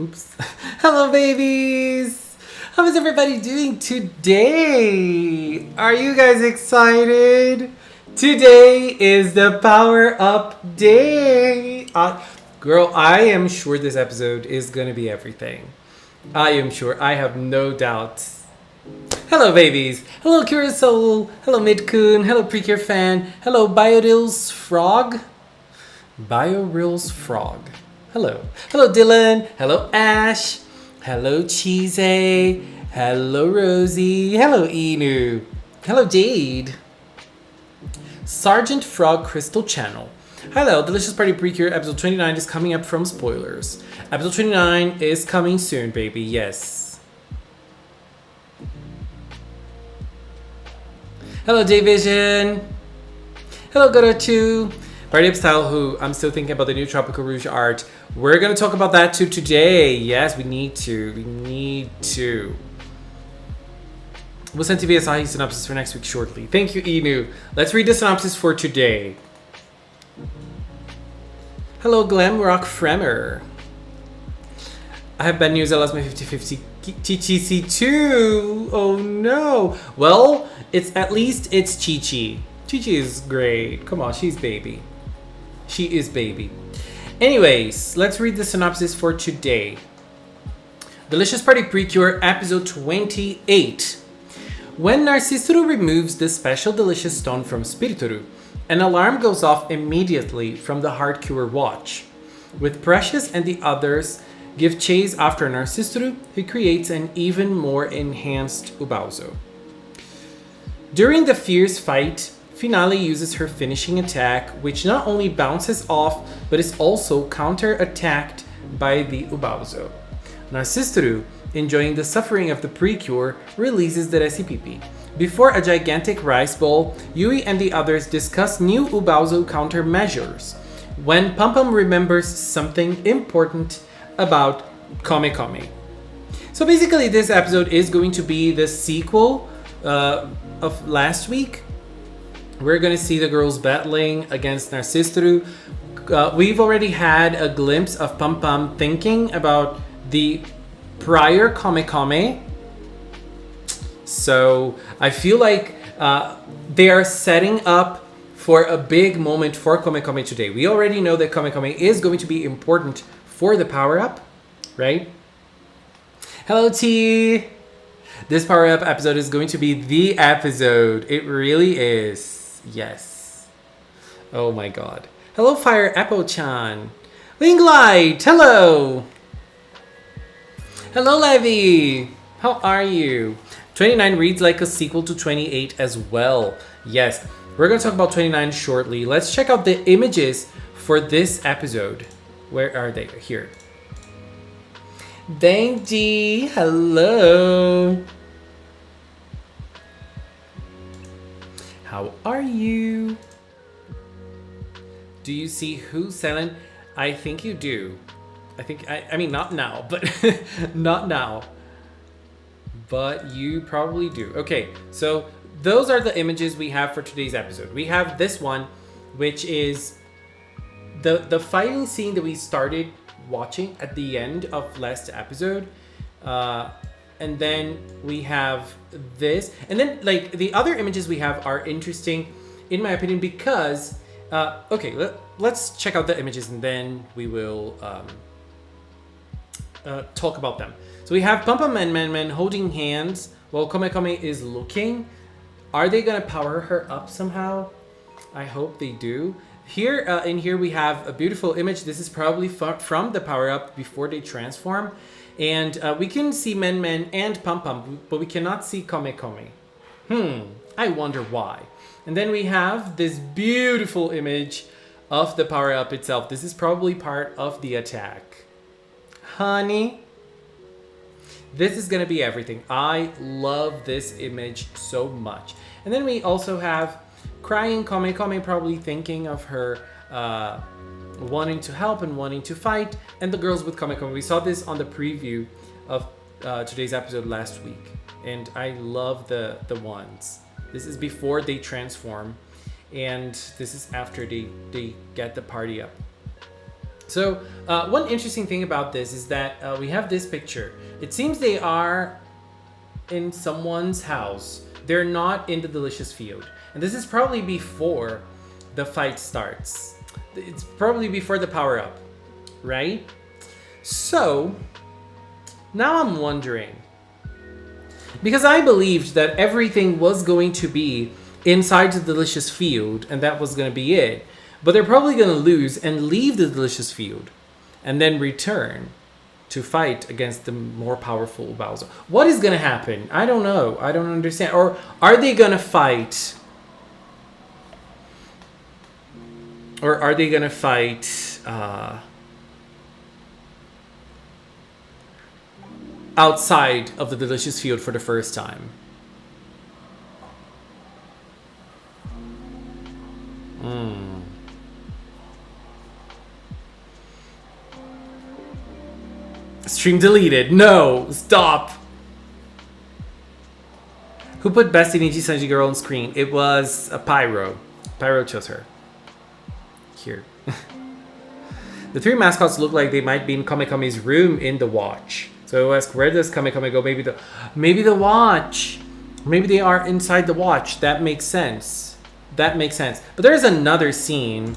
Oops. Hello, babies! How is everybody doing today? Are you guys excited? Today is the Power Up Day. Girl, I am sure this episode is going to be everything. I am sure. I have no doubts. Hello, babies. Hello, Curious Soul. Hello, Midkun. Hello, PreCure Fan. Hello, BioReels Frog. BioReels Frog. Hello. Hello, Dylan. Hello, Ash. Hello, Cheese. Hello, Rosie. Hello, Inu. Hello, Jade. Sergeant Frog Crystal Channel. Hello, Delicious Party PreCure. Episode 29 is coming up from spoilers. Episode 29 is coming soon, baby. Yes. Hello, J-Vision. Hello, Goto2. Party Up Style, who I'm still thinking about the new Tropical Rouge art. We're going to talk about that too today. Yes, we need to. We need to. We'll send TV Asahi synopsis for next week shortly. Thank you, Inu. Let's read the synopsis for today. Hello, Glamrock Fremer. I have bad news. I lost my 50-50 TTC too. Oh no. Well, it's Chi-Chi. Chi-Chi is great. Come on, she's baby. She is baby. Anyways, let's read the synopsis for today. Delicious Party PreCure, episode 28. When Narcisuru removes the special delicious stone from Spiritoru, an alarm goes off immediately from the Heart Cure watch. With Precious and the others give chase after Narcisuru, he creates an even more enhanced Ubauzo. During the fierce fight, Finale uses her finishing attack, which not only bounces off, but is also counter-attacked by the Ubauzo. Narcisuru, enjoying the suffering of the PreCure, releases the Recipipi. Before a gigantic rice bowl, Yui and the others discuss new Ubauzo countermeasures, when Pum Pum remembers something important about Kome Kome. So basically this episode is going to be the sequel of last week. We're going to see the girls battling against Narcisuru. We've already had a glimpse of Pum Pum thinking about the prior Kome Kome. So I feel like they are setting up for a big moment for Kome Kome today. We already know that Kome Kome is going to be important for the power-up, right? Hello, T! This power-up episode is going to be the episode. It really is. Yes. Oh my god. Hello, Fire Apple-chan. Winglight, hello! Hello, Levy! How are you? 29 reads like a sequel to 28 as well. Yes, we're going to talk about 29 shortly. Let's check out the images for this episode. Where are they? Here. Benji, hello! How are you? Do you see who's selling? I think you do. I mean, not now, but not now. But you probably do. Okay, so those are the images we have for today's episode. We have this one, which is the fighting scene that we started watching at the end of last episode. And then we have this. And then, like, the other images we have are interesting, in my opinion, because... okay, let's check out the images and then we will talk about them. So we have Pum Pum and Men holding hands while Kome Kome is looking. Are they going to power her up somehow? I hope they do. Here, in here we have a beautiful image. This is probably from the power-up before they transform. And we can see Men and Pum Pum, but we cannot see Kome Kome. I wonder why. And then we have this beautiful image of the power-up itself. This is probably part of the attack. Honey, this is gonna be everything. I love this image so much. And then we also have crying Kome Kome, probably thinking of her wanting to help and wanting to fight, and the girls with Kome Kome. We saw this on the preview of today's episode last week, and I love the ones. This is before they transform, and this is after they get the party up. So one interesting thing about this is that we have this picture. It seems they are in someone's house. They're not in the delicious field. And this is probably before the fight starts. It's probably before the power up, right? So now I'm wondering, because I believed that everything was going to be inside the delicious field and that was going to be it. But they're probably going to lose and leave the delicious field and then return to fight against the more powerful Bowser. What is going to happen? I don't know. I don't understand. Or are they going to fight? Or are they going to fight outside of the delicious field for the first time? Stream deleted. No, stop. Who put Best Inichi Sanji girl on screen? It was a Pyro. Pyro chose her. Here. The three mascots look like they might be in Kamekame's room in the watch. So I ask, where does Kamekame go? Maybe the watch. Maybe they are inside the watch. That makes sense. That makes sense. But there's another scene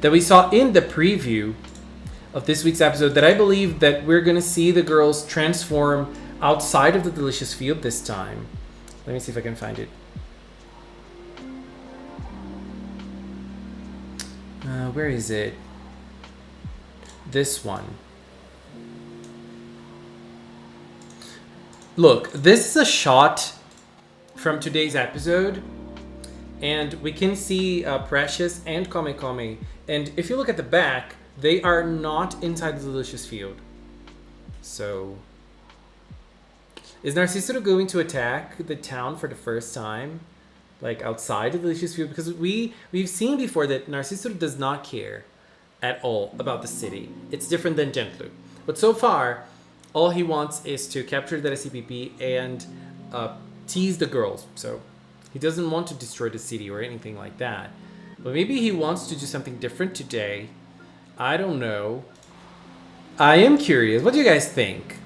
that we saw in the preview of this week's episode that I believe that we're going to see the girls transform outside of the delicious field this time. Let me see if I can find it. Where is it? This one. Look, this is a shot from today's episode. And we can see Precious and Kamekame. And if you look at the back, they are not inside the delicious field. So, is Narcissus going to attack the town for the first time? Like outside the delicious field? Because we've seen before that Narcissus does not care at all about the city. It's different than Gentlu. But so far, all he wants is to capture the SCPP and tease the girls. So, he doesn't want to destroy the city or anything like that. But maybe he wants to do something different today. I don't know. I am curious. What do you guys think?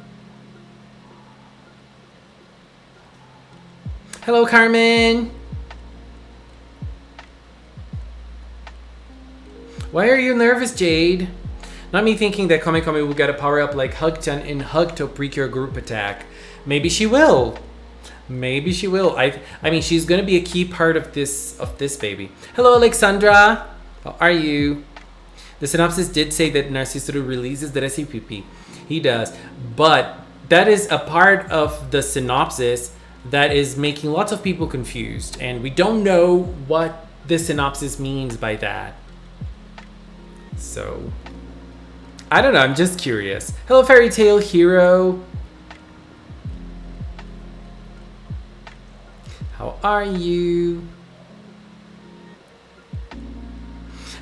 Hello, Carmen. Why are you nervous, Jade? Not me thinking that Kamekame will get a power up like Hugton in Hugto PreCure group attack. Maybe she will. Maybe she will. I mean, she's gonna be a key part of this baby. Hello, Alexandra. How are you? The synopsis did say that Narcissus releases the SCPP. He does. But that is a part of the synopsis that is making lots of people confused. And we don't know what the synopsis means by that. So, I don't know. I'm just curious. Hello, Fairy Tale Hero. How are you?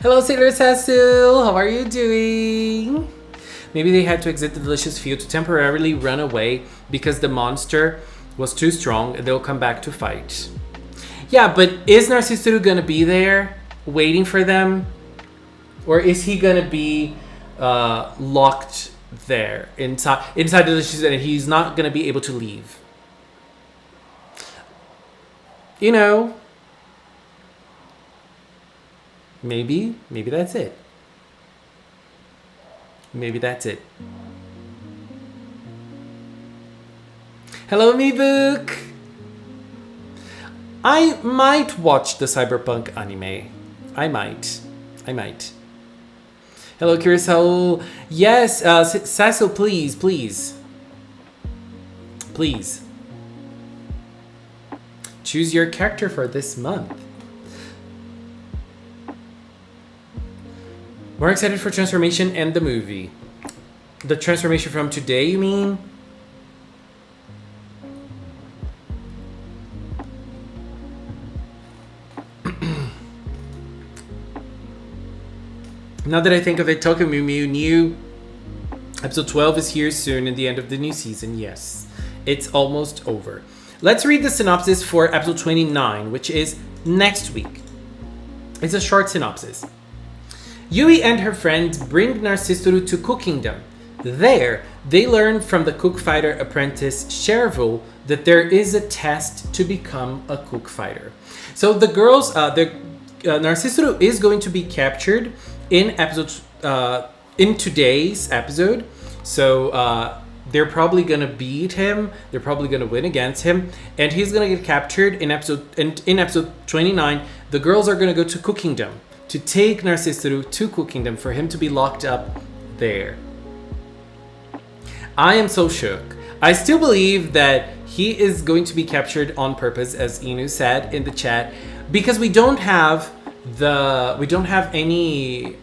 Hello, Sailor Cecil. How are you doing? Maybe they had to exit the delicious field to temporarily run away because the monster was too strong and they'll come back to fight. Yeah, but is Narcissus gonna be there waiting for them? Or is he gonna be locked there inside the delicious and he's not gonna be able to leave? You know, maybe that's it. Maybe that's it. Hello, Mibook. I might watch the Cyberpunk anime. I might. Hello, Curacao. Yes, Cecil, please. Choose your character for this month. More excited for transformation and the movie. The transformation from today, you mean? Now that I think of it, Tokyo Mew Mew new episode 12 is here soon in the end of the new season. Yes, it's almost over. Let's read the synopsis for episode 29, which is next week. It's a short synopsis. Yui and her friends bring Narcissuru to Cook Kingdom. There, they learn from the cook fighter apprentice Chervil that there is a test to become a cook fighter. So the girls, Narcissuru is going to be captured in in today's episode. So they're probably gonna beat him. They're probably gonna win against him, and he's gonna get captured in episode 29. The girls are gonna go to Cook Kingdom to take Narcissuru to Cook Kingdom for him to be locked up there. I am so shook. I still believe that he is going to be captured on purpose, as Inu said in the chat, because we don't have any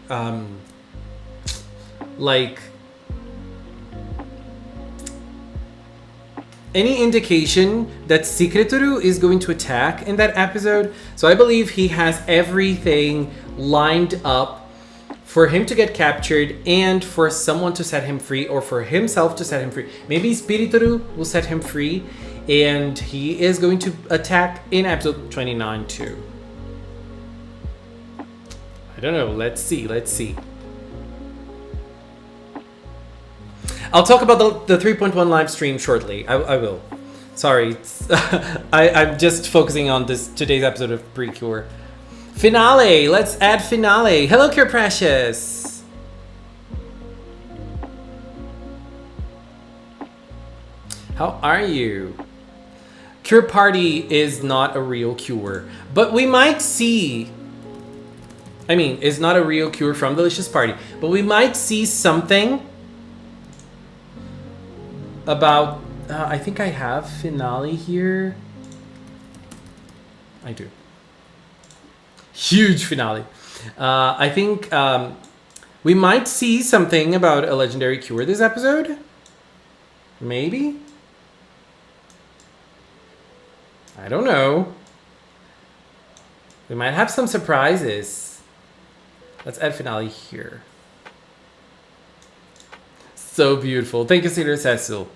any indication that Secretoru is going to attack in that episode. So I believe he has everything lined up for him to get captured and for someone to set him free, or for himself to set him free. Maybe Spiritoru will set him free, and he is going to attack in episode 29 too. I don't know. Let's see. I'll talk about the 3.1 live stream shortly. I will. Sorry. I'm just focusing on today's episode of PreCure. Finale. Let's add finale. Hello, Cure Precious. How are you? Cure Party is not a real cure, but we might see... it's not a real cure from Delicious Party, but we might see something about... I think I have finale here. I do. Huge finale. I think we might see something about a legendary cure this episode. Maybe? I don't know. We might have some surprises. Let's add finale here. So beautiful. Thank you, Sailor Cecil.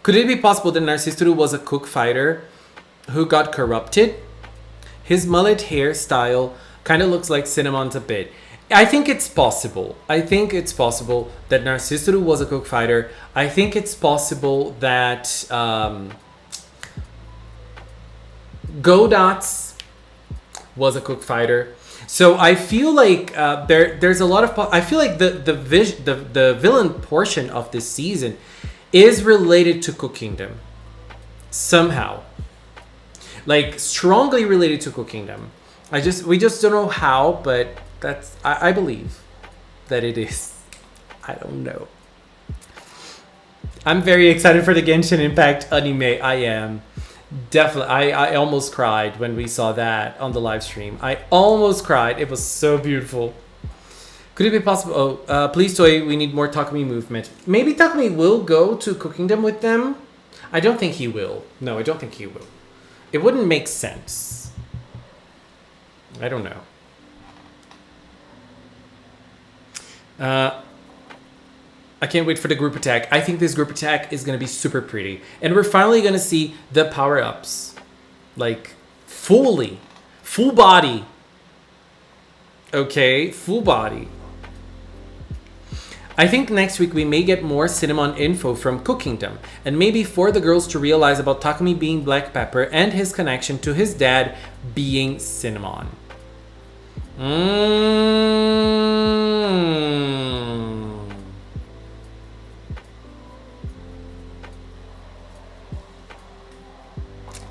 Could it be possible that Narcissuru was a cook fighter who got corrupted? His mullet hairstyle kind of looks like Cinnamon's a bit. I think it's possible. I think it's possible that Narcissuru was a cook fighter. I think it's possible that Godots was a cook fighter. So I feel like there's a lot of... I feel like the villain portion of this season is related to Cook Kingdom. Somehow. Like, strongly related to Cook Kingdom. We just don't know how, but I believe that it is. I don't know. I'm very excited for the Genshin Impact anime. I am. Definitely. I almost cried when we saw that on the live stream. I almost cried. It was so beautiful. Could it be possible? Oh, please, Toy, we need more Takumi movement. Maybe Takumi will go to Cook Kingdom with them. I don't think he will. No, I don't think he will. It wouldn't make sense. I don't know. I can't wait for the group attack. I think this group attack is going to be super pretty. And we're finally going to see the power-ups. Like, fully. Full body. Okay, full body. I think next week we may get more Cinnamon info from Cook Kingdom, and maybe for the girls to realize about Takumi being black pepper and his connection to his dad being Cinnamon.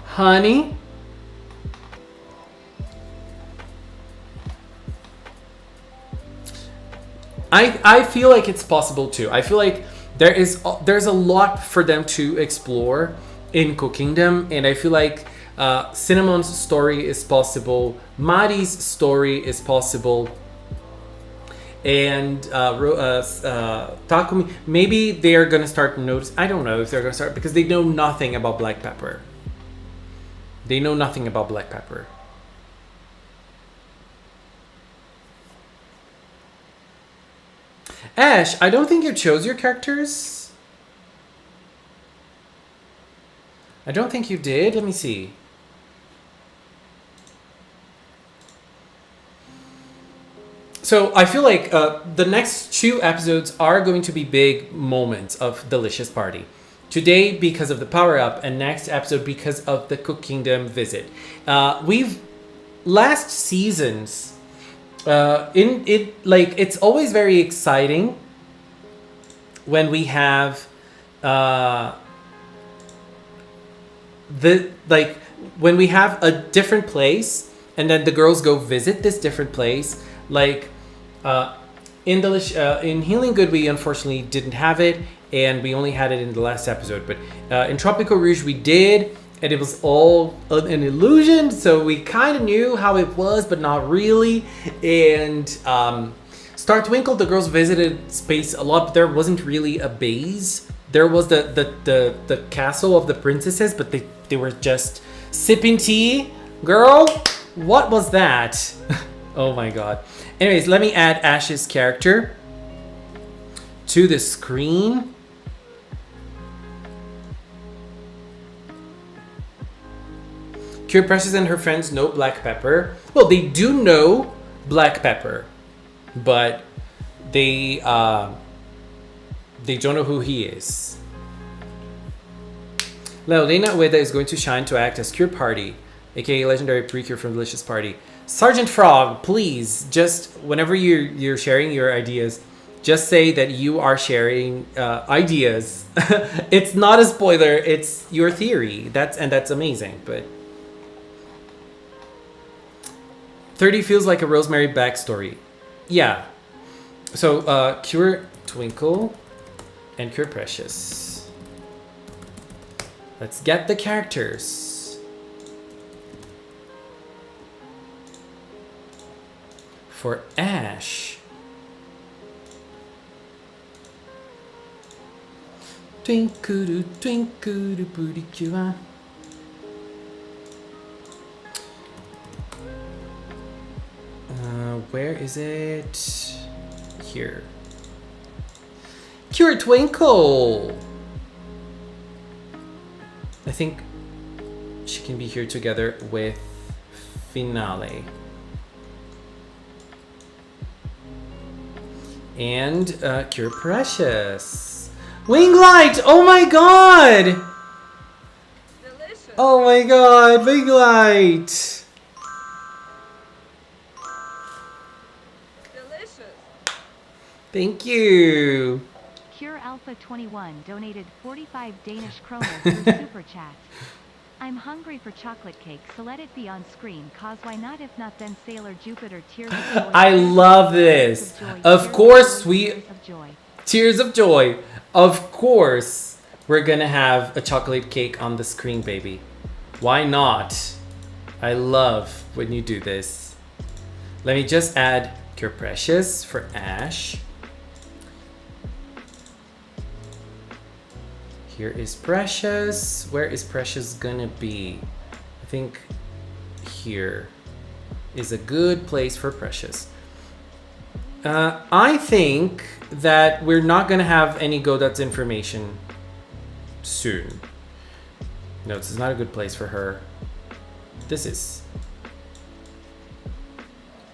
Honey? I feel like it's possible too. I feel like there's a lot for them to explore in Cook Kingdom, and I feel like Cinnamon's story is possible, Mari's story is possible, and Takumi, maybe they are gonna start notice. I don't know if they're gonna start, because they know nothing about black pepper. They know nothing about black pepper. Ash, I don't think you chose your characters. I don't think you did. Let me see. So I feel like the next 2 episodes are going to be big moments of Delicious Party. Today because of the power up, and next episode because of the Cook Kingdom visit. We've last seasons in it, like, it's always very exciting when we have when we have a different place and then the girls go visit this different place. Like in Healing Good, we unfortunately didn't have it, and we only had it in the last episode. But in Tropical Rouge, we did, and it was all an illusion. So we kind of knew how it was, but not really. And Star Twinkle, the girls visited space a lot, but there wasn't really a base. There was the castle of the princesses, but they were just sipping tea. Girl, what was that? Oh my god. Anyways, let me add Ash's character to the screen. Cure Precious and her friends know Black Pepper. Well, they do know Black Pepper, but they don't know who he is. Lena Ueda is going to shine to act as Cure Party, aka Legendary PreCure from Delicious Party. Sergeant Frog, please, just whenever you're sharing your ideas, just say that you are sharing ideas. It's not a spoiler, it's your theory. That's amazing. But 30 feels like a Rosemary backstory. Yeah. So Cure Twinkle and Cure Precious. Let's get the characters. For Ash. Twinkle twinkle booty cure. Where is it? Here. Cure Twinkle. I think she can be here together with Finale. And Cure Precious. Wing Light! Oh my god! Delicious. Oh my god, Wing Light! Delicious. Thank you. Cure Alpha 21 donated 45 Danish kroner through Super Chat. I'm hungry for chocolate cake, so let it be on screen, cause why not? If not, then Sailor Jupiter Tears of Joy. I love this. Of course Tears of Joy. Of course we're gonna have a chocolate cake on the screen, baby. Why not? I love when you do this. Let me just add Cure Precious for Ash. Here is Precious. Where is Precious gonna be? I think here is a good place for Precious. I think that we're not gonna have any Godot's information soon. No, this is not a good place for her. This is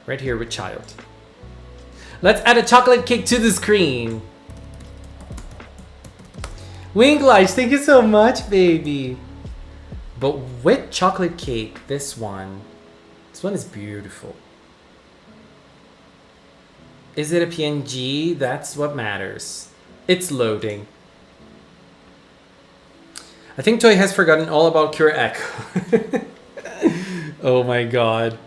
right here with Child. Let's add a chocolate cake to the screen. Wing Lights, thank you so much, baby. But with chocolate cake, this one is beautiful. Is it a PNG? That's what matters. It's loading. I think Toy has forgotten all about Cure Echo. Oh my god.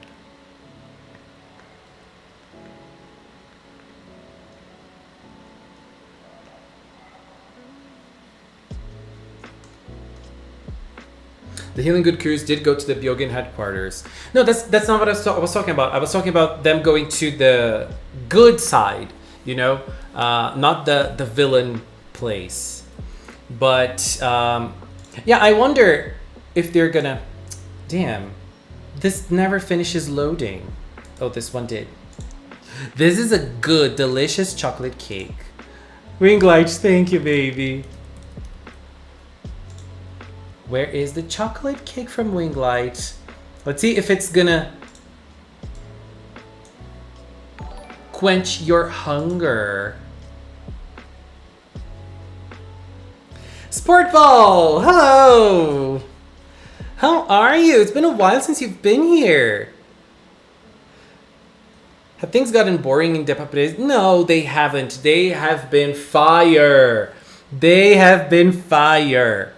The Healing Good crews did go to the Byogen headquarters. No, that's not what I was talking about. I was talking about them going to the good side, you know, not the villain place. But yeah, I wonder if they're gonna. Damn, this never finishes loading. Oh, this one did. This is a good, delicious chocolate cake. Wing Lights, thank you, baby. Where is the chocolate cake from Wing Light? Let's see if it's gonna... quench your hunger. Sportball, hello. How are you? It's been a while since you've been here. Have things gotten boring in Depapres? No, they haven't. They have been fire. They have been fire.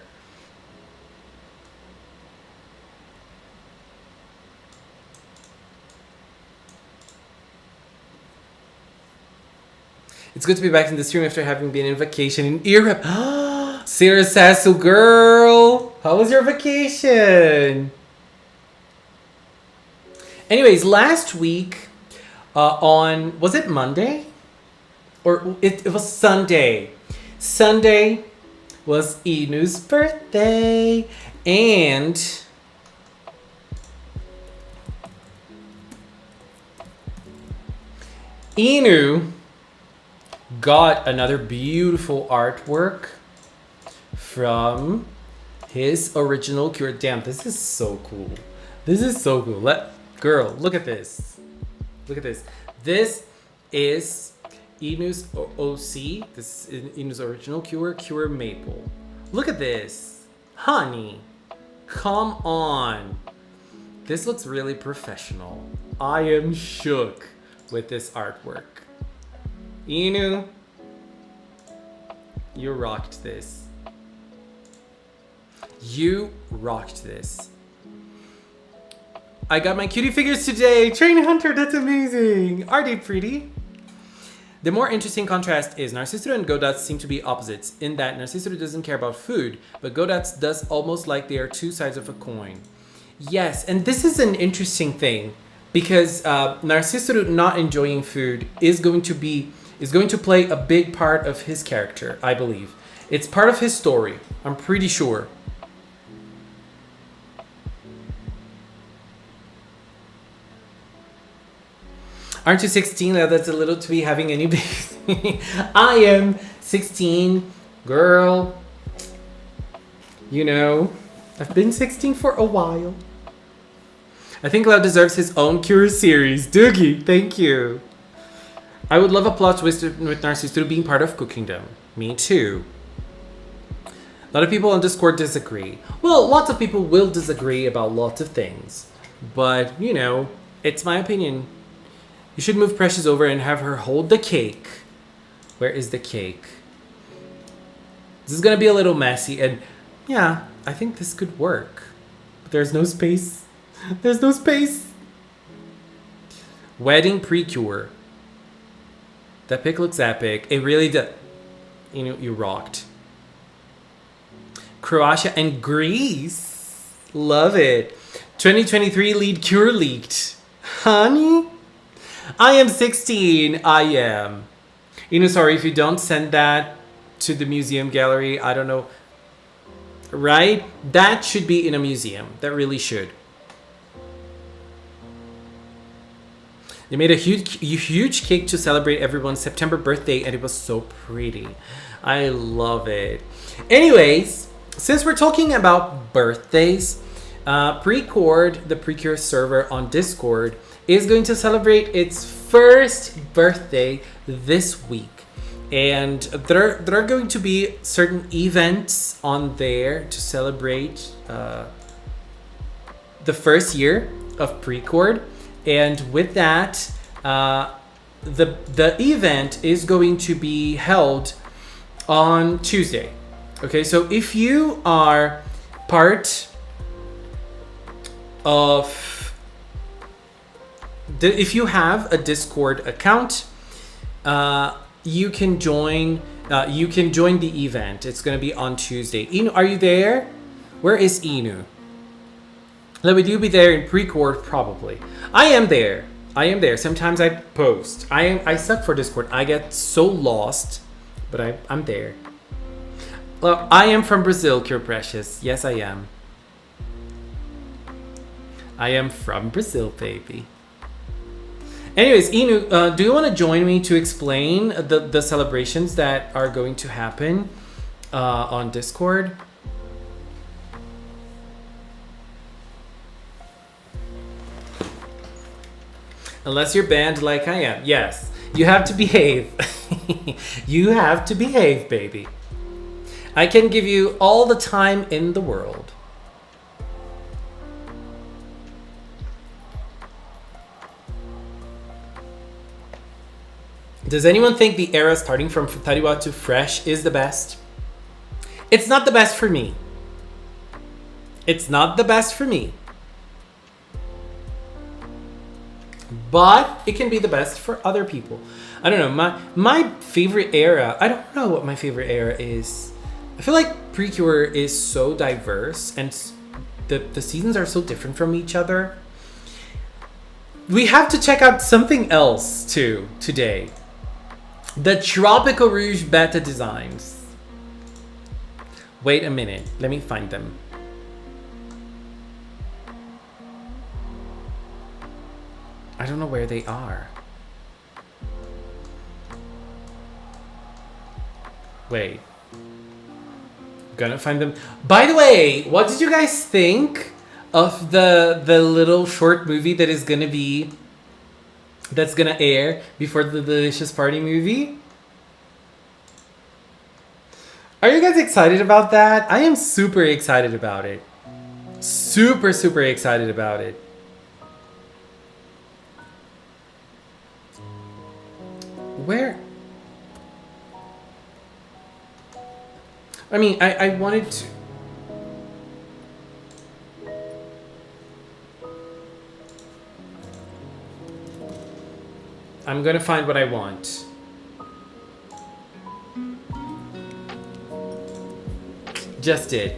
It's good to be back in the stream after having been in vacation in Europe. Sarah Sassel, girl. How was your vacation? Anyways, last week on, was it Monday? Or it was Sunday. Sunday was Inu's birthday. And Inu got another beautiful artwork from his original cure. Damn, this is so cool. This is so cool. Girl, look at this. Look at this. This is Inu's OC. This is Inu's original cure maple. Look at this. Honey, come on. This looks really professional. I am shook with this artwork. Inu, you rocked this. You rocked this. I got my cutie figures today. Train Hunter, that's amazing. Are they pretty? The more interesting contrast is Narcissus and Godats seem to be opposites in that Narcissus doesn't care about food, but Godats does almost like they are two sides of a coin. Yes, and this is an interesting thing because Narcissus not enjoying food is going to play a big part of his character, I believe. It's part of his story, I'm pretty sure. Aren't you 16? That's a little to be having any baby. I am 16, girl. You know, I've been 16 for a while. I think Cloud deserves his own Cure series. Doogie, thank you. I would love a plot twist with Narcissus being part of Cookingdom. Me too. A lot of people on Discord disagree. Well, lots of people will disagree about lots of things. But, you know, it's my opinion. You should move Precious over and have her hold the cake. Where is the cake? This is gonna be a little messy, and yeah, I think this could work. But there's no space. There's no space. Wedding PreCure. That pic looks epic. It really does. You know, you rocked. Croatia and Greece. Love it. 2023 lead cure leaked. Honey? I am 16. I am. You know, sorry if you don't send that to the museum gallery. I don't know. Right? That should be in a museum. That really should. They made a huge cake to celebrate everyone's September birthday, and it was so pretty. I love it. Anyways, since we're talking about birthdays, Precord, the PreCure server on Discord, is going to celebrate its first birthday this week. And there are going to be certain events on there to celebrate the first year of Precord. And with that, the event is going to be held on Tuesday. Okay, so if you are part of if you have a Discord account, you can join the event. It's going to be on Tuesday. Inu, are you there? Where is Inu? Would you be there in Precord? Probably. I am there. Sometimes I post. I suck for Discord. I get so lost, but I'm there. Well, I am from Brazil, Cure Precious. Yes, I am. I am from Brazil, baby. Anyways, Inu, do you want to join me to explain the celebrations that are going to happen on Discord? Unless you're banned like I am. Yes. You have to behave. You have to behave, baby. I can give you all the time in the world. Does anyone think the era starting from Futariwa to Fresh is the best? It's not the best for me. It's not the best for me. But it can be the best for other people. I don't know. My favorite era, I don't know what my favorite era is. I feel like PreCure is so diverse and the seasons are so different from each other. We have to check out something else too today. The Tropical Rouge beta designs. Wait a minute. Let me find them. I don't know where they are. Wait. Gonna find them. By the way, what did you guys think of the little short movie that's gonna air before the Delicious Party movie? Are you guys excited about that? I am super excited about it. Super, super excited about it. Where? I mean, I wanted to... I'm gonna find what I want. Just did.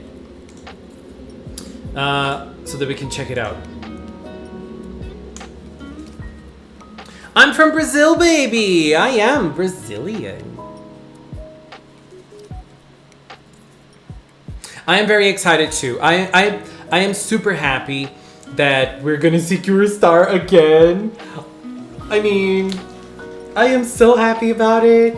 So that we can check it out. I'm from Brazil, baby! I am Brazilian. I am very excited too. I am super happy that we're gonna secure a star again. I mean, I am so happy about it.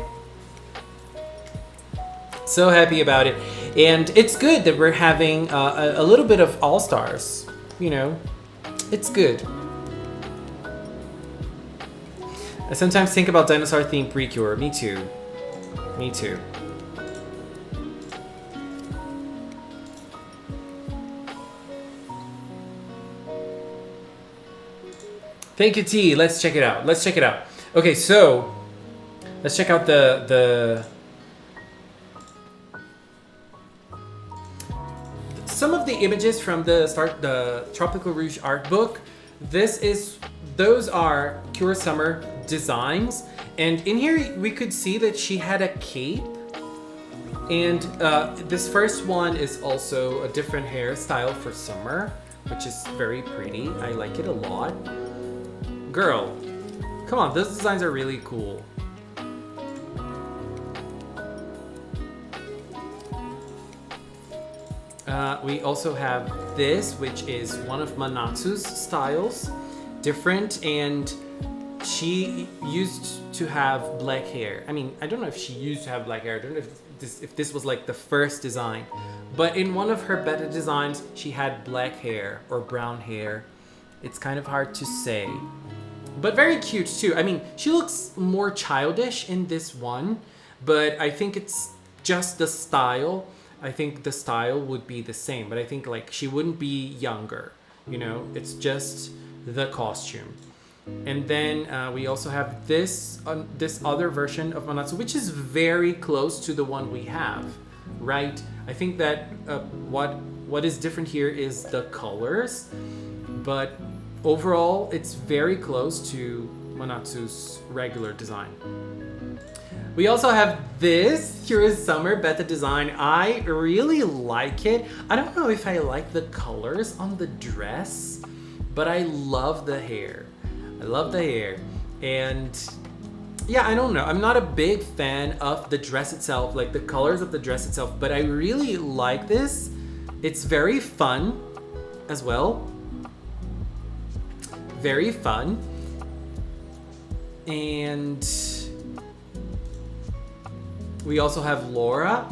So happy about it. And it's good that we're having a little bit of all-stars. You know, it's good. I sometimes think about dinosaur-themed PreCure. Me too. Me too. Thank you, T. Let's check it out. Let's check it out. Okay, so let's check out the some of the images from the Tropical Rouge art book. Those are Cure Summer designs, and in here we could see that she had a cape, and this first one is also a different hairstyle for summer, which is very pretty. I like it a lot. Girl, come on, those designs are really cool. We also have this, which is one of Manatsu's styles. Different, and she used to have black hair. I mean, I don't know if she used to have black hair. I don't know if this was like the first design. But in one of her beta designs, she had black hair or brown hair. It's kind of hard to say. But very cute too. I mean, she looks more childish in this one, but I think it's just the style. I think the style would be the same, but I think like she wouldn't be younger, you know? It's just the costume. And then we also have this other version of Manatsu, which is very close to the one we have, right? I think that what is different here is the colors, but overall it's very close to Manatsu's regular design. We also have this Cure Summer beta design. I really like it. I don't know if I like the colors on the dress, but I love the hair. I love the hair. And yeah, I don't know. I'm not a big fan of the dress itself, like the colors of the dress itself, but I really like this. It's very fun as well. Very fun. And we also have Laura.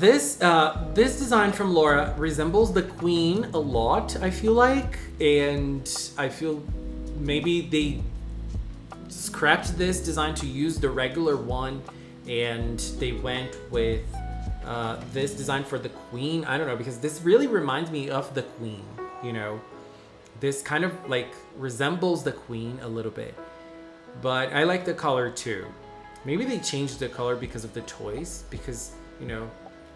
This design from Laura resembles the Queen a lot, I feel like, and I feel maybe they scrapped this design to use the regular one, and they went with this design for the queen. I don't know, because this really reminds me of the queen, you know. This kind of like resembles the queen a little bit, but I like the color too. Maybe they changed the color because of the toys, because, you know,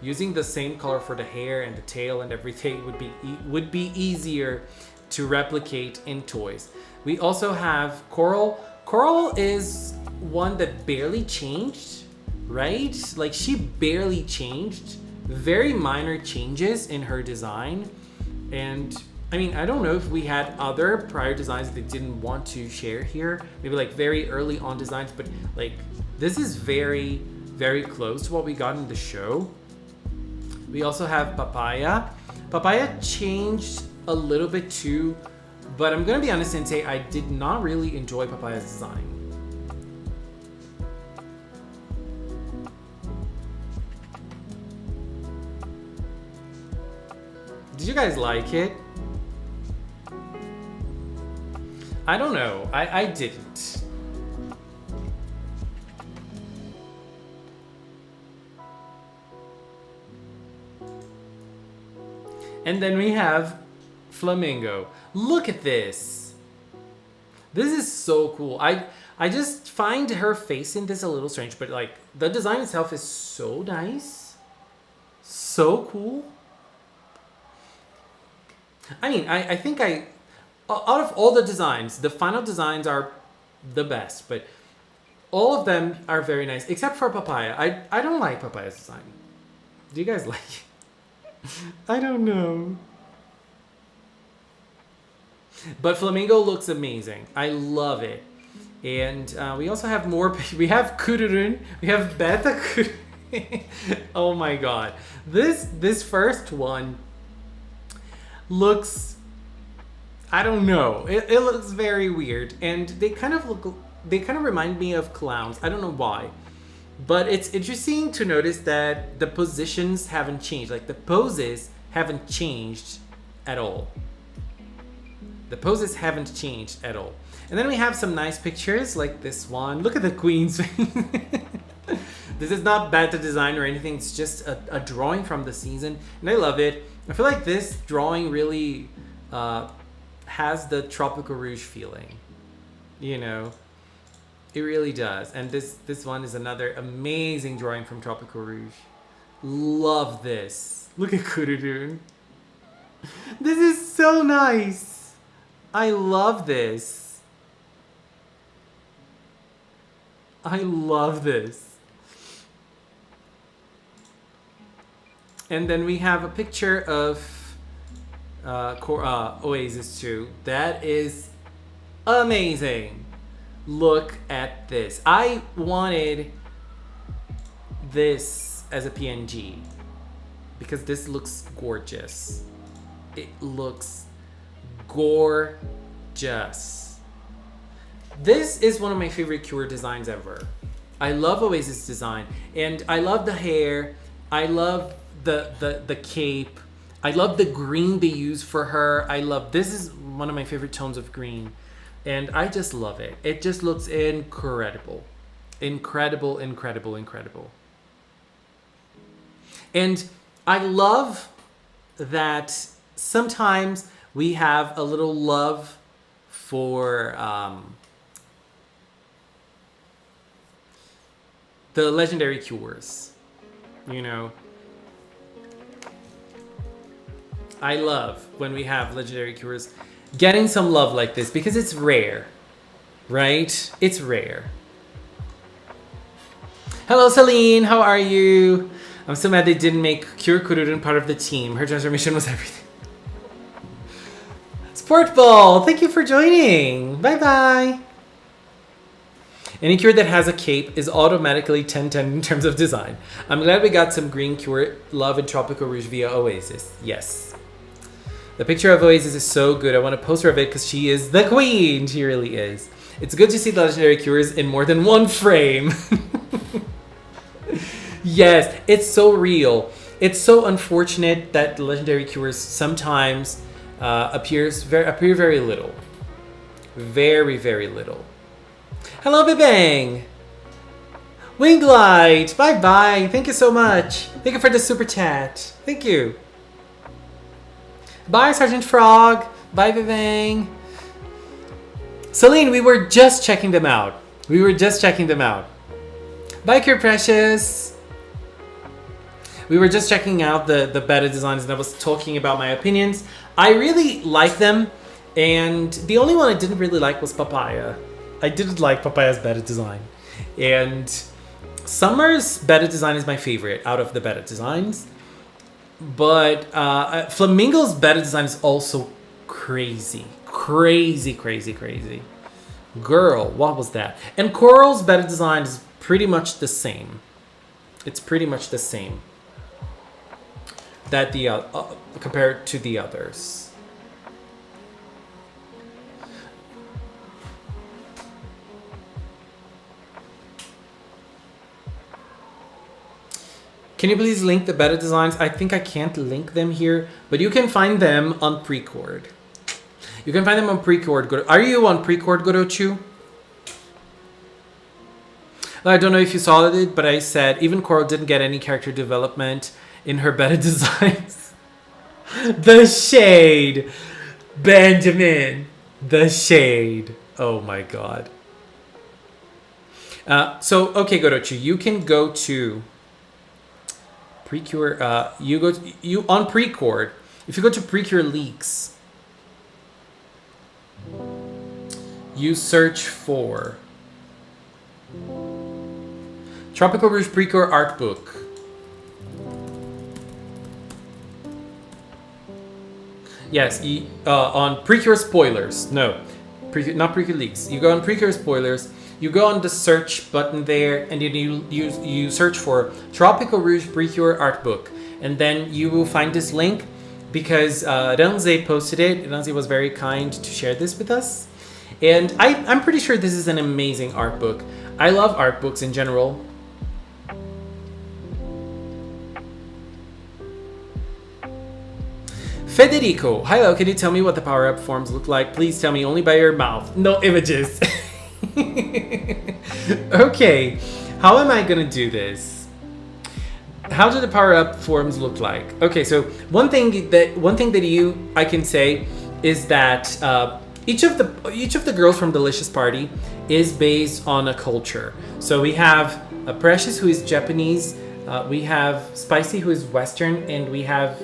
using the same color for the hair and the tail and everything would be easier to replicate in toys. We also have Coral. Coral is one that barely changed, right? Like, she barely changed. Very minor changes in her design. And I mean, I don't know if we had other prior designs that they didn't want to share here. Maybe like very early on designs, but like this is very, very close to what we got in the show. We also have Papaya. Papaya changed a little bit too, but I'm gonna be honest and say I did not really enjoy Papaya's design. Did you guys like it? I don't know. I didn't. And then we have Flamingo. Look at this. This is so cool. I just find her face in this a little strange, but like the design itself is so nice. So cool. I mean, I think out of all the designs, the final designs are the best, but all of them are very nice, except for Papaya. I don't like Papaya's design. Do you guys like it? I don't know. But Flamingo looks amazing. I love it. And we also have more. We have Kururun. We have Beta Kururun. Oh my god. This first one looks, I don't know. It looks very weird. And they kind of remind me of clowns. I don't know why. But it's interesting to notice that the positions haven't changed. Like the poses haven't changed at all. The poses haven't changed at all. And then we have some nice pictures like this one. Look at the queen's face. This is not bad to design or anything. It's just a drawing from the season. And I love it. I feel like this drawing really has the Tropical Rouge feeling. You know? It really does. And this one is another amazing drawing from Tropical Rouge. Love this. Look at Kurudun. This is so nice. I love this. I love this. And then we have a picture of Oasis 2. That is amazing. Look at this. I wanted this as a PNG because this looks gorgeous. It looks gorgeous. This is one of my favorite Cure designs ever. I love Oasis design, and I love the hair. I love the cape. I love the green they use for her. This is one of my favorite tones of green. And I just love it. It just looks incredible. Incredible, incredible, incredible. And I love that sometimes we have a little love for the legendary cures. You know? I love when we have legendary cures getting some love like this because it's rare, right? It's rare. Hello, Celine. How are you? I'm so mad they didn't make Cure Kururun part of the team. Her transformation was everything. Sport Ball, thank you for joining. Bye-bye. Any Cure that has a cape is automatically 10/10 in terms of design. I'm glad we got some green Cure love in Tropical Rouge via Oasis. Yes. The picture of Oasis is so good. I want a poster of it because she is the queen. She really is. It's good to see the legendary cures in more than one frame. Yes, it's so real. It's so unfortunate that the legendary cures sometimes appear very little. Very, very little. Hello, Bibang. Winglight, bye-bye. Thank you so much. Thank you for the super chat. Thank you. Bye, Sergeant Frog. Bye, Bibang. Celine, we were just checking them out. Bye, Cure Precious. We were just checking out the beta designs and I was talking about my opinions. I really like them, and the only one I didn't really like was Papaya. I didn't like Papaya's beta design. And Summer's beta design is my favorite out of the beta designs. But Flamingo's beta design is also crazy. Crazy. Girl, what was that? And Coral's beta design is pretty much the same. It's pretty much the same that the compared to the others. Can you please link the beta designs? I think I can't link them here, but you can find them on PreCord. You can find them on PreCord. Are you on PreCord, Gorochu? I don't know if you saw it, but I said even Coral didn't get any character development in her beta designs. The shade. Benjamin. The shade. Oh my god. Okay, Gorochu, you can go to PreCure. You on PreCord. If you go to PreCure leaks, you search for Tropical Rouge PreCure art book. Yes, on PreCure spoilers. No, not PreCure leaks. You go on PreCure spoilers. You go on the search button there, and then you search for Tropical Rouge PreCure art book, and then you will find this link because Renze posted it. Renze was very kind to share this with us, and I'm pretty sure this is an amazing art book. I love art books in general. Federico, hello, can you tell me what the power-up forms look like? Please tell me only by your mouth, no images. Okay, how am I gonna do this? How do the power-up forms look like? Okay, so one thing that I can say is that each of the girls from Delicious Party is based on a culture. So we have Precious, who is Japanese. We have Spicy, who is Western, and we have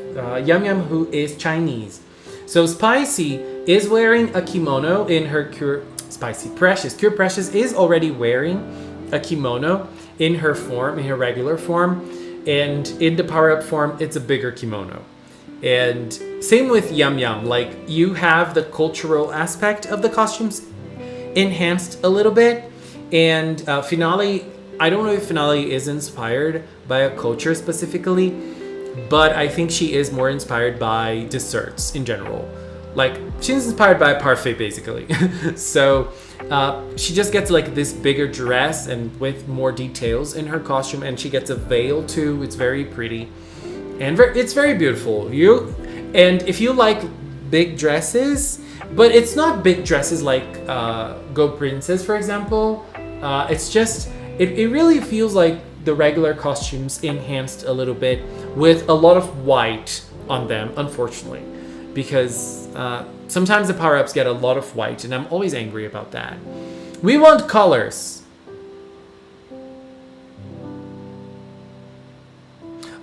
Yum Yum, who is Chinese. So Spicy is wearing a kimono in her Cure Precious is already wearing a kimono in her form, in her regular form, and in the power-up form, it's a bigger kimono. And same with Yum Yum, like you have the cultural aspect of the costumes enhanced a little bit, and Finale. I don't know if Finale is inspired by a culture specifically, but I think she is more inspired by desserts in general. Like, she's inspired by a parfait, basically. So, she just gets like this bigger dress and with more details in her costume, and she gets a veil too. It's very pretty. And it's very beautiful. And if you like big dresses, but it's not big dresses like Go Princess, for example. It's just... It really feels like the regular costumes enhanced a little bit with a lot of white on them, unfortunately. Because sometimes the power-ups get a lot of white, and I'm always angry about that. We want colors.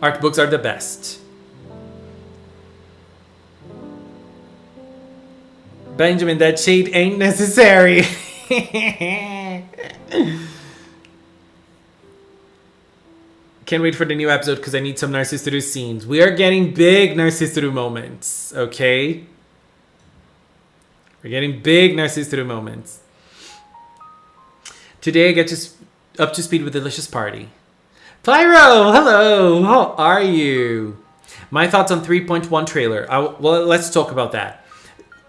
Art books are the best. Benjamin, that shade ain't necessary. Can't wait for the new episode because I need some Narcissus scenes. We are getting big Narcissus moments, okay? We're getting big Narcissus moments. Today I get up to speed with Delicious Party. Pyro, hello, how are you? My thoughts on 3.1 trailer. Well, let's talk about that.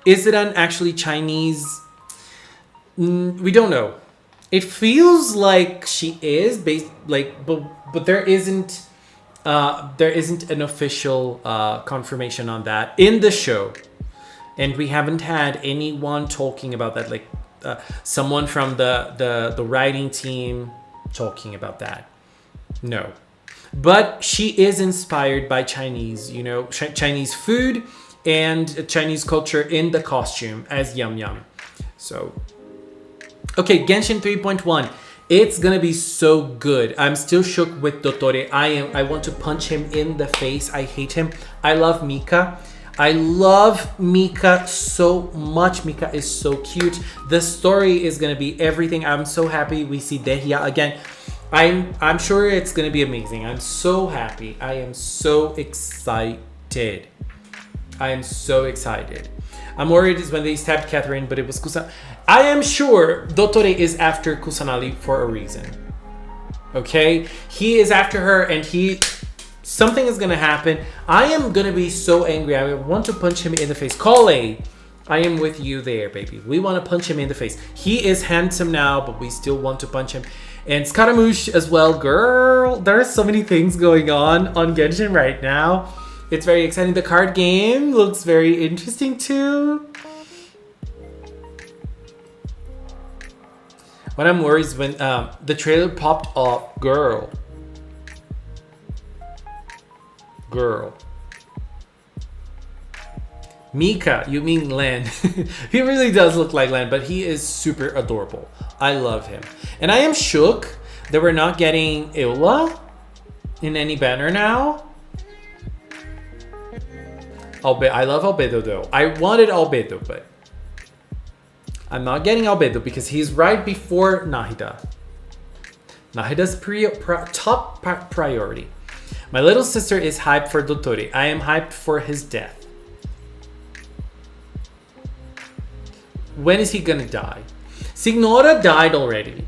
Is it an actually Chinese? We don't know. It feels like she is based like, but there isn't an official confirmation on that in the show, and we haven't had anyone talking about that like someone from the writing team talking about that. No. But she is inspired by Chinese, you know, Chinese food and Chinese culture in the costume as Yum Yum. So, okay, Genshin 3.1. It's gonna be so good. I'm still shook with Dottore. I want to punch him in the face. I hate him. I love Mika. I love Mika so much. Mika is so cute. The story is gonna be everything. I'm so happy we see Dehya again. I'm sure it's gonna be amazing. I'm so happy. I am so excited. I am so excited. I'm worried is when they stabbed Catherine, but it was Kusanali. I am sure Dottore is after Kusanali for a reason. Okay? He is after her and something is gonna happen. I am gonna be so angry. I want to punch him in the face. Kale, I am with you there, baby. We want to punch him in the face. He is handsome now, but we still want to punch him. And Scaramouche as well. Girl, there are so many things going on Genshin right now. It's very exciting. The card game looks very interesting too. What I'm worried is when the trailer popped up. Girl. Mika, you mean Len. He really does look like Len, but he is super adorable. I love him. And I am shook that we're not getting Eula in any banner now. I love Albedo though. I wanted Albedo, but I'm not getting Albedo because he's right before Nahida. Nahida's top priority. My little sister is hyped for Dottore. I am hyped for his death. When is he gonna die? Signora died already.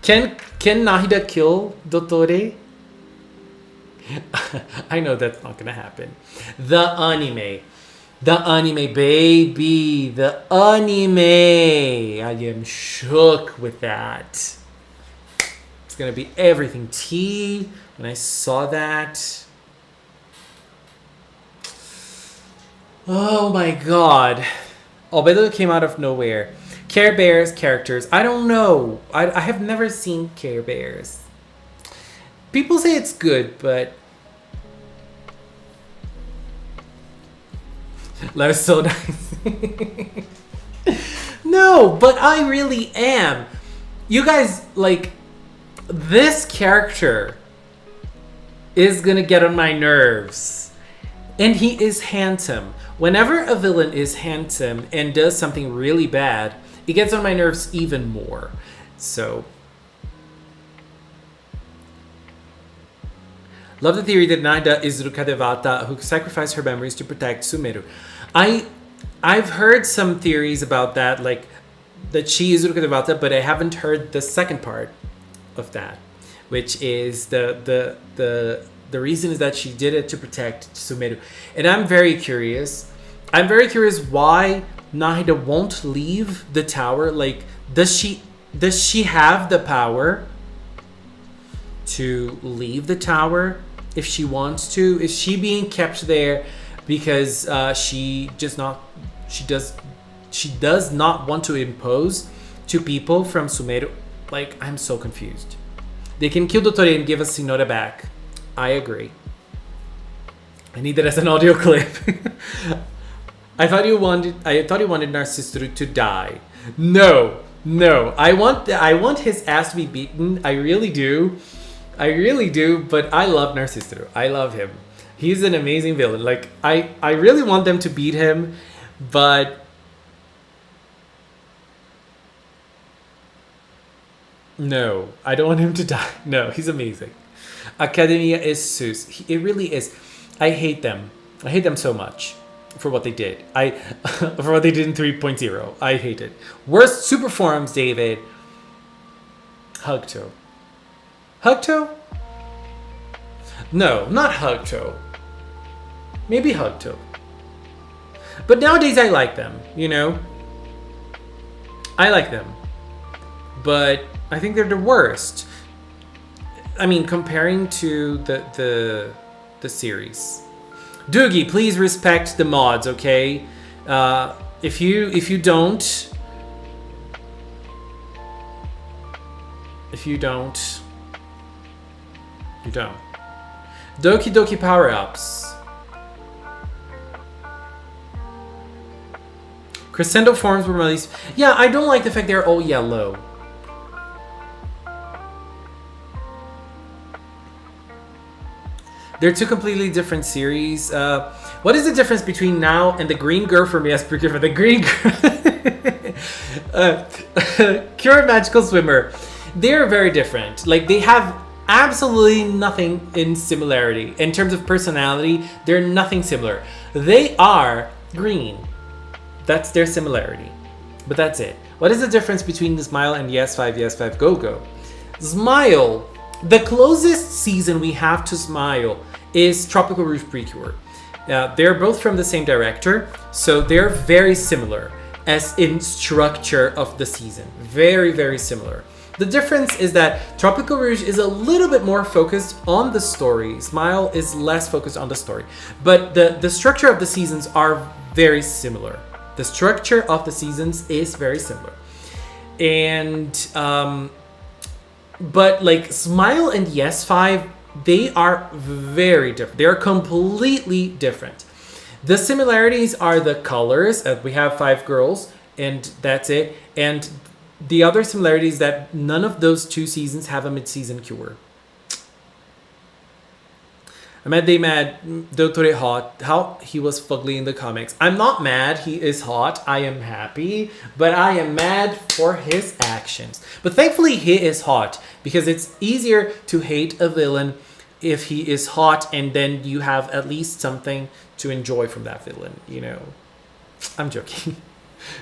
Can Nahida kill Dottore? I know that's not gonna happen. The anime, baby, the anime. I am shook with that. It's gonna be everything. T. When I saw that, oh my god. Albedo came out of nowhere. Care Bears characters. I don't know. I have never seen Care Bears. People say it's good, but that was so nice. No, but I really am. You guys, like, this character is gonna get on my nerves. And he is handsome. Whenever a villain is handsome and does something really bad, it gets on my nerves even more. So, love the theory that Nahida is Rukadevata who sacrificed her memories to protect Sumeru. I've heard some theories about that, like that she is Rukadevata, but I haven't heard the second part of that, which is the reason is that she did it to protect Sumeru. And I'm very curious. I'm very curious why Nahida won't leave the tower. Like, does she have the power to leave the tower if she wants to? Is she being kept there because she does not want to impose to people from Sumeru? Like, I'm so confused. They can kill Dottore and give us Sinora back. I agree. I need that as an audio clip. I thought you wanted Narcissus to die. No. I want his ass to be beaten. I really do. But I love Narcissus. I love him. He's an amazing villain. Like, I really want them to beat him, but no, I don't want him to die. No, he's amazing. Academia is sus. It really is. I hate them. I hate them so much for what they did. For what they did in 3.0. I hate it. Worst super forums, David. Hugto. Hugto? No, not Hugto. Maybe Hugto. But nowadays I like them, you know? I like them. But I think they're the worst. I mean, comparing to the series. Doogie, please respect the mods, okay? If you don't, you don't. Doki Doki power-ups. Crescendo forms were released. Yeah, I don't like the fact they're all yellow. They're two completely different series. What is the difference between now and the green girl from Yes PreCure? The green girl, Cure Magical Swimmer. They're very different. Like, they have absolutely nothing in similarity. In terms of personality, they're nothing similar. They are green. That's their similarity. But that's it. What is the difference between the Smile and Yes 5, Yes 5 Go Go? Smile. The closest season we have to Smile is Tropical Rouge PreCure. They're both from the same director, so they're very similar as in structure of the season. Very, very similar. The difference is that Tropical Rouge is a little bit more focused on the story. Smile is less focused on the story. But the structure of the seasons are very similar. The structure of the seasons is very similar. And, but like Smile and Yes 5, they are very different. They are completely different. The similarities are the colors. We have 5 girls, and that's it. And the other similarity is that none of those 2 seasons have a mid-season cure. I'm mad they mad Dottore hot. How he was fugly in the comics. I'm not mad he is hot. I am happy. But I am mad for his actions. But thankfully he is hot. Because it's easier to hate a villain if he is hot. And then you have at least something to enjoy from that villain. You know. I'm joking.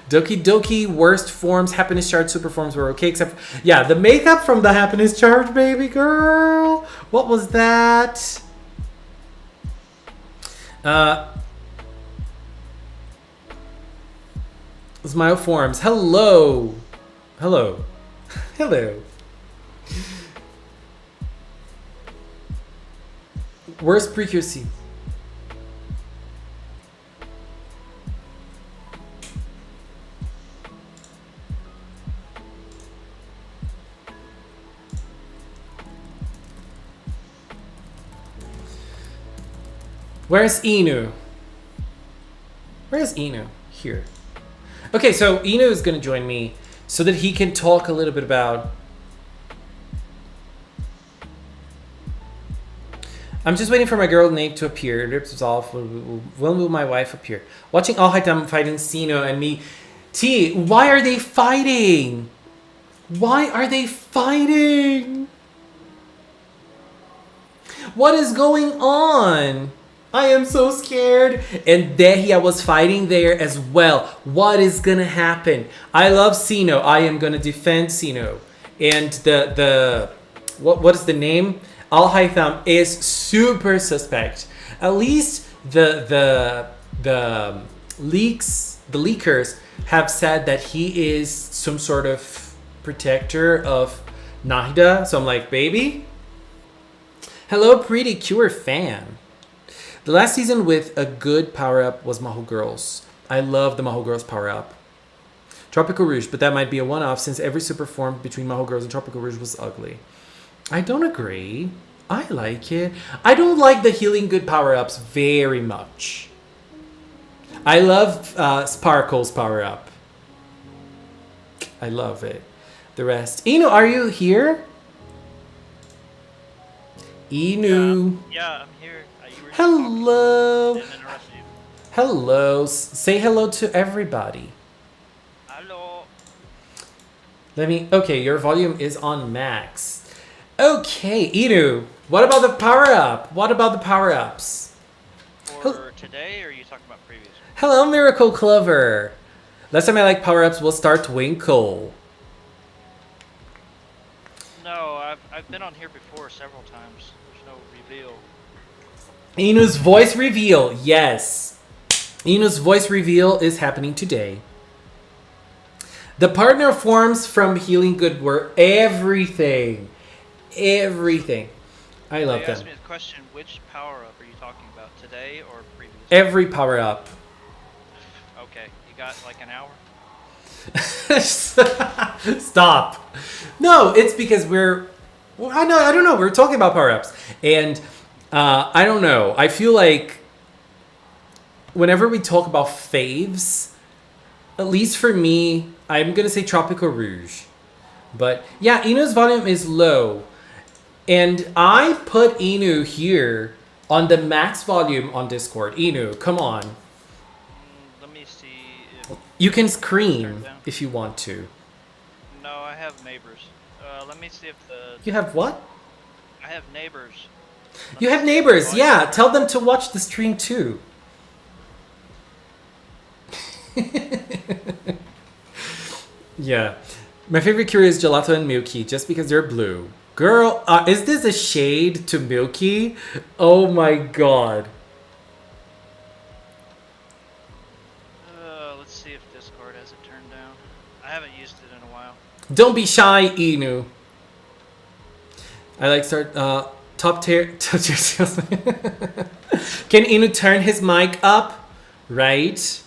Doki Doki, worst forms, happiness charge, super forms were okay. Except, yeah, the makeup from the happiness charge, baby girl. What was that? Smile forms. Hello. Hello. Hello. Worst PreCure scene. Where's Inu? Where's Inu? Here. Okay, so Inu is going to join me so that he can talk a little bit about... I'm just waiting for my girl name to appear. Lips is off. When will my wife appear? Watching All Haitam fighting Sino and me. T, why are they fighting? Why are they fighting? What is going on? I am so scared. And Dehia was fighting there as well. What is gonna happen? I love Sino. I am gonna defend Sino. And what is the name? Al Haytham is super suspect. At least the leakers have said that he is some sort of protector of Nahida. So I'm like, baby. Hello, PreCure fan. The last season with a good power-up was Maho Girls. I love the Maho Girls power-up. Tropical Rouge, but that might be a one-off since every super form between Maho Girls and Tropical Rouge was ugly. I don't agree. I like it. I don't like the healing good power-ups very much. I love Sparkle's power-up. I love it. The rest. Inu, are you here? Inu. Yeah, I'm here. Hello. Hello. Say hello to everybody. Hello. Okay, your volume is on max. Okay, Inu, what about the power-up? What about the power-ups? For today, or are you talking about previous? Hello, Miracle Clover. Last time I like power-ups, we'll start Twinkle. No, I've been on here before several times. There's no reveal. Inu's voice reveal. Yes. Inu's voice reveal is happening today. The partner forms from Healing Good were everything. Everything. I love them. You asked me the question, which power-up are you talking about, today or previous? Every power-up. Okay, you got like an hour? Stop. No, it's because I don't know. We're talking about power ups, and I don't know. I feel like whenever we talk about faves, at least for me, I'm gonna say Tropical Rouge. But yeah, Inu's volume is low, and I put Inu here on the max volume on Discord. Inu, come on. Let me see if You can turn scream down. if you want to. No, I have neighbors. Let me see if You have what? I have neighbors. Let You me have see if the neighbors. volume Yeah, turns tell them to watch the stream too. Yeah. My favorite cure is gelato and milky just because they're blue. Girl, is this a shade to Milky? Oh my god. Let's see if Discord has it turned down. I haven't used it in a while. Don't be shy, Inu. I like start top tier sales. Can Inu turn his mic up? Right.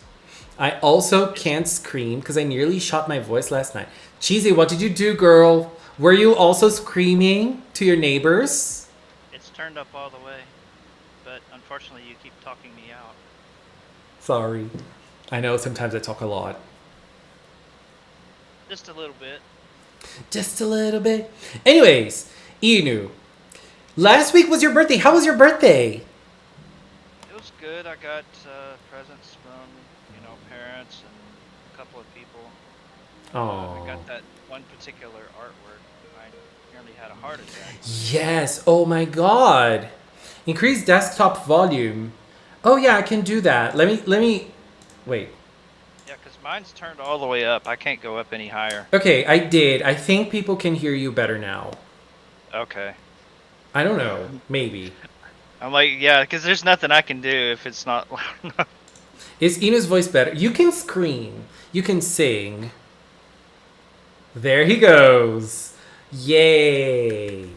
I also can't scream because I nearly shot my voice last night. Cheesy, what did you do, girl? Were you also screaming to your neighbors? It's turned up all the way, but unfortunately you keep talking me out. Sorry. I know sometimes I talk a lot. Just a little bit. Just a little bit. Anyways, Inu. Last week was your birthday. How was your birthday? It was good. I got presents from, parents and a couple of people. I Oh. got that one particular artwork. I nearly had a heart attack. Yes. Oh my god. Increase desktop volume. Oh yeah, I can do that. Let me wait. Yeah, because mine's turned all the way up. I can't go up any higher. Okay, I did. I think people can hear you better now. Okay. I don't know. Maybe. I'm like, yeah, because there's nothing I can do if it's not loud enough. Is Inu's voice better? You can scream. You can sing. There he goes. Yay.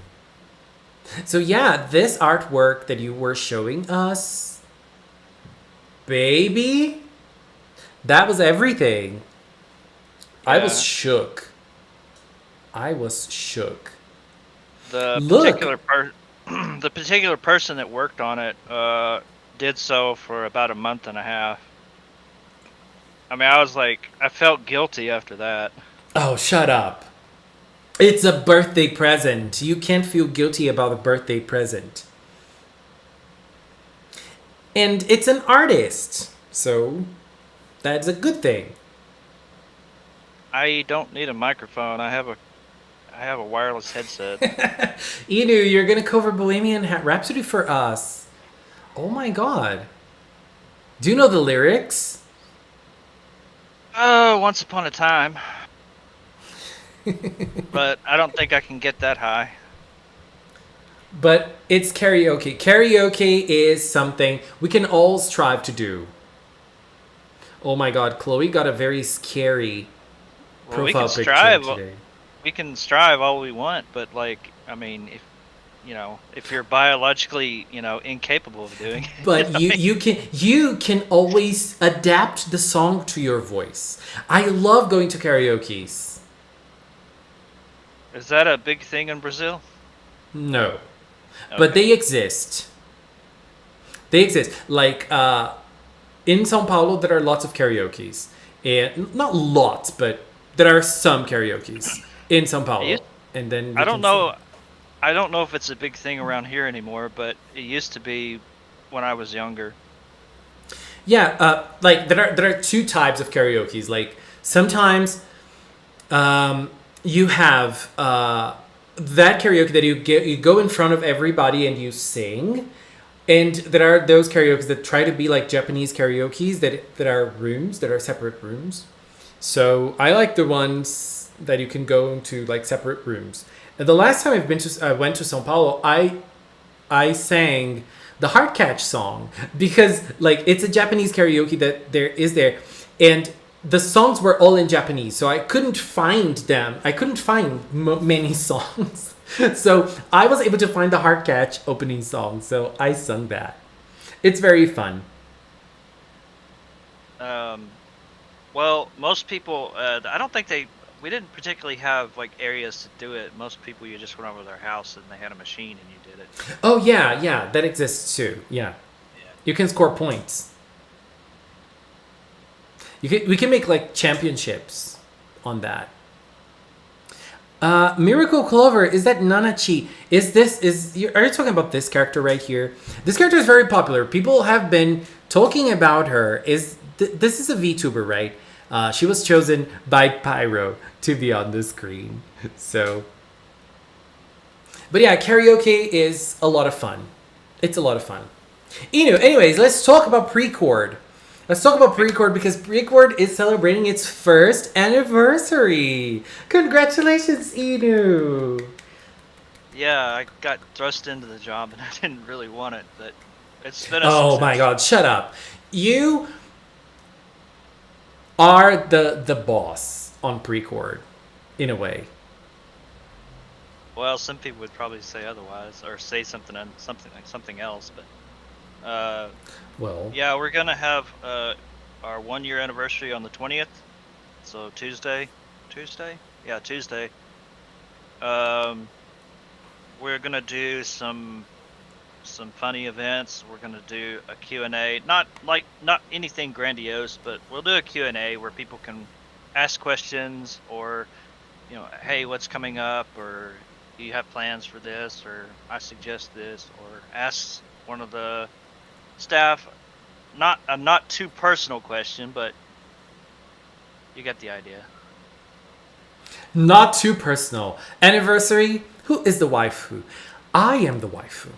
So yeah, this artwork that you were showing us, baby, that was everything. I was Yeah. shook. I was shook. The Look. the particular person that worked on it did so for about a month and a half. I mean, I felt guilty after that. Oh, shut up. It's a birthday present. You can't feel guilty about a birthday present. And it's an artist. So that's a good thing. I don't need a microphone. I have a wireless headset. Inu, you're going to cover Bohemian Rhapsody for us. Oh my god. Do you know the lyrics? Oh, once upon a time. But I don't think I can get that high. But it's karaoke. Karaoke is something we can all strive to do. Oh my god, Chloe got a very scary Well, we profile can picture strive. today. We can strive all we want, but I mean, if you're biologically, incapable of doing it. But you can always adapt the song to your voice. I love going to karaoke's. Is that a big thing in Brazil? No. But Okay. they exist. They exist. Like in Sao Paulo there are lots of karaoke's. And not lots, but there are some karaoke's in Sao Paulo. And then we I don't can know. sing. I don't know if it's a big thing around here anymore, but it used to be when I was younger. Yeah, like there are two types of karaoke's. Like sometimes you have that karaoke that you go in front of everybody and you sing, and there are those karaoke's that try to be like Japanese karaoke's that are separate rooms. So I like the ones that you can go into like separate rooms. And the last time I went to São Paulo, I sang the Heart Catch song because like it's a Japanese karaoke that there, and the songs were all in Japanese, so I couldn't find them. I couldn't find many songs, so I was able to find the Heart Catch opening song. So I sung that. It's very fun. Well, most people, I don't think we didn't particularly have like areas to do it. Most people, you just went over to their house and they had a machine and you did it. Oh yeah, that exists too. Yeah, Yeah. you can score points. We can make like championships on that. Miracle Clover, is that Nanachi? Are you talking about this character right here? This character is very popular. People have been talking about her. This is a VTuber, right? She was chosen by Pyro to be on the screen. So, but yeah, karaoke is a lot of fun. It's a lot of fun. Anyways, let's talk about Precord. Let's talk about Precord because Precord is celebrating its first anniversary. Congratulations, Inu! Yeah, I got thrust into the job and I didn't really want it, but it's been a Oh success. my god, shut up. You are the boss on Precord, in a way. Well, some people would probably say otherwise or say something else, but Well, yeah, we're gonna have our 1 year anniversary on the 20th, so Tuesday. Yeah, Tuesday. We're gonna do some funny events. We're gonna do a Q&A, not anything grandiose, but we'll do a Q&A where people can ask questions or, hey, what's coming up, or do you have plans for this, or I suggest this, or ask one of the staff not a not too personal question, but you get the idea. not too personal. Anniversary? Who is the waifu? I am the waifu.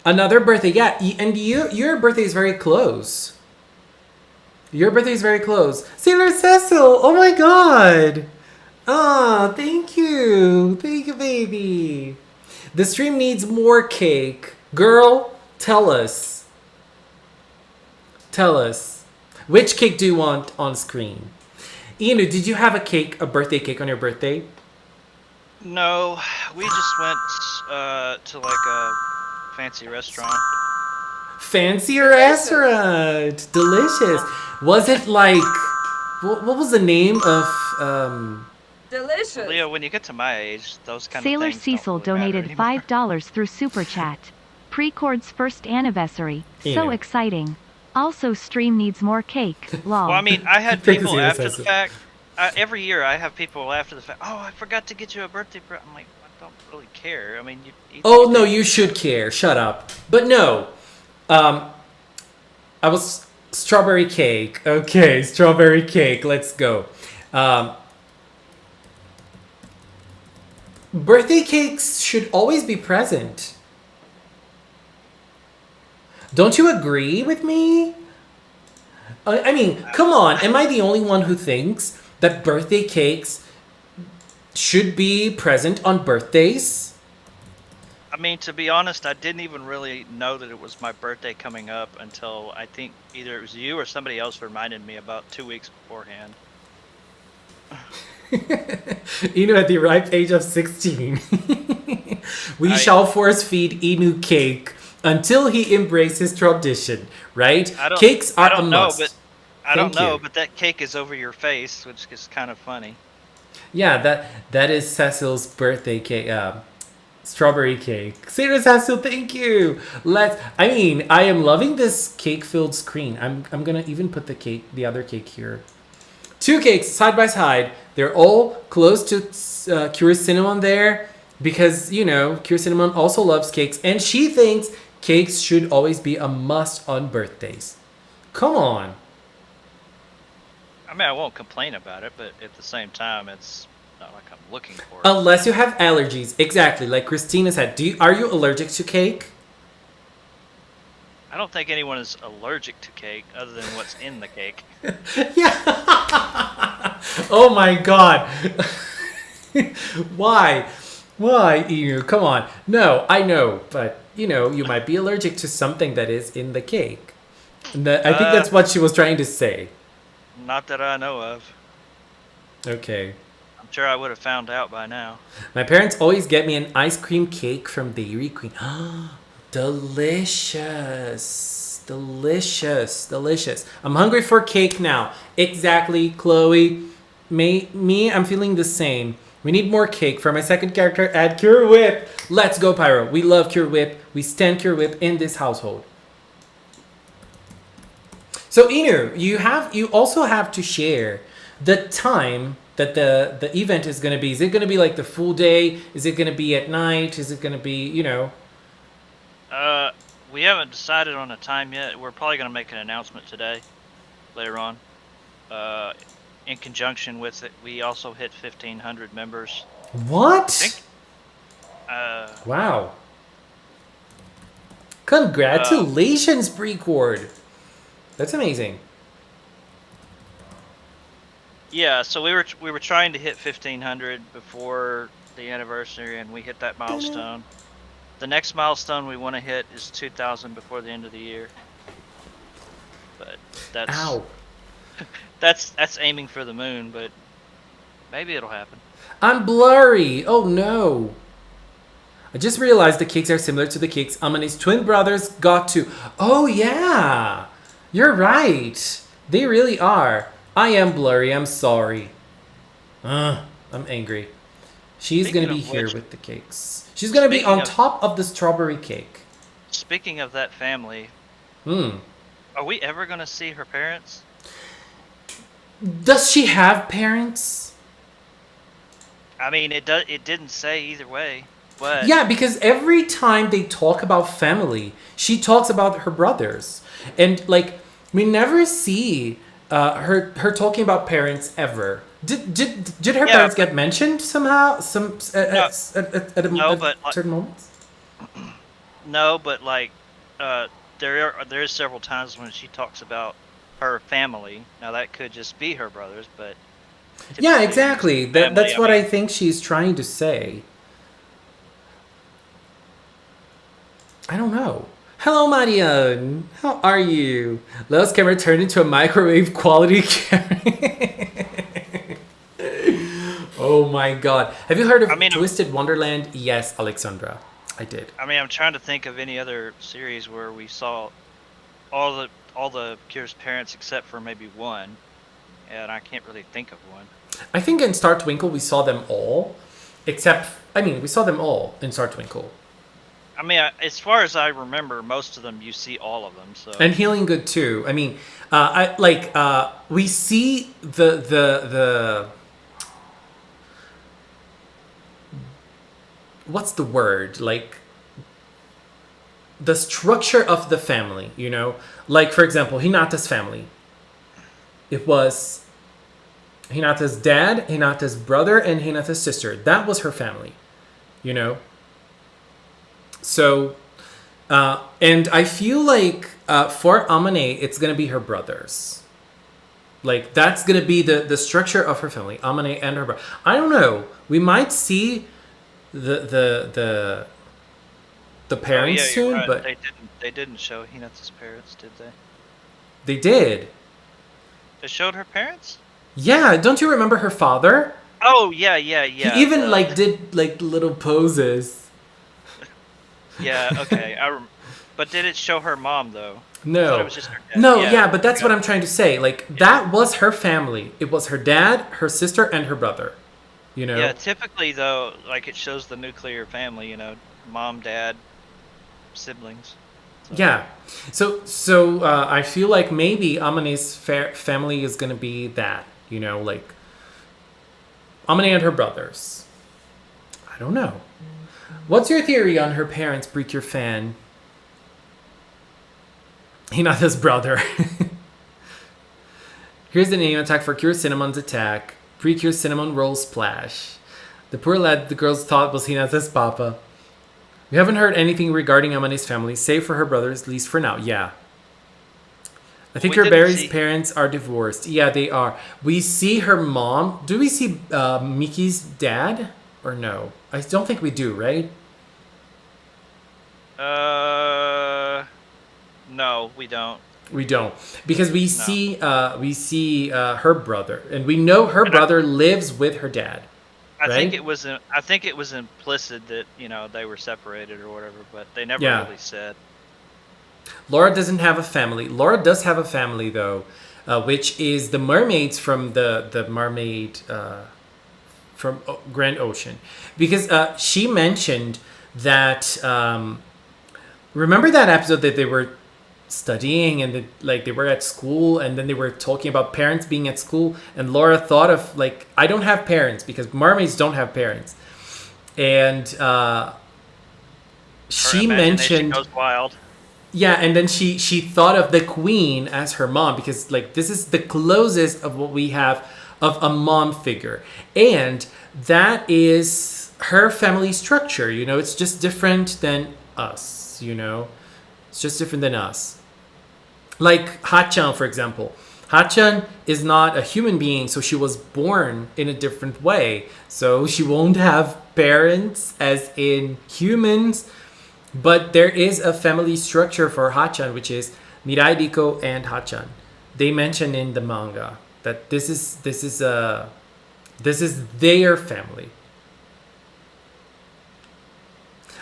Another birthday, yeah, and your birthday is very close. Your birthday is very close. Sailor Cecil, oh my god. Ah, thank you. Thank you, baby. The stream needs more cake. Girl, tell us. Tell us. Which cake do you want on screen? Inu, did you have a birthday cake on your birthday? No, we just went to like a fancy restaurant. Fancy restaurant. Delicious. Was it like... What was the name of... Delicious. Leo, when you get to my age, those kind Sailor of things Cecil don't really donated matter anymore. $5 through Super Chat. Precord's first anniversary. So Yeah. exciting. Also, stream needs more cake. Lol. Well, I mean, I had Thank you, people Sailor after the Cecil. fact. Every year, I have people after the fact. Oh, I forgot to get you a birthday present. I'm like, I don't really care. I mean, Oh, no, you should care. Shut up. But no. I was... Strawberry cake. Okay, strawberry cake. Let's go. Birthday cakes should always be present. Don't you agree with me? I mean, come on. Am I the only one who thinks that birthday cakes should be present on birthdays? I mean, to be honest, I didn't even really know that it was my birthday coming up until I think either it was you or somebody else reminded me about 2 weeks beforehand. Inu at the ripe age of 16. We shall force feed Inu cake until he embraces tradition, right? Cakes are a must. I don't know, you. but that cake is over your face, which is kind of funny. Yeah, that is Cecil's birthday cake. Strawberry cake. Sailor Cecil, thank you. I am loving this cake-filled screen. I'm gonna even put the other cake here. 2 cakes side by side. They're all close to Cure Cinnamon there because, Cure Cinnamon also loves cakes and she thinks cakes should always be a must on birthdays. Come on. I mean, I won't complain about it, but at the same time, it's not like I'm looking for it. Unless you have allergies. Exactly. Like Christina said, are you allergic to cake? I don't think anyone is allergic to cake other than what's in the cake. Yeah. Oh my god. Why? Why, Inu? Come on. No, I know, but you might be allergic to something that is in the cake. I think that's what she was trying to say. Not that I know of. Okay. I'm sure I would have found out by now. My parents always get me an ice cream cake from Dairy Queen. Delicious. Delicious, delicious. I'm hungry for cake now. Exactly, Chloe. Me, I'm feeling the same. We need more cake. For my second character, add Cure Whip. Let's go, Pyro. We love Cure Whip. We stand Cure Whip in this household. So Inu, you also have to share the time that the event is going to be. Is it going to be like the full day? Is it going to be at night? Is it going to be, We haven't decided on a time yet. We're probably going to make an announcement today, later on. In conjunction with it, we also hit 1,500 members. What? I think. Wow. Congratulations, Precord. That's amazing. Yeah, so we were trying to hit 1,500 before the anniversary, and we hit that milestone. The next milestone we want to hit is 2,000 before the end of the year. But that's Ow. that's aiming for the moon, but maybe it'll happen. I'm blurry. Oh no. I just realized the cakes are similar to the cakes Amane's twin brothers got to. Oh yeah. You're right. They really are. I am blurry. I'm sorry. I'm angry. She's going to be here with the cakes. She's going to be on top of the strawberry cake. Speaking of that family, are we ever going to see her parents? Does she have parents? I mean, it didn't say either way. But yeah, because every time they talk about family, she talks about her brothers. And like we never see her talking about parents ever. Did her parents get mentioned somehow? At certain moments? No, but like there are several times when she talks about her family. Now that could just be her brothers, but yeah, exactly. That's what I think she's trying to say. I don't know. Hello, Marianne. How are you? Leo's camera turned into a microwave quality camera. Oh my god. Have you heard of Twisted Wonderland? Yes, Alexandra. I did. I mean, I'm trying to think of any other series where we saw all the Cure's parents except for maybe one, and I can't really think of one. I think in Star Twinkle we saw them all, we saw them all in Star Twinkle. I mean, as far as I remember, most of them you see all of them. So and Healing Good too. I mean, we see the what's the word, like the structure of the family. Like for example, Hinata's family. It was Hinata's dad, Hinata's brother, and Hinata's sister. That was her family. So, and I feel like for Amane, it's going to be her brothers. Like, that's going to be the structure of her family. Amane and her brother. I don't know. We might see the parents soon, right. But they didn't show Hinata's parents, did they? They did. They showed her parents? Yeah, don't you remember her father? Oh, yeah. He even did little poses. Yeah, okay. But did it show her mom though? No. I thought it was just her dad. No, yeah, but that's what I'm trying to say. Like that was her family. It was her dad, her sister, and her brother. Yeah, typically though, like it shows the nuclear family. Mom, dad, siblings. So. Yeah. So I feel like maybe Amane's family is gonna be that. Like Amane and her brothers. I don't know. What's your theory on her parents, PreCure fan? Hinata's brother. Here's the name attack for Cure Cinnamon's attack. PreCure Cinnamon Roll Splash. The poor lad the girls thought was Hinata's papa. We haven't heard anything regarding Amane's family, save for her brothers, at least for now. Yeah. I think her Barry's parents are divorced. Yeah, they are. We see her mom. Do we see Miki's dad? Or no? I don't think we do, right? No, we don't. We don't, because we see her brother, and we know her brother lives with her dad. I think it was implicit that they were separated or whatever, but they never really said. Laura doesn't have a family. Laura does have a family though, which is the mermaids from the mermaid from Grand Ocean, because she mentioned that. Remember that episode that they were studying and they were at school and then they were talking about parents being at school, and Laura thought of like, I don't have parents because mermaids don't have parents, and she mentioned goes wild. yeah, and then she thought of the queen as her mom because like this is the closest of what we have of a mom figure, and that is her family structure. You know, it's just different than us. You know, it's just different than us. Like Hachan, for example. Hachan is not a human being, so she was born in a different way. So she won't have parents as in humans, but there is a family structure for Hachan, which is Mirai, Riko, and Hachan. They mention in the manga that this is their family.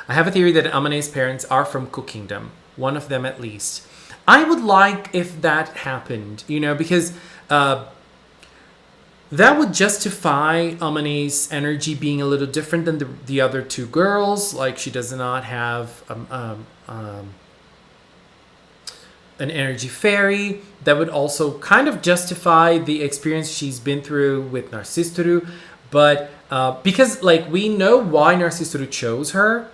I have a theory that Amane's parents are from Cook Kingdom, one of them at least. I would like if that happened, you know, because that would justify Amane's energy being a little different than the other two girls. Like, she does not have an energy fairy. That would also kind of justify the experience she's been through with Narcistoru. But because, like, we know why Narcistoru chose her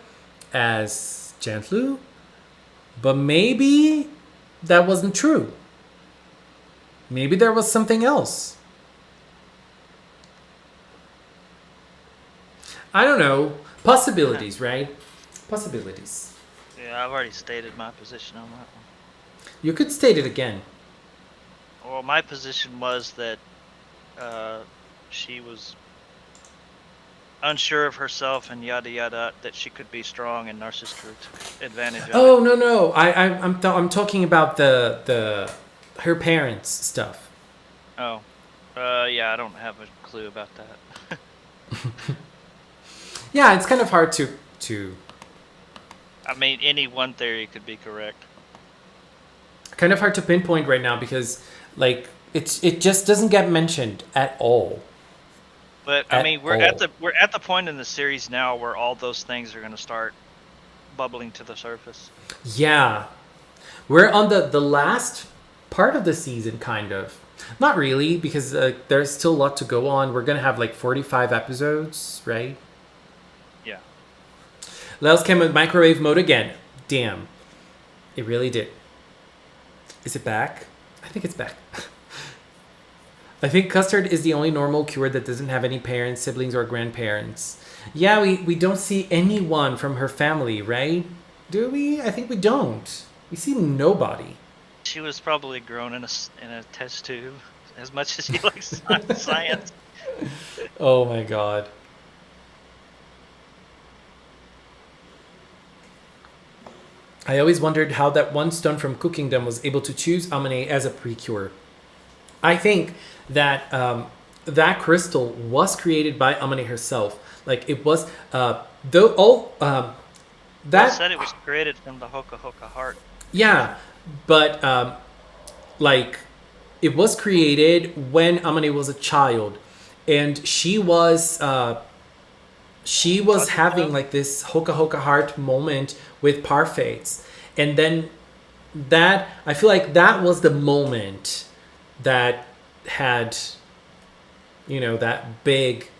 as Gentlu, but maybe that wasn't true. Maybe there was something else. I don't know. Possibilities, right? Possibilities. Yeah, I've already stated my position on that one. You could state it again. Well, my position was that she was unsure of herself and yada yada, that she could be strong, and Narcissist took advantage of Oh it. no! I'm talking about the her parents stuff. Oh, yeah, I don't have a clue about that. Yeah, it's kind of hard to. I mean, any one theory could be correct. Kind of hard to pinpoint right now because, like, it just doesn't get mentioned at all. But I mean, we're at the point in the series now where all those things are going to start bubbling to the surface. Yeah, we're on the last part of the season, kind of. Not really, because there's still a lot to go on. We're gonna have like 45 episodes, right? Yeah. Lels came with microwave mode again. Damn, it really did. Is it back? I think it's back. I think Custard is the only normal cure that doesn't have any parents, siblings, or grandparents. Yeah, we don't see anyone from her family, right? Do we? I think we don't. We see nobody. She was probably grown in a test tube, as much as she likes science. Oh my god. I always wondered how that one stone from Cook Kingdom was able to choose Amane as a PreCure. I think that that crystal was created by Amane herself. Like, it was that They said it was created from the Hoka Hoka heart. Yeah, but like, it was created when Amane was a child, and she was having like this Hoka Hoka heart moment with Parfaits, and then that, I feel like that was the moment that had, you know, that big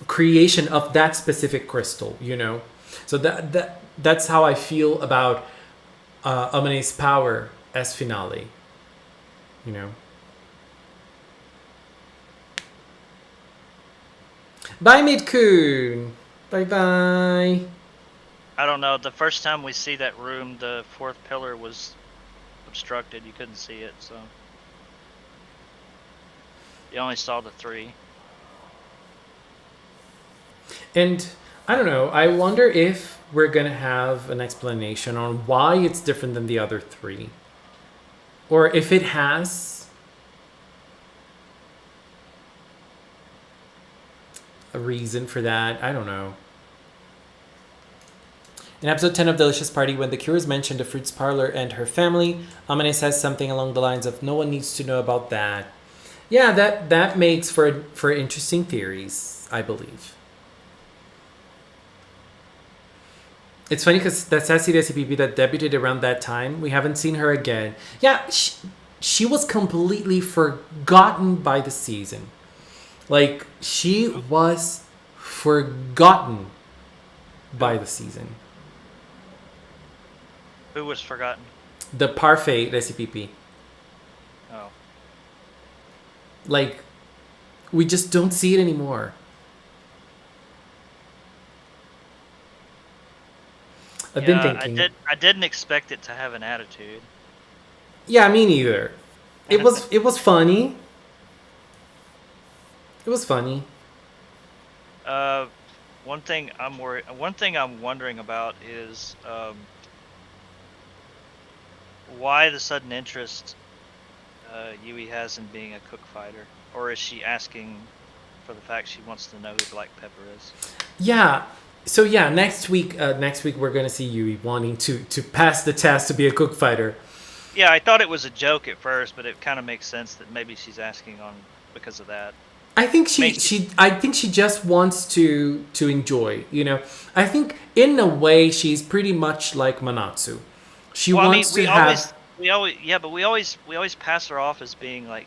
creation of that specific crystal, you know. So that's how I feel about Amane's power as finale, you know. Bye, Midkun. Bye bye. I don't know. The first time we see that room, the fourth pillar was obstructed. You couldn't see it, so you only saw the three. And I don't know. I wonder if we're gonna have an explanation on why it's different than the other three, or if it has a reason for that. I don't know. In episode 10 of Delicious Party, when the Cures mention the fruits parlor and her family, Amane says something along the lines of, "No one needs to know about that." Yeah, that makes for interesting theories, I believe. It's funny because that sassy recipe that debuted around that time, we haven't seen her again. Yeah, she was completely forgotten by the season. Like, she was forgotten by the season. Who was forgotten? The parfait recipe. Oh. Like, we just don't see it anymore. I've been thinking. I didn't expect it to have an attitude. Yeah, me neither. It was funny. It was funny. One thing I'm wondering about is why the sudden interest Yui has in being a cook fighter, or is she asking for the fact she wants to know who Black Pepper is? Yeah. So yeah, next week we're gonna see Yui wanting to pass the test to be a cook fighter. Yeah, I thought it was a joke at first, but it kind of makes sense that maybe she's asking on because of that. I think she just wants to enjoy, you know. I think in a way she's pretty much like Manatsu. She wants to have. We always pass her off as being like,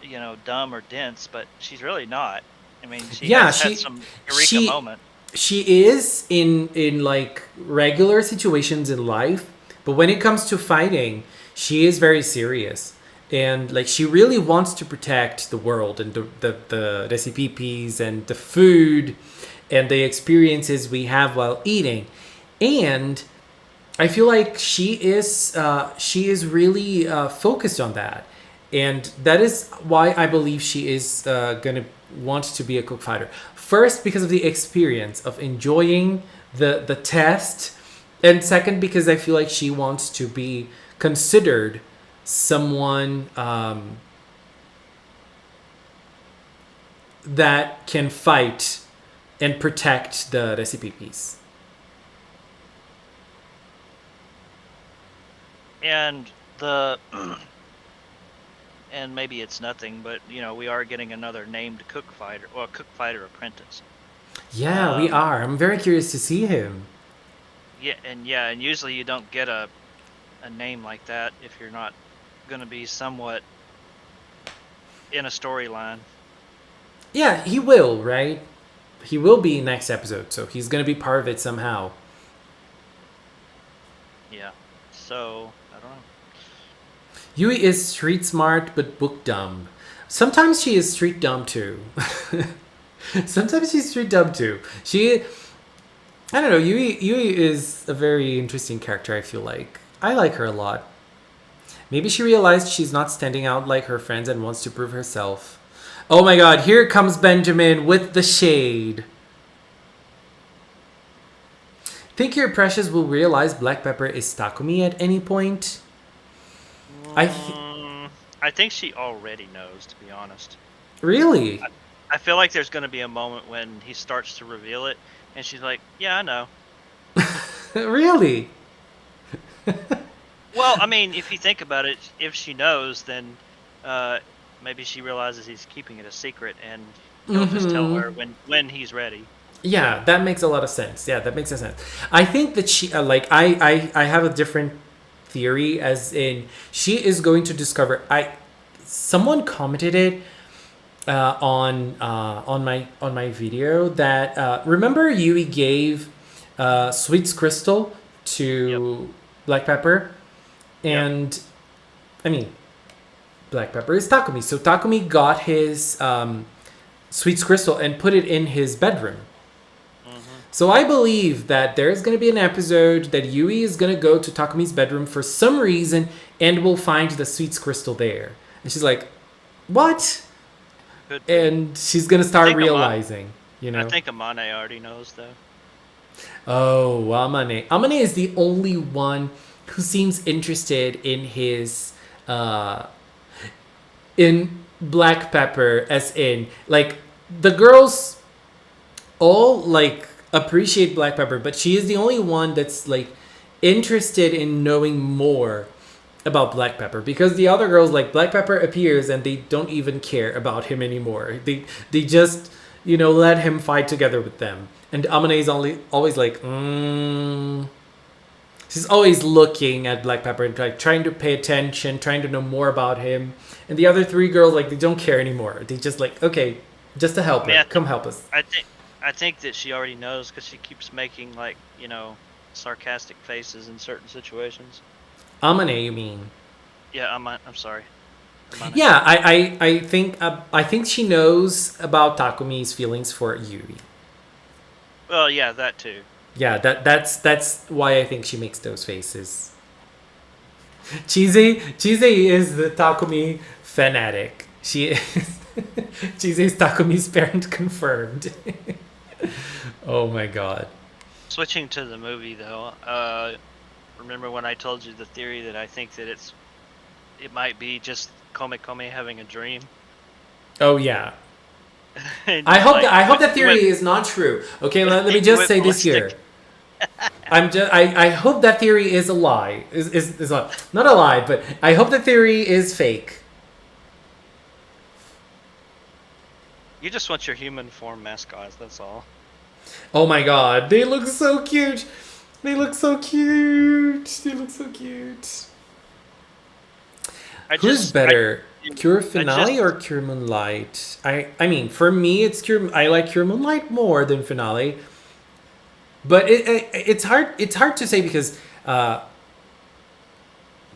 you know, dumb or dense, but she's really not. I mean, she has had some eureka moment. She is in like regular situations in life, but when it comes to fighting, she is very serious. And like she really wants to protect the world and the recipes and the food and the experiences we have while eating. And I feel like she is really focused on that. And that is why I believe she is gonna want to be a cook fighter. First, because of the experience of enjoying the test, and second, because I feel like she wants to be considered someone that can fight and protect the recipes. And and maybe it's nothing, but you know, we are getting another named cook fighter, or cook fighter apprentice. Yeah, we are. I'm very curious to see him. Yeah, and usually you don't get a name like that if you're not going to be somewhat in a storyline. Yeah, he will, right? He will be next episode, so he's going to be part of it somehow. Yeah. So, I don't know. Yui is street smart but book dumb. Sometimes she is street dumb too. Sometimes she's street dumb too. I don't know, Yui is a very interesting character, I feel like. I like her a lot. Maybe she realized she's not standing out like her friends and wants to prove herself. Oh my god, here comes Benjamin with the shade. Think your precious will realize Black Pepper is Takumi at any point? I think she already knows, to be honest. Really? I feel like there's going to be a moment when he starts to reveal it, and she's like, yeah, I know. Really? Well, I mean, if you think about it, if she knows, then maybe she realizes he's keeping it a secret, and he'll just tell her when he's ready. Yeah, that makes a lot of sense. Yeah, that makes sense. I think that she, I have a different theory, as in she is going to discover. Someone commented it on my video that remember Yui gave Sweet's crystal to Black Pepper, and I mean Black Pepper is Takumi, so Takumi got his Sweet's crystal and put it in his bedroom. So I believe that there's going to be an episode that Yui is going to go to Takumi's bedroom for some reason and will find the Sweet's crystal there. And she's like, what? And she's going to start realizing, you know. I think Amane already knows, though. Oh, Amane. Amane is the only one who seems interested in his, in Black Pepper, as in, like, the girls all, like, appreciate Black Pepper, but she is the only one that's like interested in knowing more about Black Pepper, because the other girls, like, Black Pepper appears and they don't even care about him anymore. They just, let him fight together with them. And Amane is always like, she's always looking at Black Pepper and like trying to pay attention, trying to know more about him. And the other three girls, like, they don't care anymore. They just like, okay, just to help her, come help us. I think that she already knows because she keeps making like sarcastic faces in certain situations. Amane, you mean? Yeah, I'm sorry. Yeah, I think she knows about Takumi's feelings for Yuri. Well, yeah, that too. Yeah, that's why I think she makes those faces. Chise is the Takumi fanatic. She is Chise is Takumi's parent confirmed. Oh my god. Switching to the movie though, remember when I told you the theory that I think that it might be just Kome having a dream? Oh yeah. I hope that theory is not true. Okay, let me just say this here. I hope that theory is a lie. Is not a lie, but I hope the theory is fake. You just want your human form mascots, that's all. Oh my god, they look so cute. They look so cute. Who's better? Cure Finale or Cure Moonlight? I mean, for me, it's Cure. I like Cure Moonlight more than Finale. But it's hard. It's hard to say because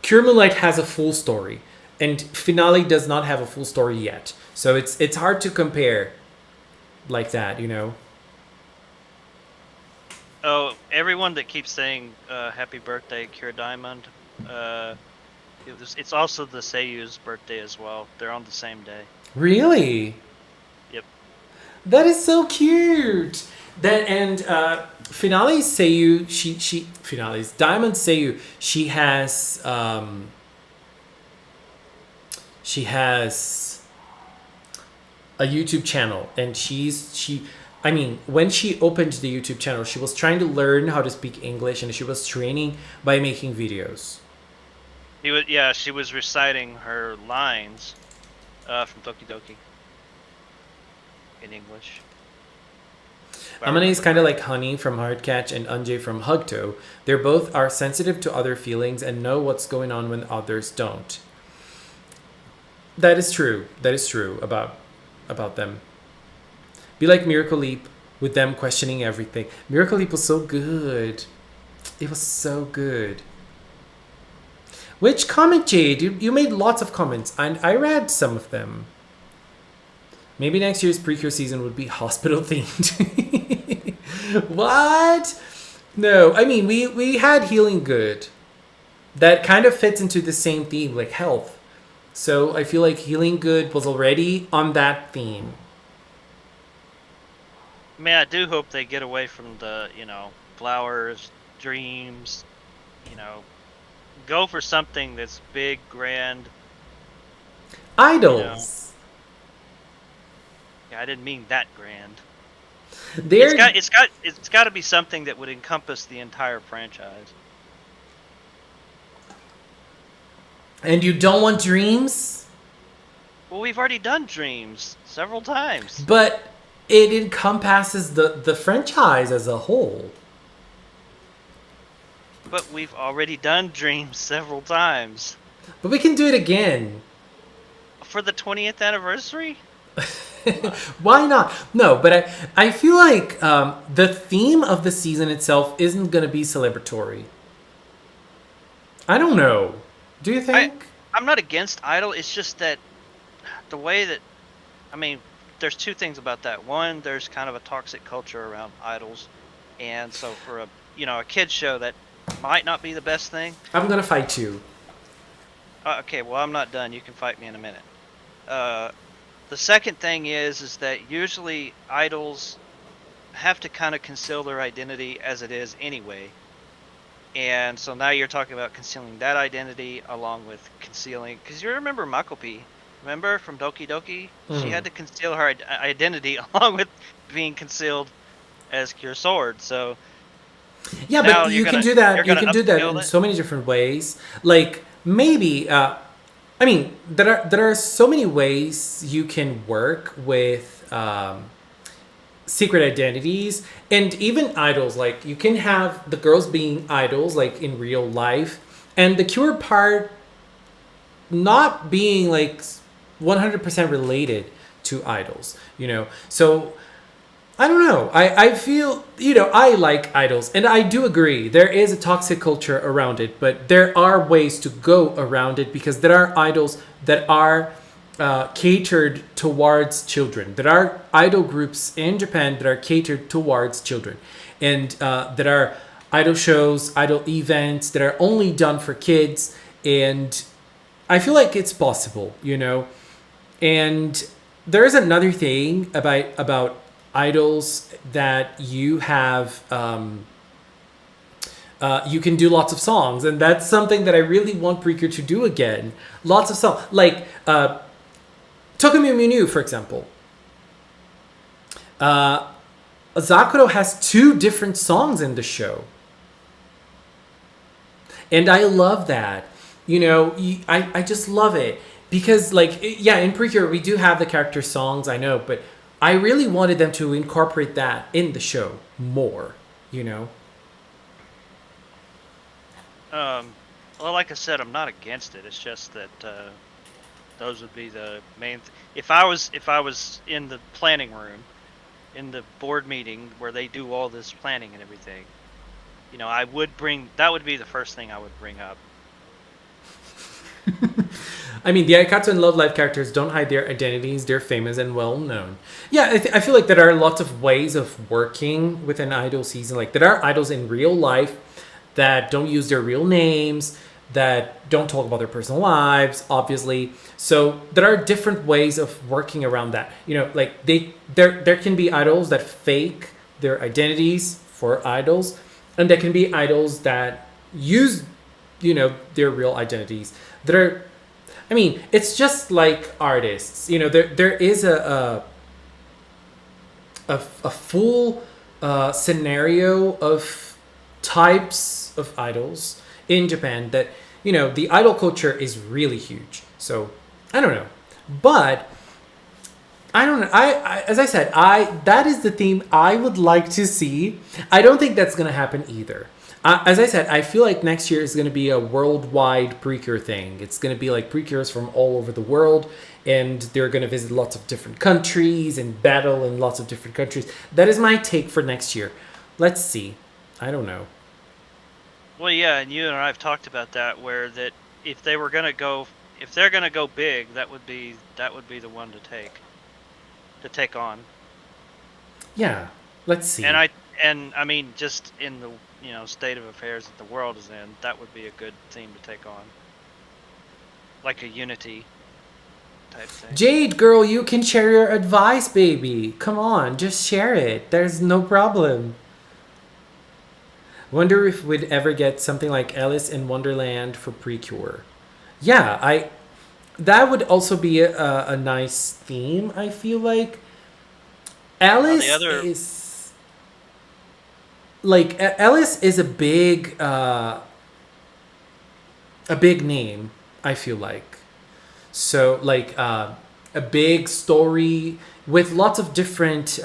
Cure Moonlight has a full story, and Finale does not have a full story yet. So it's hard to compare like that, Oh, everyone that keeps saying happy birthday, Cure Diamond. It's also the Seiyu's birthday as well. They're on the same day. Really? Yep. That is so cute. That and Finale's Seiyu, Finale's Diamond Seiyu, she has a YouTube channel, and I mean, when she opened the YouTube channel, she was trying to learn how to speak English, and she was training by making videos. She was reciting her lines from Doki Doki in English. Amane is kind of like Honey from Heartcatch and Anjay from Hugto. They both are sensitive to other feelings and know what's going on when others don't. That is true. That is true about them. Be like Miracle Leap with them questioning everything. Miracle Leap was so good. It was so good. Which comment, Jade? You made lots of comments, and I read some of them. Maybe next year's PreCure season would be hospital themed. What? No, I mean, we had Healing Good. That kind of fits into the same theme, like health. So I feel like Healing Good was already on that theme. I mean, I do hope they get away from the, flowers, dreams, go for something that's big, grand. Idols. Yeah, I didn't mean that grand. They're... It's got to be something that would encompass the entire franchise. And you don't want dreams? Well, we've already done dreams several times. But it encompasses the franchise as a whole. But we've already done dreams several times. But we can do it again. For the 20th anniversary? Why not? No, but I feel like the theme of the season itself isn't going to be celebratory. I don't know. Do you think? I'm not against Idol. It's just that the way that... I mean, there's two things about that. One, there's kind of a toxic culture around idols. And so for a kid's show, that might not be the best thing. I'm going to fight you. Okay, well, I'm not done. You can fight me in a minute. The second thing is that usually idols have to kind of conceal their identity as it is anyway. And so now you're talking about concealing that identity along with concealing... Because you remember Makopi, remember, from Doki Doki? She had to conceal her identity along with being concealed as Cure Sword. So Yeah, now but you can do you're that. You gonna can do that upscale in it. so many different ways. Like maybe, I mean, there are so many ways you can work with secret identities and even idols. Like you can have the girls being idols, like in real life, and the Cure part not being like 100% related to idols. So I don't know. I feel, I like idols, and I do agree. There is a toxic culture around it, but there are ways to go around it because there are idols that are catered towards children. There are idol groups in Japan that are catered towards children. And there are idol shows, idol events that are only done for kids. And I feel like it's possible. And there's another thing about idols that you have. You can do lots of songs, and that's something that I really want Precure to do again. Lots of songs, like Tokumu Minu, for example. Zakuro has 2 different songs in the show, and I love that. I just love it because, like, yeah, in Precure we do have the character songs, I know, but I really wanted them to incorporate that in the show more. You know. Well, like I said, I'm not against it. It's just that those would be the main. If I was in the planning room, in the board meeting where they do all this planning and everything, I would bring that would be the first thing I would bring up. I mean, the Aikatsu and Love Live characters don't hide their identities. They're famous and well known. Yeah, I feel like there are lots of ways of working with an idol season. Like, there are idols in real life that don't use their real names, that don't talk about their personal lives, obviously. So there are different ways of working around that. Like there can be idols that fake their identities for idols, and there can be idols that use, their real identities. I mean, it's just like artists. There is a full scenario of types of idols in Japan that the idol culture is really huge. So I don't know, but I don't know. As I said, that is the theme I would like to see. I don't think that's gonna happen either. As I said, I feel like next year is going to be a worldwide Precure thing. It's going to be like Precures from all over the world, and they're going to visit lots of different countries and battle in lots of different countries. That is my take for next year. Let's see. I don't know. Well, yeah, and you and I have talked about that, where that if they're gonna go big, that would be the one to take on. Yeah, let's see. And I mean, just in the state of affairs that the world is in, that would be a good theme to take on, like a unity type thing. Jade, girl, you can share your advice, baby. Come on, just share it. There's no problem. Wonder if we'd ever get something like Alice in Wonderland for Precure. Yeah, that would also be a nice theme, I feel like. Alice is... Like, Alice is a big name, I feel like. So, like, a big story with lots of different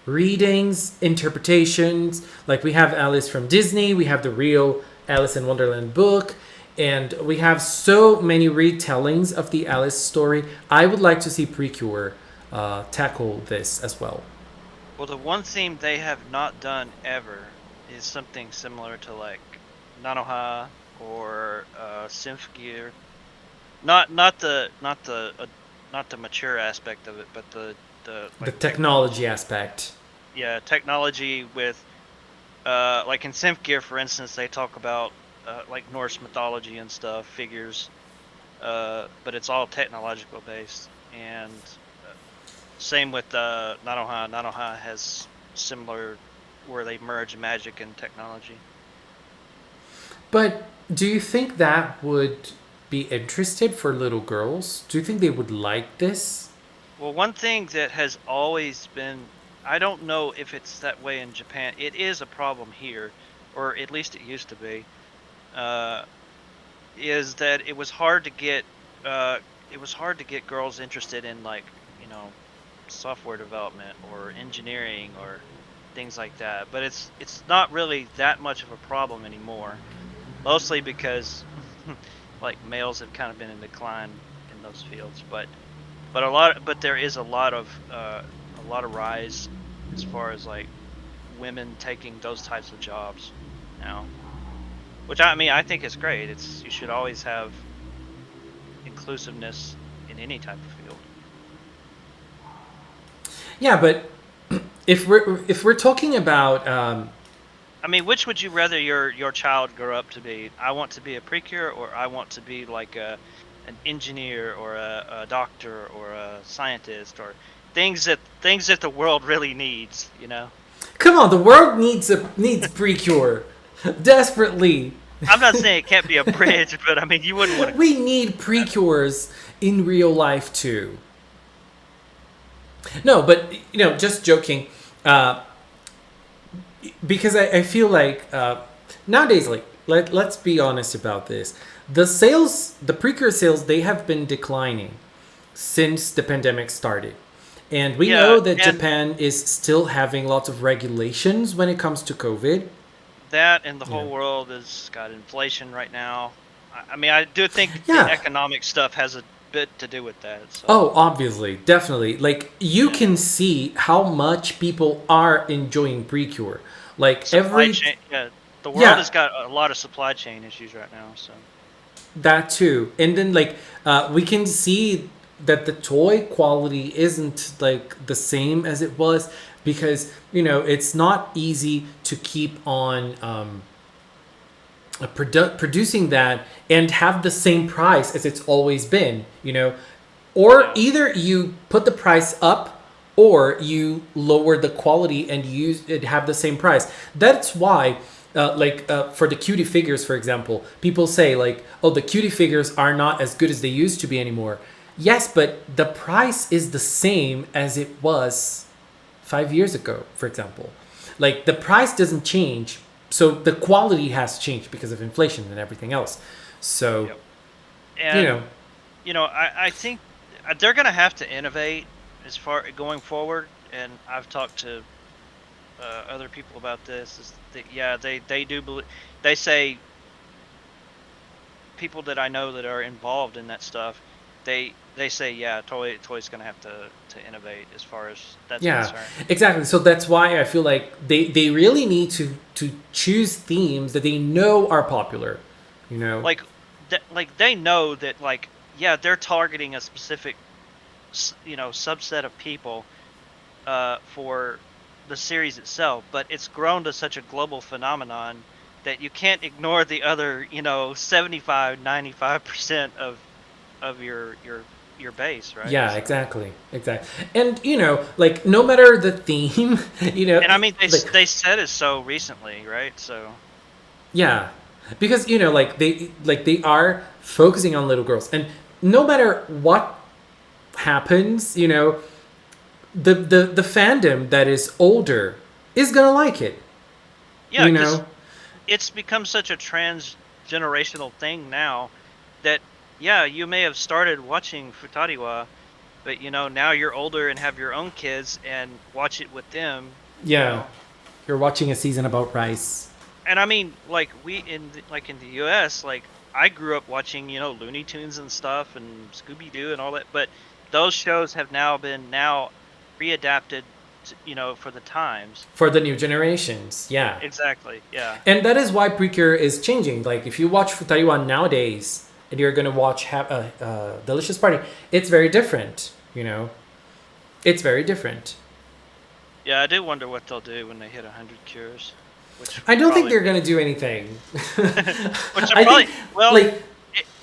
readings, interpretations. Like, we have Alice from Disney, we have the real Alice in Wonderland book, and we have so many retellings of the Alice story. I would like to see Precure tackle this as well. Well, the one theme they have not done ever is something similar to like Nanoha or Synth Not the mature aspect of it, but the technology aspect. Yeah, technology with like in Synth, for instance, they talk about like Norse mythology and stuff, figures, but it's all technological based. And same with Nanoha. Nanoha has similar where they merge magic and technology. But do you think that would be interested for little girls? Do you think they would like this? Well, one thing that has always been I don't know if it's that way in Japan. It is a problem here, or at least it used to be. Uh, is that uh, it was hard to get girls interested in like software development or engineering or things like that. But it's not really that much of a problem anymore. Mostly because like males have kind of been in decline in those fields. But there is a lot of rise as far as like women taking those types of jobs now. Which I mean I think is great. You should always have inclusiveness in any type of field. Yeah, but if we're talking about I mean, which would you rather your child grow up to be? I want to be a precure, or I want to be like an engineer, or a doctor, or a scientist, or things that the world really needs. You know, come on, the world needs PreCure desperately. I'm not saying it can't be a bridge, but I mean, you wouldn't want to. We need PreCures in real life too. No, but just joking. Because I feel like nowadays, like let's be honest about this. The PreCure sales, they have been declining since the pandemic started. And we know that Japan is still having lots of regulations when it comes to COVID. That and the whole world has got inflation right now. I mean, I do think Yeah. the economic stuff has a bit to do with that. So. Oh, obviously, definitely. Like you can see how much people are enjoying PreCure. Like Supply chain, the world has got a lot of supply chain issues right now. So that too, and then like we can see that the toy quality isn't like the same as it was because it's not easy to keep on producing that and have the same price as it's always been. Or either you put the price up or you lower the quality and have the same price. That's why for the cutie figures, for example, people say like, oh, the cutie figures are not as good as they used to be anymore. Yes, but the price is the same as it was 5 years ago, for example. Like the price doesn't change, so the quality has changed because of inflation and everything else. So and I think they're gonna have to innovate as far going forward. And I've talked to other people about this. Is that, they do believe. They say people that I know that are involved in that stuff. They say toy's gonna have to innovate as far as that's concerned. Exactly. So that's why I feel like they really need to choose themes that they know are popular. Like they know that they're targeting a specific subset of people for the series itself, but it's grown to such a global phenomenon that you can't ignore the other 75-95% of your base, right? Yeah, so. exactly. And like no matter the theme, and I mean they said it so recently, right? So yeah, because they are focusing on little girls, and no matter what happens, the fandom that is older is gonna like it. Yeah, because it's become such a transgenerational thing now that you may have started watching Futariwa, but now you're older and have your own kids and watch it with them. Yeah, you're watching a season about rice. And I mean, like in the U.S., like I grew up watching Looney Tunes and stuff and Scooby Doo and all that, but those shows have now been readapted, for the times. For the new generations, yeah. Exactly, yeah. And that is why PreCure is changing. Like if you watch Futariwa nowadays and you're gonna watch Delicious Party, it's very different. It's very different. Yeah, I do wonder what they'll do when they hit 100 cures. I don't think they're gonna do anything. Which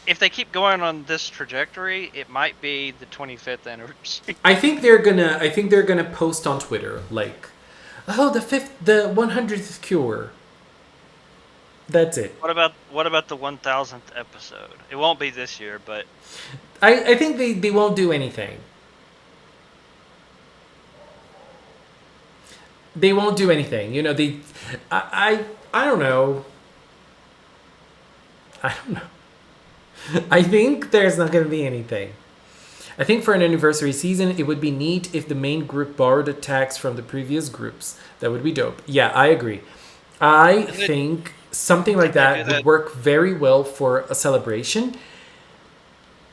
if they keep going on this trajectory, it might be the 25th anniversary. I think they're gonna post on Twitter like, oh, the 100th cure. That's it. What about the 1000th episode? It won't be this year, but I think they won't do anything. they won't do anything. You know, I don't know. I don't know. I think there's not going to be anything. I think for an anniversary season, it would be neat if the main group borrowed attacks from the previous groups. That would be dope. Yeah, I agree. I think something like that would work very well for a celebration.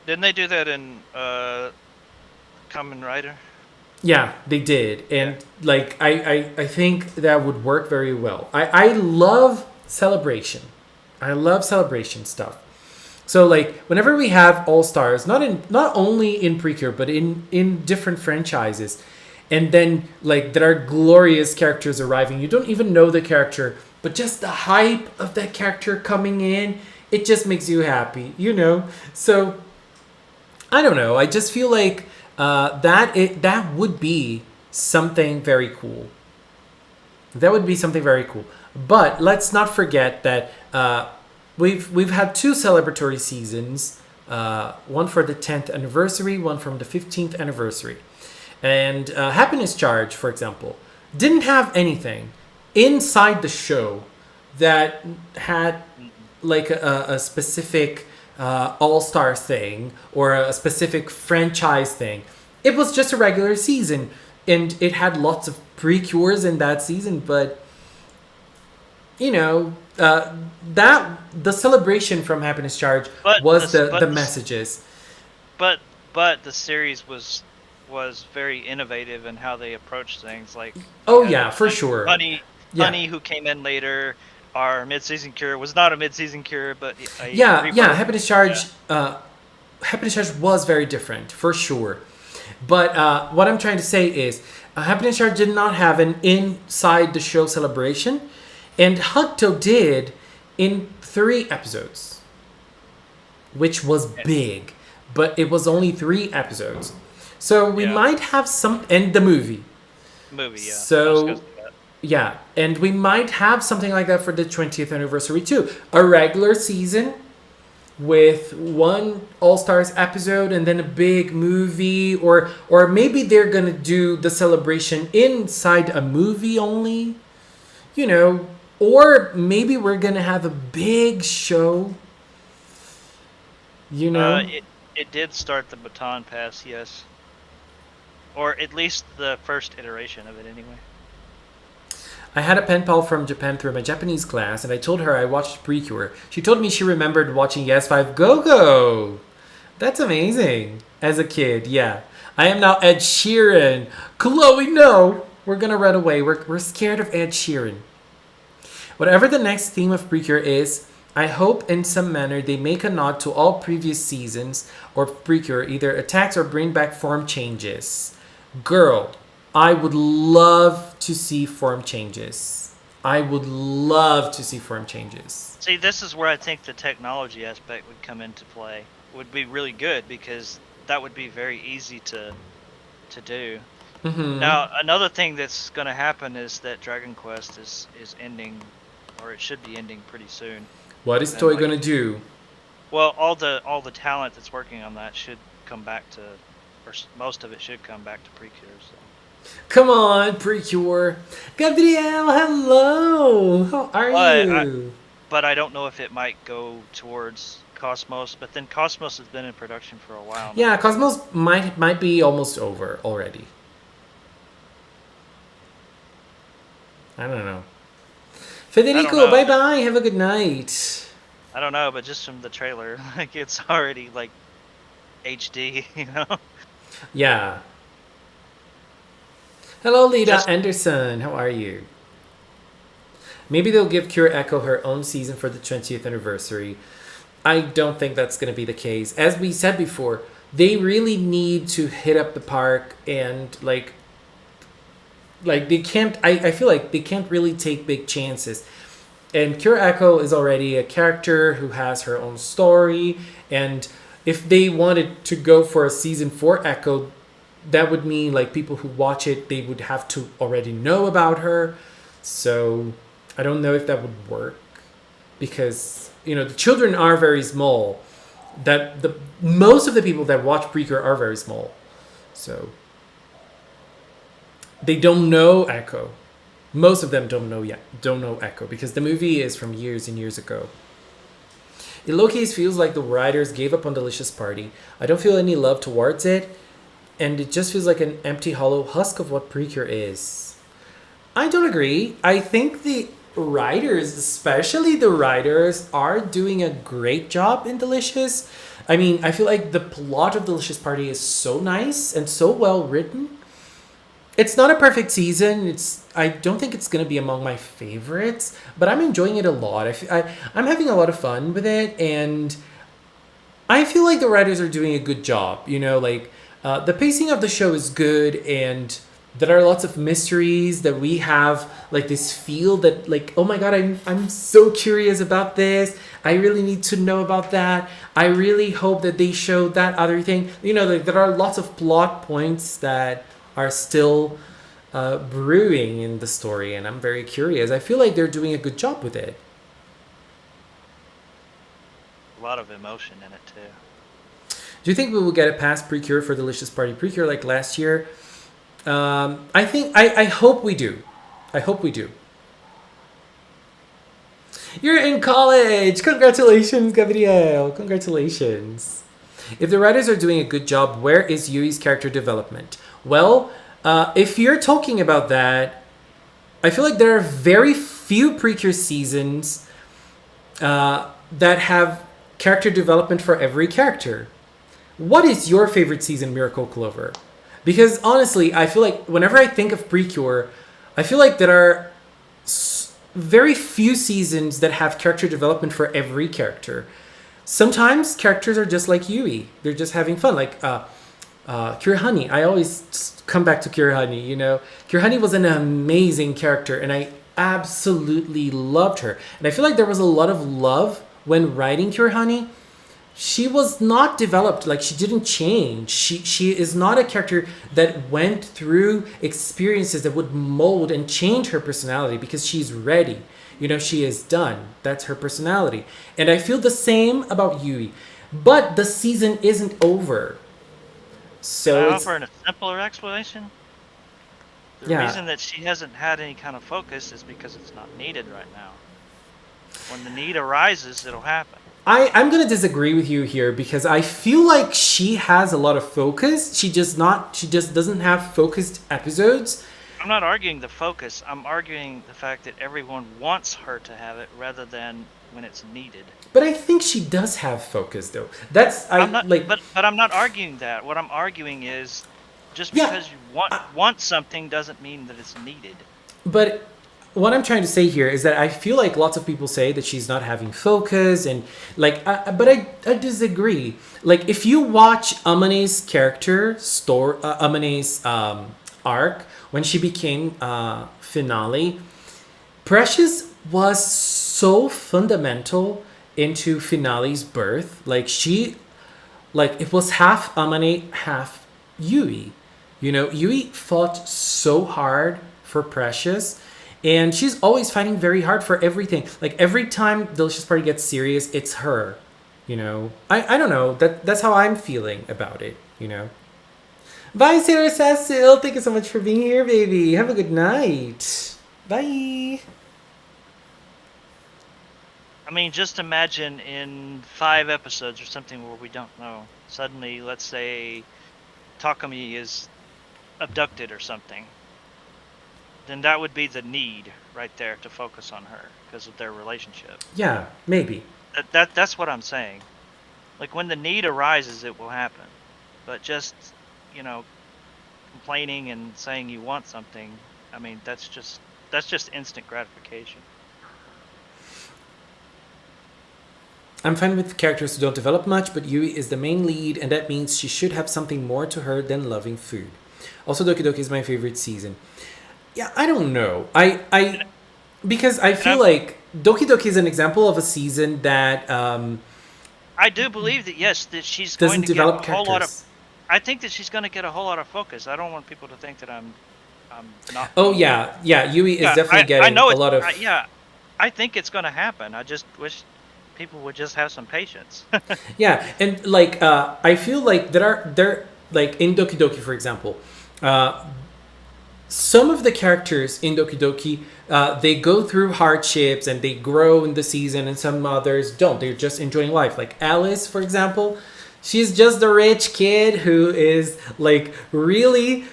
Didn't they do that in Kamen Rider? Yeah, they did. And like I think that would work very well. I love celebration. I love celebration stuff. So like whenever we have all stars, not only in PreCure but in different franchises, and then like there are glorious characters arriving. You don't even know the character, but just the hype of that character coming in, it just makes you happy, you know. So I don't know. I just feel like that would be something very cool. That would be something very cool. But let's not forget that we've had 2 celebratory seasons, one for the 10th anniversary, one from the 15th anniversary. And Happiness Charge, for example, didn't have anything inside the show that had like a specific all-star thing or a specific franchise thing. It was just a regular season, and it had lots of pre-cures in that season, but you know, that the celebration from Happiness Charge was the messages. But the series was very innovative in how they approached things. Like for sure. Honey, who came in later. Our mid-season cure was not a mid-season cure, but Happiness Charge. Happiness Charge was very different for sure. But what I'm trying to say is, Happiness Charge did not have an inside the show celebration. And Hugto did in 3 episodes, which was big, but it was only 3 episodes. So we might have and the movie. So, and we might have something like that for the 20th anniversary too. A regular season with 1 All-Stars episode and then a big movie, or maybe they're going to do the celebration inside a movie only, you know. Or maybe we're going to have a big show, you know? It did start the baton pass, yes. Or at least the first iteration of it, anyway. I had a pen pal from Japan through my Japanese class, and I told her I watched PreCure. She told me she remembered watching Yes 5 Go-Go. That's amazing. As a kid, yeah. I am now Ed Sheeran. Chloe, no. We're going to run away. We're scared of Ed Sheeran. Whatever the next theme of PreCure is, I hope in some manner they make a nod to all previous seasons or PreCure, either attacks or bring back form changes. Girl, I would love to see form changes. See, this is where I think the technology aspect would come into play. Would be really good because that would be very easy to do. Mm-hmm. Now, another thing that's going to happen is that Dragon Quest is ending, or it should be ending pretty soon. What is Toei going to do? Well, all the talent that's working on that should come back to, or most of it should come back to PreCure. So. Come on, PreCure. Gabriel, hello. How are you? But I don't know if it might go towards Cosmos, but then Cosmos has been in production for a while now. Yeah, Cosmos might be almost over already. I don't know. Federico, bye-bye. Have a good night. I don't know, but just from the trailer, like it's already like HD, you know? Yeah. Hello, Lita Anderson. How are you? Maybe they'll give Cure Echo her own season for the 20th anniversary. I don't think that's going to be the case. As we said before, they really need to hit up the park and like they can't, I feel like they can't really take big chances. And Cure Echo is already a character who has her own story, and if they wanted to go for a season 4 Echo, that would mean like people who watch it, they would have to already know about her. So I don't know if that would work, because you know the children are very small. That the most of the people that watch PreCure are very small, so they don't know Echo. Most of them don't know Echo because the movie is from years and years ago. It low-key feels like the writers gave up on Delicious Party. I don't feel any love towards it, and it just feels like an empty, hollow husk of what PreCure is. I don't agree. I think the writers, especially the writers, are doing a great job in Delicious. I mean, I feel like the plot of Delicious Party is so nice and so well written. It's not a perfect season. I don't think it's going to be among my favorites, but I'm enjoying it a lot. I'm having a lot of fun with it, and I feel like the writers are doing a good job. You know, like the pacing of the show is good, and there are lots of mysteries that we have, like this feel that, like, oh my god, I'm so curious about this. I really need to know about that. I really hope that they show that other thing. You know, like there are lots of plot points that are still brewing in the story, and I'm very curious. I feel like they're doing a good job with it. A lot of emotion in it too. Do you think we will get it past PreCure for Delicious Party PreCure like last year? I hope we do. I hope we do. You're in college! Congratulations, Gabriel! Congratulations. If the writers are doing a good job, where is Yui's character development? Well, if you're talking about that, I feel like there are very few PreCure seasons that have character development for every character. What is your favorite season, Miracle Clover? Because honestly, I feel like whenever I think of PreCure, I feel like there are very few seasons that have character development for every character. Sometimes characters are just like Yui. They're just having fun. Like Kirihani. I always come back to Kirihani, you know. Kirihani was an amazing character, and I absolutely loved her. And I feel like there was a lot of love when writing Kirihani. She was not developed, like she didn't change. She is not a character that went through experiences that would mold and change her personality because she's ready. You know, she is done. That's her personality. And I feel the same about Yui. But the season isn't over. So Can I offer a simpler explanation? The Yeah. reason that she hasn't had any kind of focus is because it's not needed right now. When the need arises, it'll happen. I'm going to disagree with you here because I feel like she has a lot of focus. She just doesn't have focused episodes. I'm not arguing the focus. I'm arguing the fact that everyone wants her to have it rather than when it's needed. But I think she does have focus though. That's I'm not, but I'm not arguing that. What I'm arguing is just because you want something doesn't mean that it's needed. But what I'm trying to say here is that I feel like lots of people say that she's not having focus, and like, but I disagree. Like, if you watch Amane's Amane's arc when she became Finale, Precious was so fundamental into Finale's birth. Like it was half Amane, half Yui. You know, Yui fought so hard for Precious. And she's always fighting very hard for everything. Like every time Delicious Party gets serious, it's her. You know, I don't know. That's how I'm feeling about it. You know. Bye, Sarah Cecil. Thank you so much for being here, baby. Have a good night. Bye. I mean, just imagine in 5 episodes or something where we don't know. Suddenly, let's say Takumi is abducted or something. Then that would be the need right there to focus on her because of their relationship. Yeah, maybe. That's what I'm saying. Like when the need arises, it will happen. But just, you know, complaining and saying you want something, I mean, that's just instant gratification. I'm fine with characters who don't develop much, but Yui is the main lead, and that means she should have something more to her than loving food. Also, Doki Doki is my favorite season. Yeah, I don't know. Because I feel like Doki Doki is an example of a season that I do believe that yes, that she's doesn't going to develop get a whole lot of. characters. I think that she's going to get a whole lot of focus. I don't want people to think that I'm not. Oh yeah, Yui is definitely getting I know a lot of. I think it's going to happen. I just wish people would just have some patience. Yeah, and like I feel like there like in Doki Doki, for example, some of the characters in Doki Doki, they go through hardships and they grow in the season, and some others don't. They're just enjoying life. Like Alice, for example, she's just a rich kid who is like really.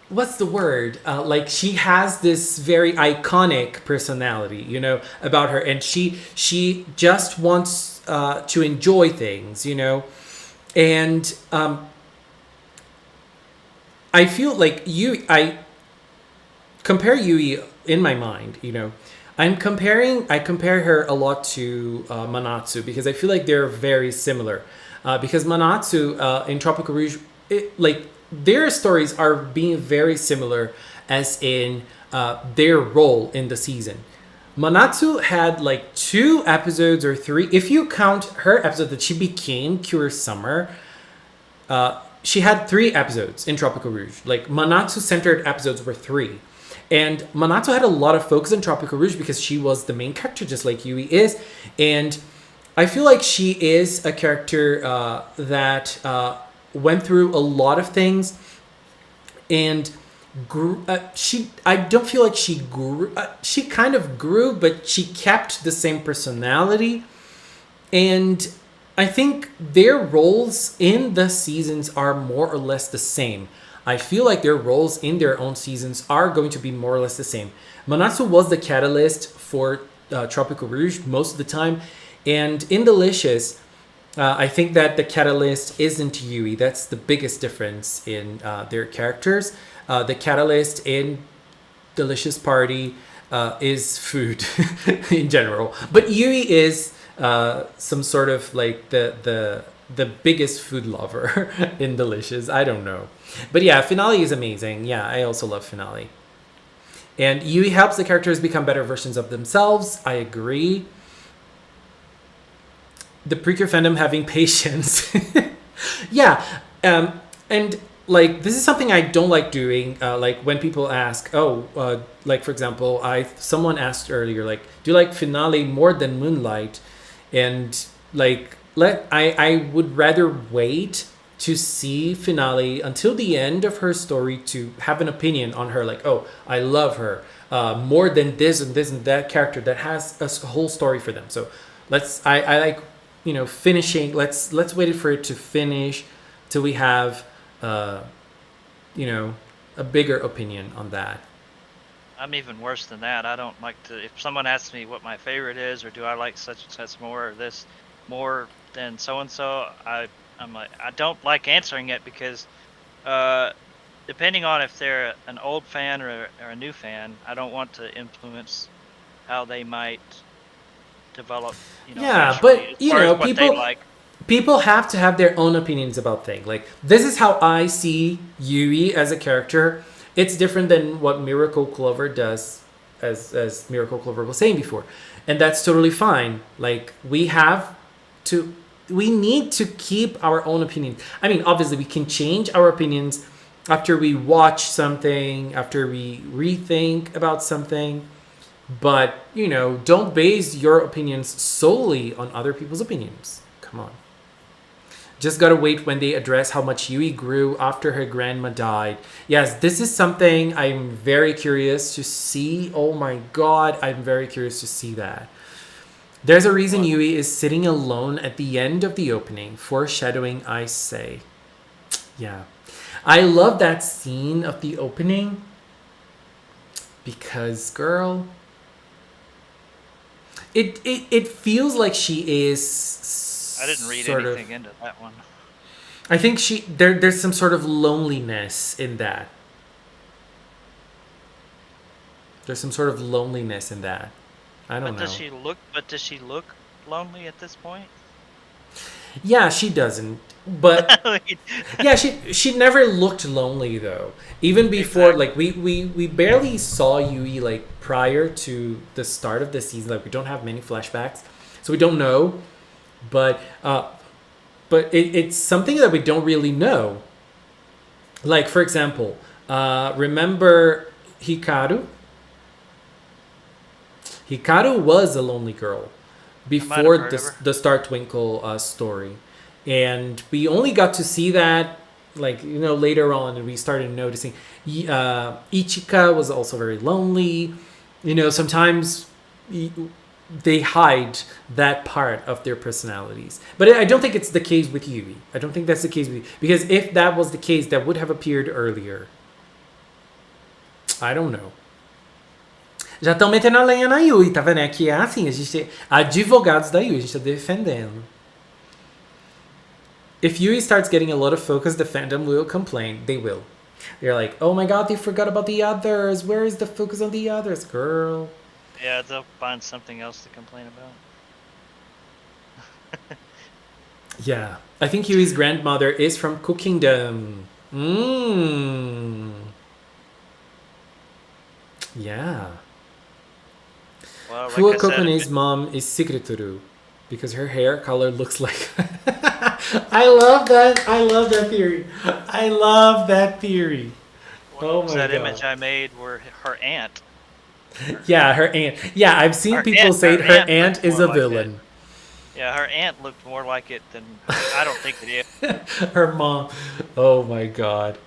What's the word? Like she has this very iconic personality, you know, about her, and she just wants to enjoy things, you know, and I feel like I compare Yui in my mind, you know. I compare her a lot to Manatsu because I feel like they're very similar. Because Manatsu in Tropical Rouge, like their stories are being very similar as in their role in the season. Manatsu had like 2 episodes or 3, if you count her episode that she became Cure Summer. She had 3 episodes in Tropical Rouge. Like Manatsu centered episodes were 3. And Manatsu had a lot of focus in Tropical Rouge because she was the main character, just like Yui is. And I feel like she is a character that went through a lot of things and grew. I don't feel like she grew. She kind of grew, but she kept the same personality. And I think their roles in the seasons are more or less the same. I feel like their roles in their own seasons are going to be more or less the same. Manatsu was the catalyst for Tropical Rouge most of the time. And in Delicious, I think that the catalyst isn't Yui. That's the biggest difference in their characters. The catalyst in Delicious Party is food in general. But Yui is some sort of like the biggest food lover in Delicious. I don't know. But yeah, Finale is amazing. Yeah, I also love Finale. And Yui helps the characters become better versions of themselves. I agree. The PreCure fandom having patience. Yeah. And like this is something I don't like doing. Like when people ask, like for example, someone asked earlier, like, do you like Finale more than Moonlight? And like I would rather wait to see Finale until the end of her story to have an opinion on her. Like, oh, I love her more than this and this and that character that has a whole story for them. So I like, you know, finishing. Let's wait for it to finish till we have you know, a bigger opinion on that. I'm even worse than that. I don't like to. If someone asks me what my favorite is, or do I like such and such more, or this more than so and so, I'm like, I don't like answering it because depending on if they're an old fan or a new fan, I don't want to influence how they might develop. You know, Yeah, naturally, but as you far as know, what they like. people have to have their own opinions about things. Like this is how I see Yui as a character. It's different than what Miracle Clover does, as Miracle Clover was saying before, and that's totally fine. Like we need to keep our own opinions. I mean, obviously, we can change our opinions after we watch something, after we rethink about something. But, you know, don't base your opinions solely on other people's opinions. Come on. Just gotta wait when they address how much Yui grew after her grandma died. Yes, this is something I'm very curious to see. Oh my god, I'm very curious to see that. There's a reason Yui is sitting alone at the end of the opening, foreshadowing, I say. Yeah. I love that scene of the opening because, girl, it feels like she is. I didn't read anything into that one. I think there's some sort of loneliness in that. There's some sort of loneliness in that. I don't know. Does she look lonely at this point? Yeah, she doesn't. But yeah, she never looked lonely though. Even before, exactly. Like we barely saw Yui like prior to the start of the season. Like we don't have many flashbacks, so we don't know. But it's something that we don't really know. Like for example, remember Hikaru? Hikaru was a lonely girl before the Star Twinkle story. And we only got to see that like later on we started noticing Ichika was also very lonely. Sometimes they hide that part of their personalities, but I don't think it's the case with Yui. I don't think that's the case with Yui, because if that was the case, that would have appeared earlier. I don't know. Já estão metendo a lenha na Yui, tá vendo? É que é assim, a gente advogados da Yui, a gente tá defendendo. If Yui starts getting a lot of focus, the fandom will complain. They will. They're like, oh my god, they forgot about the others. Where is the focus on the others, girl? Yeah, they'll find something else to complain about. Yeah. I think Yui's grandmother is from Cookingdom. Yeah. Well, like Fua I said, Kokone's mom is Secreturu because her hair color looks like. I love that. I love that theory. I love that theory. Oh my that god. image I made were her aunt. Yeah, her aunt. Yeah, I've seen people say her aunt is a villain. Yeah, her aunt looked more like it than I don't think it is. Her mom. Oh my god.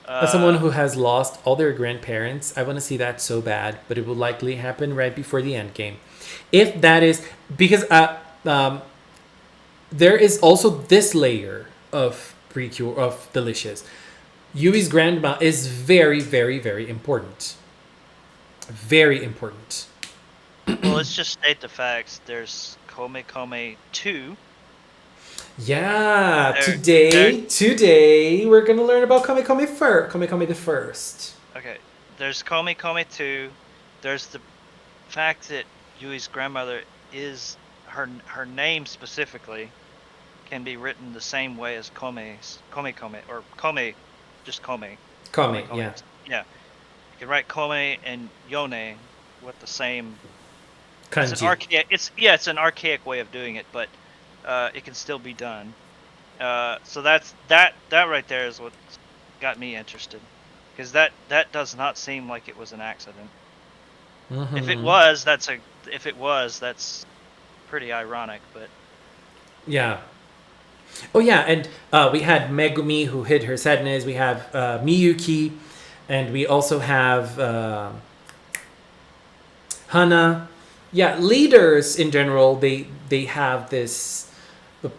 As someone who has lost all their grandparents, I want to see that so bad, but it will likely happen right before the end game. If that is because there is also this layer of PreCure of Delicious. Yui's grandma is very, very, very important. Very important. Well, let's just state the facts. There's Kome 2. Yeah, today we're gonna learn about Kome the first. Okay, there's Kome 2. There's the fact that Yui's grandmother is her name specifically can be written the same way as Kome's Kome or Kome, just Kome. Kome, yeah. Yeah, you can write Kome and Yone with the same Kanji. It's an archaic way of doing it, but it can still be done. So that right there is what got me interested, because that does not seem like it was an accident. Mm-hmm. If it was, that's pretty ironic. But yeah. Oh yeah, and we had Megumi who hid her sadness. We have Miyuki, and we also have Hana. Yeah, leaders in general, they have this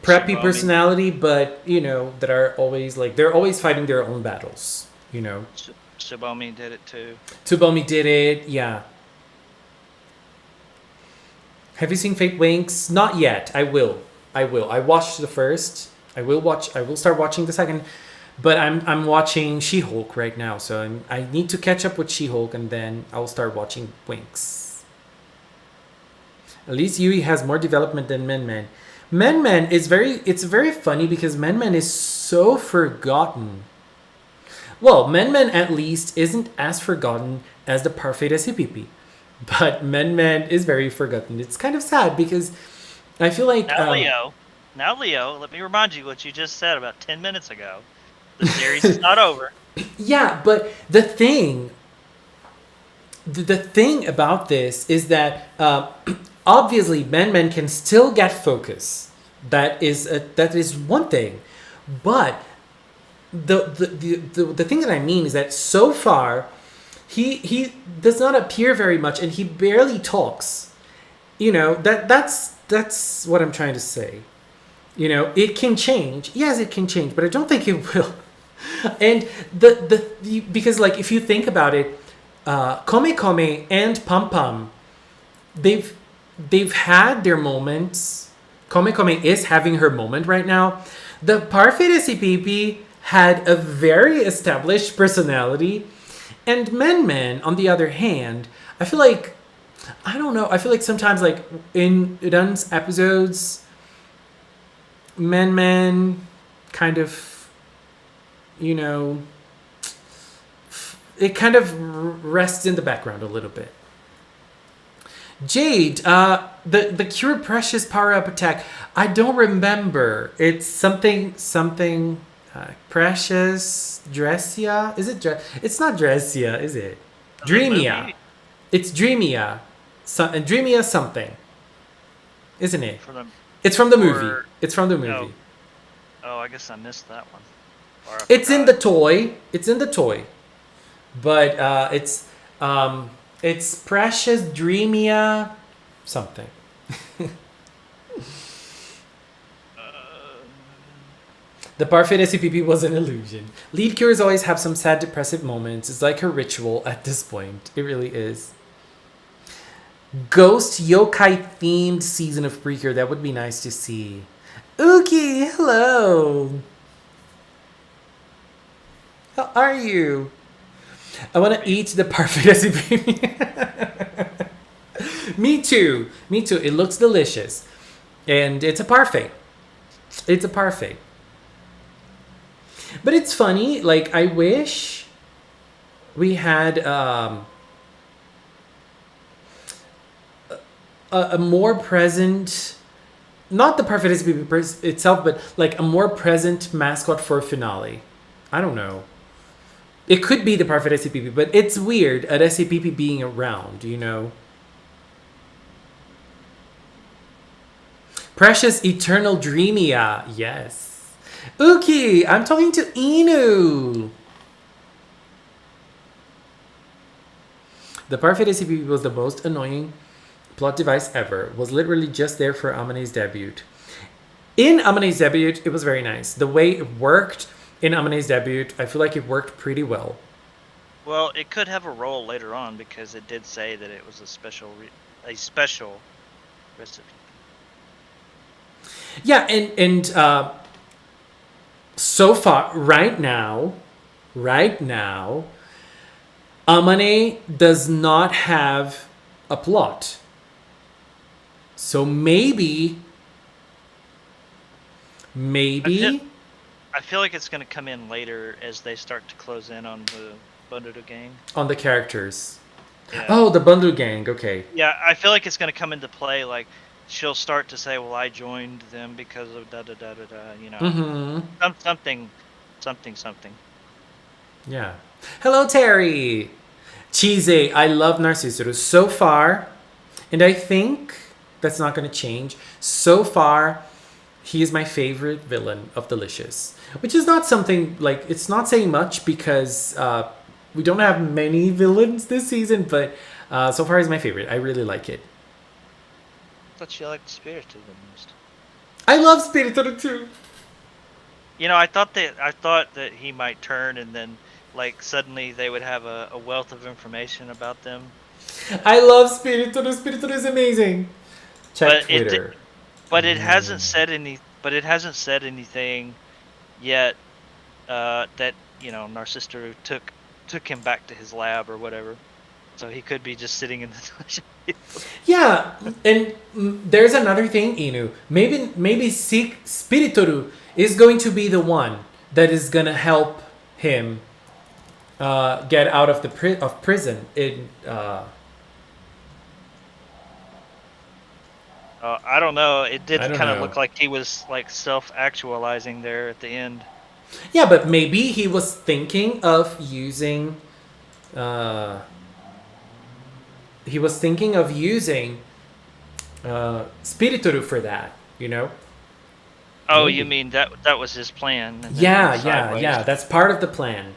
preppy personality, but that are always they're always fighting their own battles. Tsubomi did it too. Tsubomi did it, yeah. Have you seen Fate Winx? Not yet. I will. I watched the first. I will start watching the second. But I'm watching She-Hulk right now, so I need to catch up with She-Hulk, and then I'll start watching Winx. At least Yui has more development than Men. Men is it's very funny because Men is so forgotten. Well, Men at least isn't as forgotten as the Parfait SCPP. But Men is very forgotten. It's kind of sad because I feel like... Now, Leo, let me remind you what you just said about 10 minutes ago. The series is not over. Yeah, but the thing about this is that obviously Men can still get focus. That is one thing. But the thing that I mean is that so far he does not appear very much, and he barely talks. That's what I'm trying to say. It can change. Yes, it can change, but I don't think it will. And because if you think about it, Kome and Pum Pum, they've had their moments. Kome is having her moment right now. The Parfait SCPP had a very established personality, and Men on the other hand, I feel like, I don't know, I feel like sometimes in Udan's episodes, Men kind of, it kind of rests in the background a little bit. Jade, the Cure Precious power-up attack, I don't remember. It's something Precious Dressia? Is it it's not Dressia, is it? Dreamia. It's Dreamia. Dreamia something. Isn't it? It's from the movie. It's from the movie. Oh, I guess I missed that one. Or I It's in forgot. the toy. It's in the toy. But it's Precious Dreamia something. Uh, The parfait SCPP was an illusion. Lead cures always have some sad, depressive moments. It's like a ritual at this point. It really is. Ghost yokai themed season of PreCure. That would be nice to see. Uki, hello. How are you? I want to eat the parfait SCPP. Me too. Me too. It looks delicious. And it's a parfait. It's a parfait. But it's funny. Like, I wish we had a more present, not the parfait SCP itself, but like a more present mascot for finale. I don't know. It could be the parfait SCP, but it's weird at SCP being around, you know? Precious Eternal Dreamia. Yes. Uki, I'm talking to Inu. The parfait SCP was the most annoying plot device ever. Was literally just there for Amane's debut. In Amane's debut, it was very nice. The way it worked in Amane's debut, I feel like it worked pretty well. well, it could have a role later on because it did say that it was a special recipe. Yeah, and so far, right now, Amane does not have a plot. So maybe I feel like it's going to come in later as they start to close in on the Bundodo gang. on the characters. Yeah. Oh, the Bundu gang. Okay. Yeah, I feel like it's going to come into play. Like she'll start to say, "Well, I joined them because of da da da da da." You know, Mm-hmm. something. Yeah. Hello, Terry. Cheesy. I love Narcissus so far, and I think that's not going to change. So far, he is my favorite villain of Delicious, which is not something like it's not saying much because we don't have many villains this season, but so far he's my favorite. I really like it. I thought you liked Spirited the most. I love Spirited too. You know, I thought that he might turn and then like suddenly they would have a wealth of information about them. I love Spirited. Spirited is amazing. Check Twitter. But it hasn't said any. But it hasn't said anything yet that Narcister took him back to his lab or whatever. So he could be just sitting in the. Yeah, and there's another thing, Inu. Maybe Spiritoru is going to be the one that is gonna help him get out of the prison. I don't know. It did I don't kind of know. look like he was like self-actualizing there at the end. Yeah, but maybe he was thinking of using. He was thinking of using Spiritoru for that. You know. Oh, Maybe. you mean that was his plan? And then Yeah, it went sideways? yeah. That's part of the plan.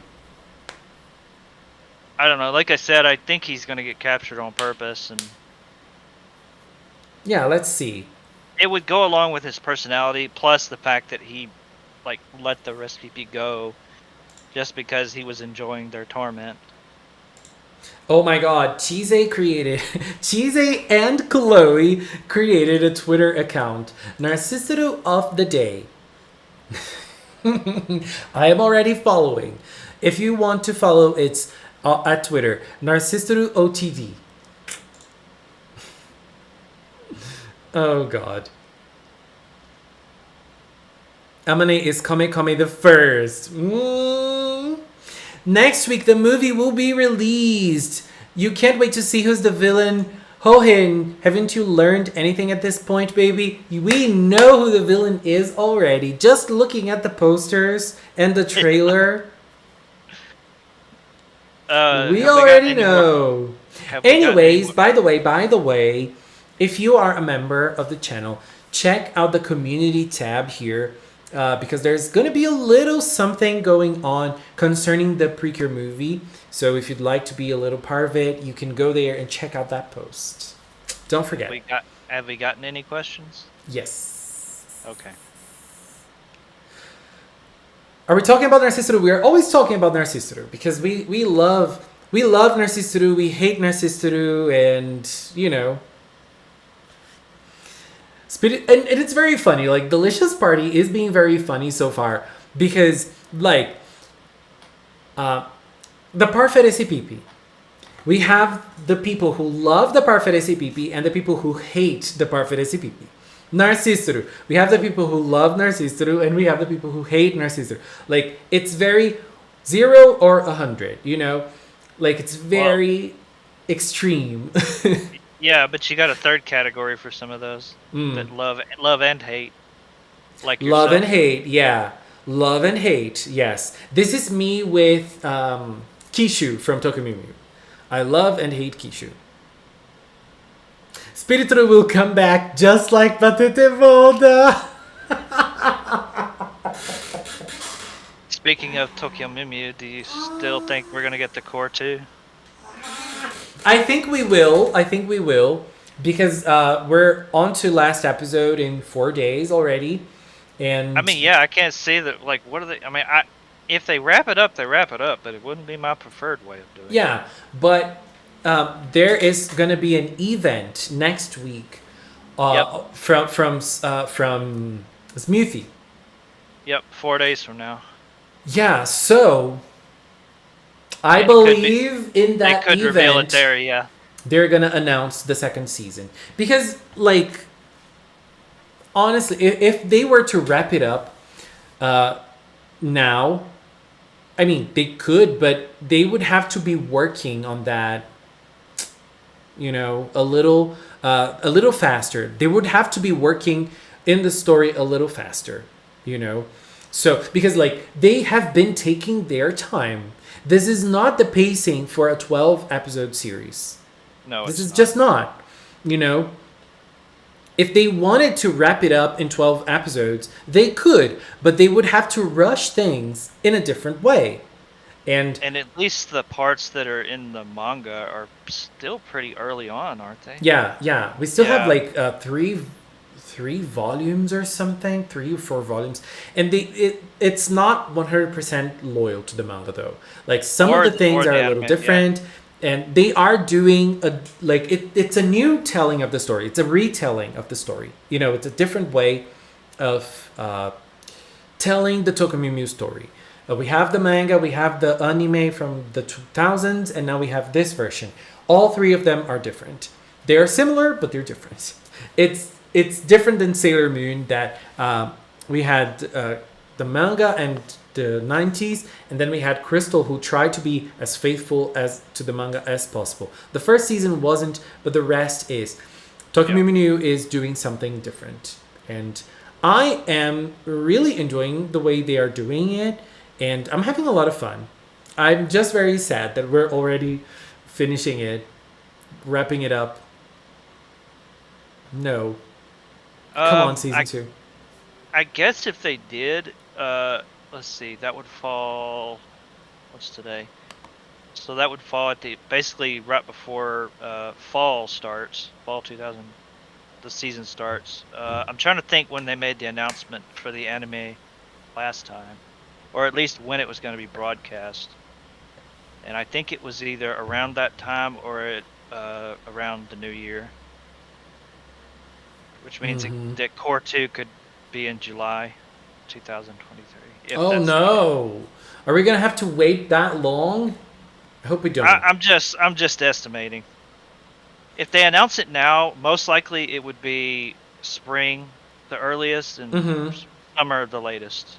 I don't know. Like I said, I think he's gonna get captured on purpose, and Yeah, let's see. it would go along with his personality, plus the fact that he like let the rest of people go just because he was enjoying their torment. Oh my god, Chise and Chloe created a Twitter account, Narcissido of the Day. I am already following. If you want to follow, it's at Twitter, Narcissido OTD. Oh god. Amane is Kame Kame the first. Next week, the movie will be released. You can't wait to see who's the villain. Hohin, haven't you learned anything at this point, baby? We know who the villain is already. Just looking at the posters and the trailer, we already know. Anyways, by the way, if you are a member of the channel, check out the community tab here because there's going to be a little something going on concerning the PreCure movie. So if you'd like to be a little part of it, you can go there and check out that post. Don't forget. Have we gotten any questions? Yes. Okay. Are we talking about Narcissus? We are always talking about Narcissus because we love Narcissus, we hate Narcissus, and you know. Spirit, and it's very funny. Like Delicious Party is being very funny so far because like the Parfait SCPP. We have the people who love the Parfait SCPP and the people who hate the Parfait SCPP. Narcissus. We have the people who love Narcissus and we have the people who hate Narcissus. Like it's very 0 or 100, you know? Like it's very extreme. Yeah, but you got a third category for some of those that love and hate. Like yourself. Love and hate, yeah. Love and hate, yes. This is me with Kishu from Tokumimu. I love and hate Kishu. Spiritro will come back just like Patete Volda. Speaking of Tokyo Mimu, do you still think we're gonna get the core 2? I think we will. Because we're on to last episode in 4 days already. And I mean, yeah, I can't see that. Like, what are they? I mean, if they wrap it up, they wrap it up. But it wouldn't be my preferred way of doing it. Yeah, but there is gonna be an event next week from Smoothie. Yep, 4 days from now. Yeah, so I believe in that they could event, reveal it there. Yeah, they're gonna announce the second season because, like, honestly, if they were to wrap it up now, I mean, they could, but they would have to be working on that, you know, a little faster. They would have to be working in the story a little faster, you know. So because like they have been taking their time. This is not the pacing for a 12 episode series. no, This is just not, you know. If they wanted to wrap it up in 12 episodes, they could, but they would have to rush things in a different way. And at least the parts that are in the manga are still pretty early on, aren't they? yeah. We still have Yeah. like three volumes or something, 3 or 4 volumes. And it's not 100% loyal to the manga though. Like some of the things are a little different. And they are doing it's a new telling of the story. It's a retelling of the story. You know, it's a different way of telling the Tokumimu story. We have the manga, we have the anime from the 2000s, and now we have this version. All 3 of them are different. They are similar, but they're different. It's different than Sailor Moon that we had the manga and the 90s, and then we had Crystal, who tried to be as faithful as to the manga as possible. The first season wasn't, but the rest is. Tokumimu is doing something different, and I am really enjoying the way they are doing it, and I'm having a lot of fun. I'm just very sad that we're already finishing it, wrapping it up. No, come on, season 2. I guess if they did, let's see, that would fall. What's today? So that would fall at basically right before fall starts. Fall 2000, the season starts. I'm trying to think when they made the announcement for the anime last time, or at least when it was going to be broadcast. And I think it was either around that time or around the new year, which means that Core 2 could be in July 2023. Oh no! Are we gonna have to wait that long? I hope we don't. I'm just estimating. If they announce it now, most likely it would be spring, the earliest, and summer, the latest.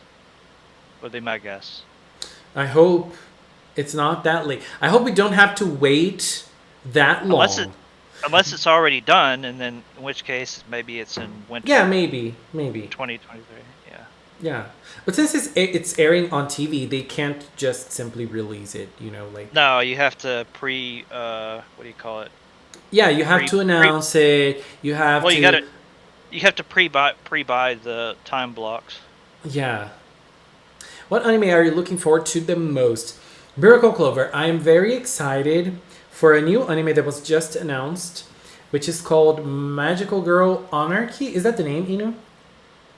Would be my guess. I hope it's not that late. I hope we don't have to wait that long. Unless it's already done, and then in which case maybe it's in winter. Yeah, maybe. 2023. Yeah, but since it's airing on TV, they can't just simply release it. You know, like. No, you have to what do you call it? Yeah, you have to announce it. You have to. You have to pre-buy the time blocks. Yeah. What anime are you looking forward to the most? Miracle Clover. I am very excited for a new anime that was just announced, which is called Magical Girl Anarchy. Is that the name, Inu?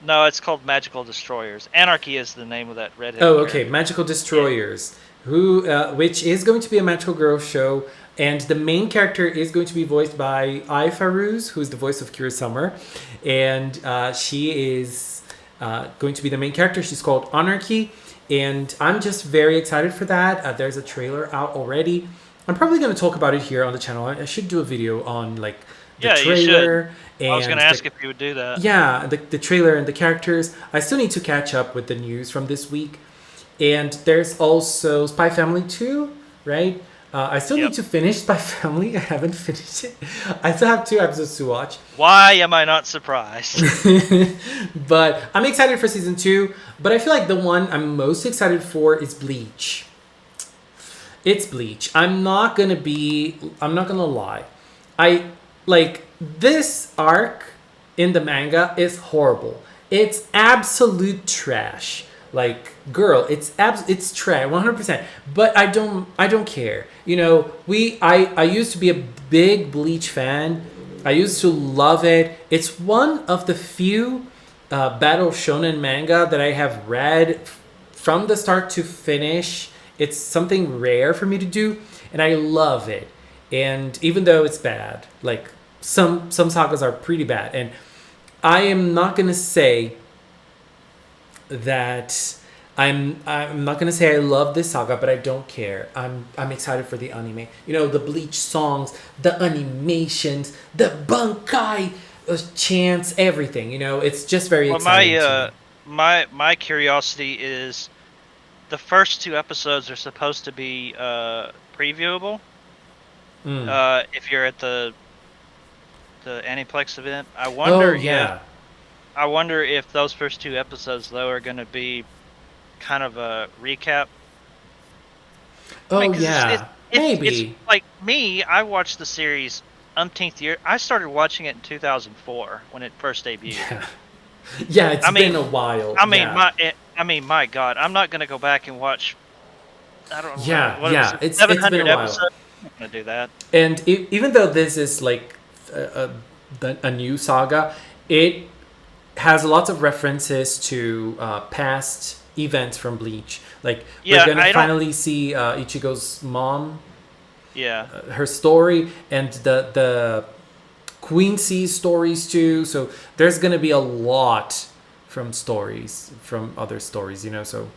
No, it's called Magical Destroyers. Anarchy is the name of that redhead. Oh, okay. character. Magical Destroyers, which is going to be a magical girl show, and the main character is going to be voiced by Rouge, who's the voice of Kira Summer, and she is going to be the main character. She's called Anarchy, and I'm just very excited for that. There's a trailer out already. I'm probably going to talk about it here on the channel. I should do a video on like the Yeah, you trailer. should. And I was going to ask if you would do that. yeah, the trailer and the characters. I still need to catch up with the news from this week. And there's also Spy Family 2, right? I still need to finish Spy Family. I haven't finished it. I still have 2 episodes to watch. Why am I not surprised? But I'm excited for season 2. But I feel like the one I'm most excited for is Bleach. It's Bleach. I'm not gonna lie. I like this arc in the manga is horrible. It's absolute trash. Like, girl, it's trash 100%. But I don't care. You know, I used to be a big Bleach fan. I used to love it. It's one of the few battle shonen manga that I have read from the start to finish. It's something rare for me to do, and I love it. And even though it's bad, like some sagas are pretty bad, and I am not gonna say that I'm not gonna say I love this saga, but I don't care. I'm excited for the anime. You know, the Bleach songs, the animations, the Bankai chants, everything. You know, it's just very exciting. To me. My curiosity is the first 2 episodes are supposed to be previewable. If you're at the Aniplex event, I wonder. I wonder if those first 2 episodes though are going to be kind of a recap. Maybe. It's like me. I watched the series umpteenth year. I started watching it in 2004 when it first debuted. Yeah, it's been a while. My God, I'm not going to go back and watch. I don't know. It's 700 been a while. episodes. I'm not going to do that. And even though this is like a new saga, it has lots of references to past events from Bleach. Like, we're gonna finally see Ichigo's mom. Yeah. Her story and the Queen C's stories too. So there's gonna be a lot from stories from other stories, you know. So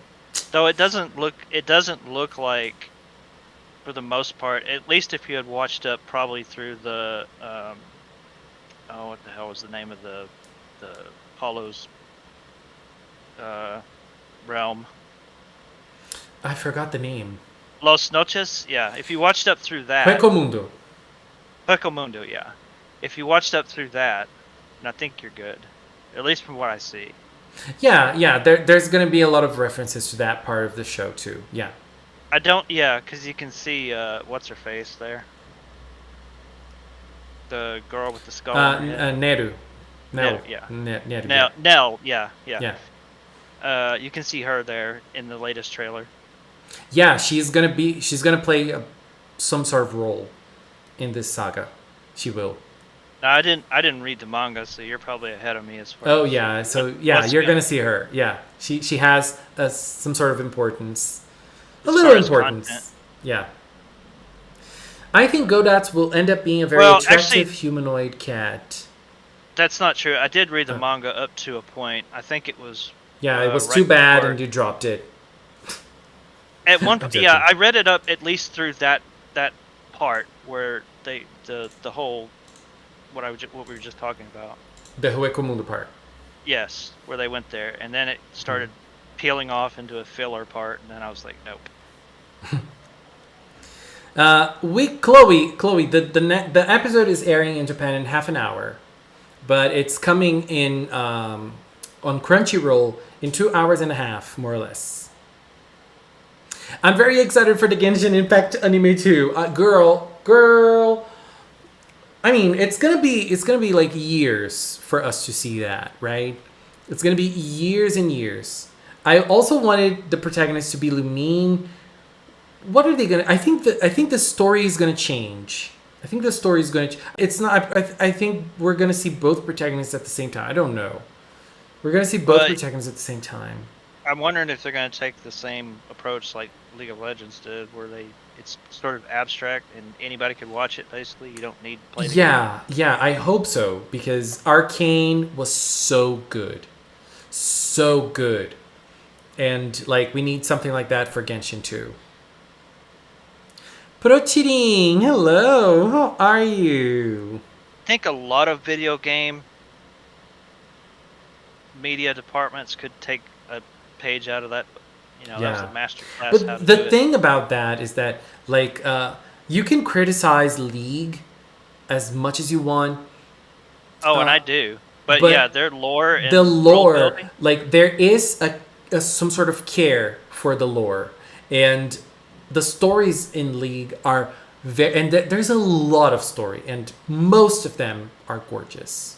though it doesn't look like, for the most part, at least if you had watched up probably through the what the hell was the name of the Apollo's realm? I forgot the name. Los Noches? Yeah, if you watched up through that. Pecomundo. Pecomundo, yeah. If you watched up through that, and I think you're good. At least from what I see. Yeah, there's going to be a lot of references to that part of the show too. Yeah. Because you can see, what's her face there? The girl with the skull on her head. Neru. Neru, yeah. Neru. Nell, yeah. You can see her there in the latest trailer. Yeah, she's gonna play some sort of role in this saga. She will. No, I didn't read the manga, so you're probably ahead of me as far. Oh yeah, so yeah, you're gonna see her. Yeah, she has some sort of importance, a little importance. Content. Yeah. I think Godats will end up being a very attractive humanoid cat. That's not true. I did read the manga up to a point. I think it was. Yeah, it was too bad, and you dropped it. At one point, yeah, I read it up at least through that part where the whole what we were just talking about. The Hueco part. Yes, where they went there, and then it started peeling off into a filler part, and then I was like, nope. Chloe, the episode is airing in Japan in half an hour, but it's coming in on Crunchyroll in 2 hours and a half, more or less. I'm very excited for the Genshin Impact anime too. Girl. I mean, it's gonna be like years for us to see that, right? It's gonna be years and years. I also wanted the protagonist to be Lumine. What are they gonna? I think the story is gonna change. I think the story is gonna. It's not. I think we're gonna see both protagonists at the same time. I don't know. We're gonna see both protagonists at the same time. I'm wondering if they're going to take the same approach like League of Legends did, where it's sort of abstract and anybody could watch it. Basically, you don't need to play the game. Yeah. I hope so because Arcane was so good, and like we need something like that for Genshin too. Prochiring, hello, how are you? I think a lot of video game media departments could take a page out of that. That's a master class. But how to the do thing about that is that like you can criticize League as much as you want. Oh, and I do. But yeah, their lore and the lore, world building. like there is some sort of care for the lore, and the stories in League are very, and there's a lot of story, and most of them are gorgeous.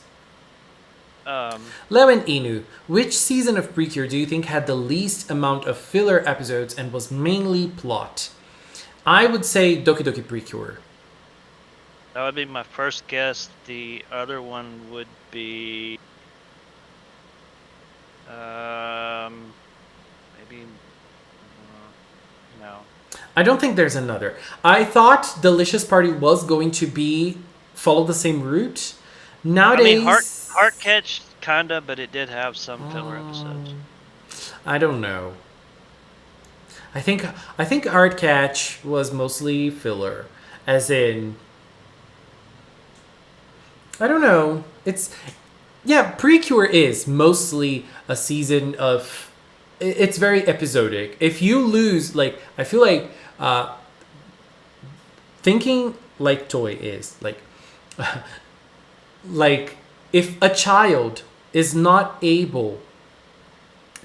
Lemon Inu, which season of PreCure do you think had the least amount of filler episodes and was mainly plot? I would say Doki Doki PreCure. That would be my first guess. The other one would be maybe no. I don't think there's another. I thought Delicious Party was going to follow the same route. Nowadays, I mean, Heart Catch kinda, but it did have some filler episodes. I don't know. I think Heart Catch was mostly filler, as in. I don't know. PreCure is mostly a season of. It's very episodic. If you lose, like, I feel like thinking like Toy is like, like if a child is not able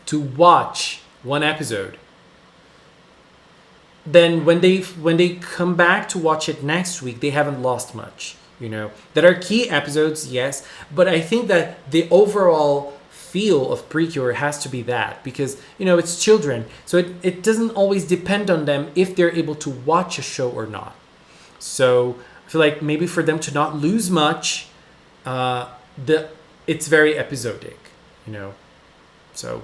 to watch one episode, then when they come back to watch it next week, they haven't lost much. There are key episodes, yes, but I think that the overall feel of PreCure has to be that because it's children, so it doesn't always depend on them if they're able to watch a show or not. So I feel like maybe for them to not lose much, it's very episodic, so.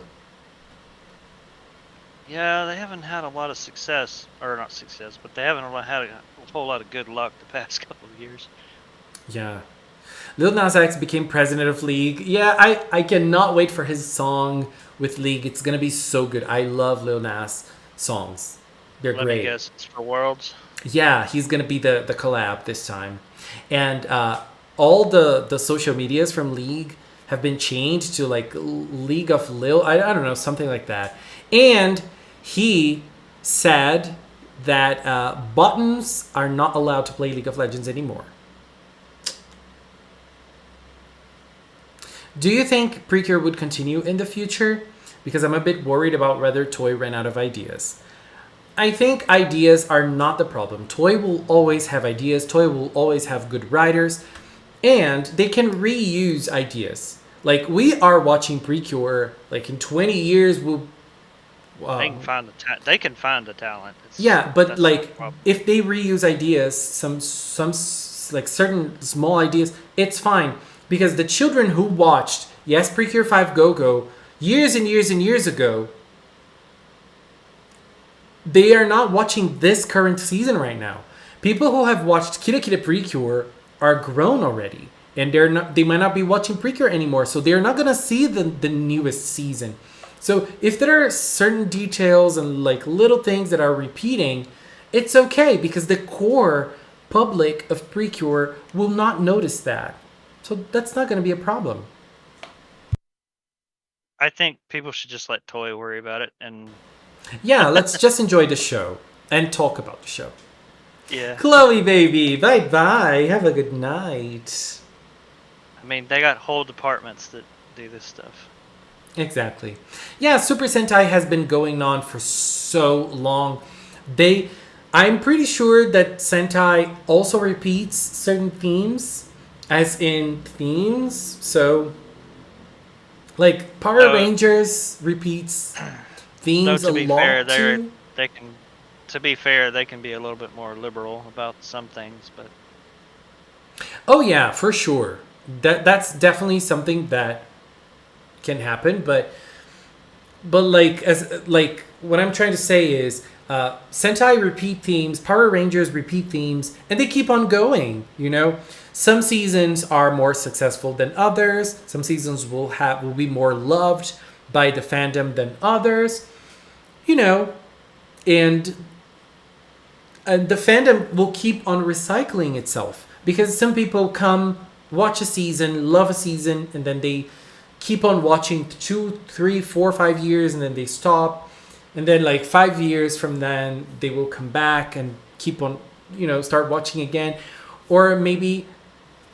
Yeah, they haven't had a lot of success, or not success, but they haven't had a whole lot of good luck the past couple of years. Yeah. Lil Nas X became president of League. Yeah, I cannot wait for his song with League. It's going to be so good. I love Lil Nas songs. They're great. Let me guess, it's for Worlds? Yeah, he's going to be the collab this time. And all the social medias from League have been changed to like League of Lil. I don't know, something like that. And he said that buttons are not allowed to play League of Legends anymore. Do you think PreCure would continue in the future? Because I'm a bit worried about whether Toy ran out of ideas. I think ideas are not the problem. Toy will always have ideas. Toy will always have good writers. And they can reuse ideas. Like, we are watching PreCure. Like, in 20 years, we'll... they can find they can find the talent. But like, if they reuse ideas, some like certain small ideas, it's fine. Because the children who watched PreCure 5 Go-Go years and years and years ago, they are not watching this current season right now. People who have watched Kira Kira PreCure are grown already. And they might not be watching PreCure anymore. So they're not going to see the newest season. So if there are certain details and like little things that are repeating, it's okay. Because the core public of PreCure will not notice that. So that's not going to be a problem. I think people should just let Toy worry about it. And yeah, let's just enjoy the show and talk about the show. Yeah. Chloe, baby, bye-bye. Have a good night. I mean, they got whole departments that do this stuff. Exactly. Yeah, Super Sentai has been going on for so long. I'm pretty sure that Sentai also repeats certain themes. As in themes, so Like Power No, Rangers repeats though themes a to be fair, lot too. they can. To be fair, they can be a little bit more liberal about some things, but Oh yeah, for sure. That's definitely something that can happen, but like as like what I'm trying to say is Sentai repeat themes, Power Rangers repeat themes, and they keep on going. You know, some seasons are more successful than others. Some seasons will be more loved by the fandom than others. You know, and the fandom will keep on recycling itself because some people come watch a season, love a season, and then they keep on watching 2, 3, 4, 5 years, and then they stop, and then like 5 years from then they will come back and keep on, start watching again, or maybe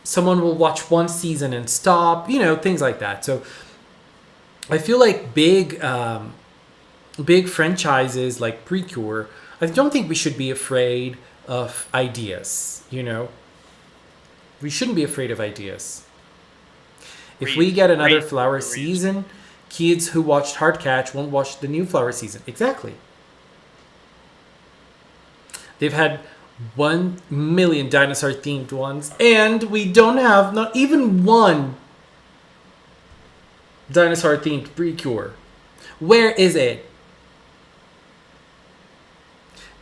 someone will watch one season and stop, things like that. So I feel like big franchises like PreCure, I don't think we should be afraid of ideas, We shouldn't be afraid of ideas. If we get another flower season, kids who watched Heartcatch won't watch the new flower season. Exactly. They've had 1 million dinosaur themed ones, and we don't have not even one dinosaur themed PreCure. Where is it?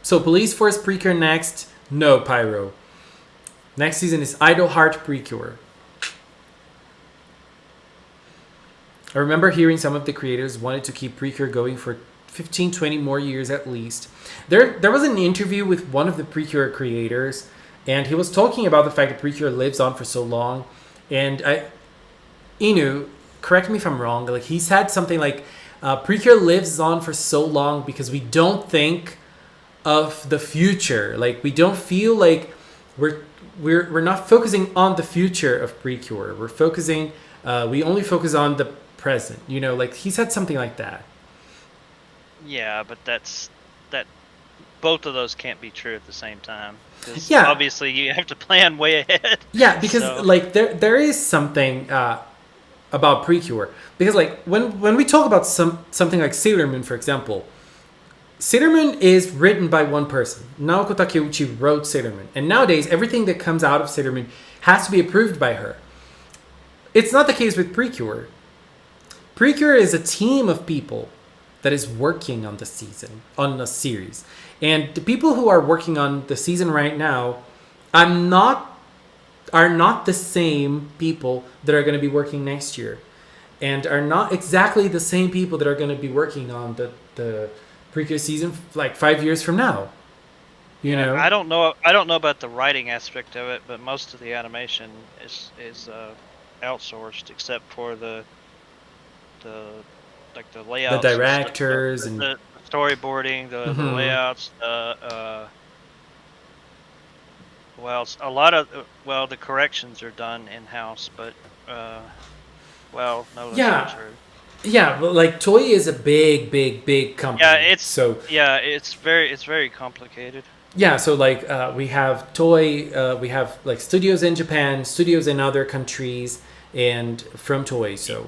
So Police Force PreCure next? No, Pyro. Next season is Idle Heart PreCure. I remember hearing some of the creators wanted to keep PreCure going for 15, 20 more years at least. There was an interview with one of the PreCure creators, and he was talking about the fact that PreCure lives on for so long. And Inu, correct me if I'm wrong, like he said something like, PreCure lives on for so long because we don't think of the future. Like we don't feel like we're not focusing on the future of PreCure. We're focusing, we only focus on the present, like he said something like that. yeah, but that both of those can't be true at the same time. Because Yeah. obviously you have to plan way ahead. Yeah, because So- like there is something about PreCure, because like when we talk about something like Sailor Moon, for example, Sailor Moon is written by one person. Naoko Takeuchi wrote Sailor Moon, and nowadays everything that comes out of Sailor Moon has to be approved by her. It's not the case with PreCure. PreCure is a team of people that is working on the season, on the series. And the people who are working on the season right now are not the same people that are going to be working next year. And are not exactly the same people that are going to be working on the PreCure season like 5 years from now. I don't know about the writing aspect of it, but most of the animation is outsourced, except for the like the layouts, The directors and the storyboarding, the layouts, a lot of the corrections are done in house, but no, that's not true. Yeah, well, like Toei is a big company. Yeah, it's very complicated. Yeah, so like we have Toei, we have like studios in Japan, studios in other countries, and from Toei. So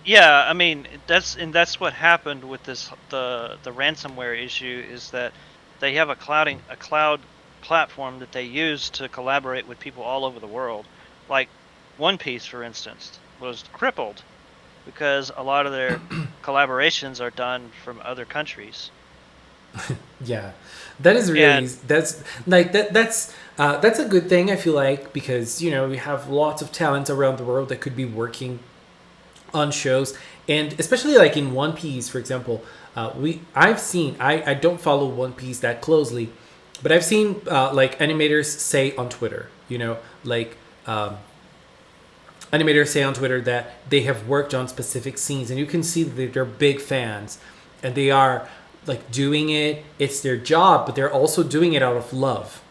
yeah, I mean that's what happened with the ransomware issue, is that they have a cloud platform that they use to collaborate with people all over the world. Like One Piece, for instance, was crippled because a lot of their collaborations are done from other countries. yeah, that is really that's a good thing, I feel like, because we have lots of talent around the world that could be working on shows, and especially like in One Piece, for example, I don't follow One Piece that closely, but I've seen like animators say on Twitter, animators say on Twitter that they have worked on specific scenes, and you can see that they're big fans, and they are like doing it. It's their job, but they're also doing it out of love,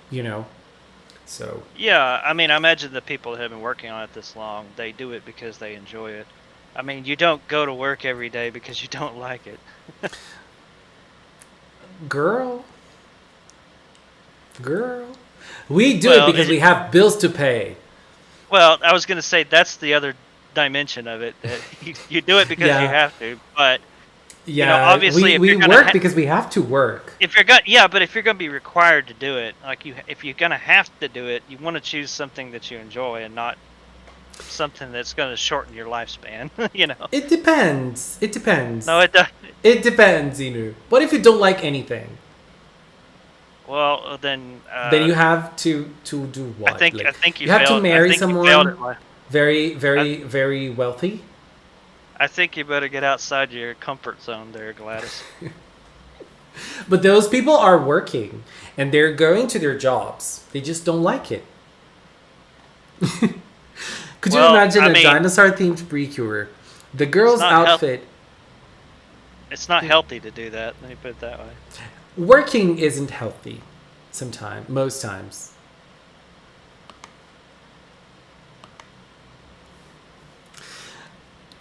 So yeah, I mean, I imagine the people that have been working on it this long, they do it because they enjoy it. I mean, you don't go to work every day because you don't like it. Girl, we do it because we have bills to pay. Well, I was gonna say that's dimension of it that you do it because Yeah. you have to. But Yeah, obviously, if we you're gonna work because we have to work. if you're but if you're gonna be required to do it, like if you're gonna have to do it, you want to choose something that you enjoy and not something that's gonna shorten your lifespan. It depends. It depends. No, it does. It depends, Inu. What if you don't like anything? Well, then. Then you have to do what? I think you have to failed. marry I think you failed someone at life. very, very, very wealthy. I think you better get outside your comfort zone there, Gladys. But those people are working and they're going to their jobs. They just don't like it. Could you imagine a dinosaur-themed PreCure? The girl's outfit. It's not healthy to do that. Let me put it that way. Working isn't healthy. Most times.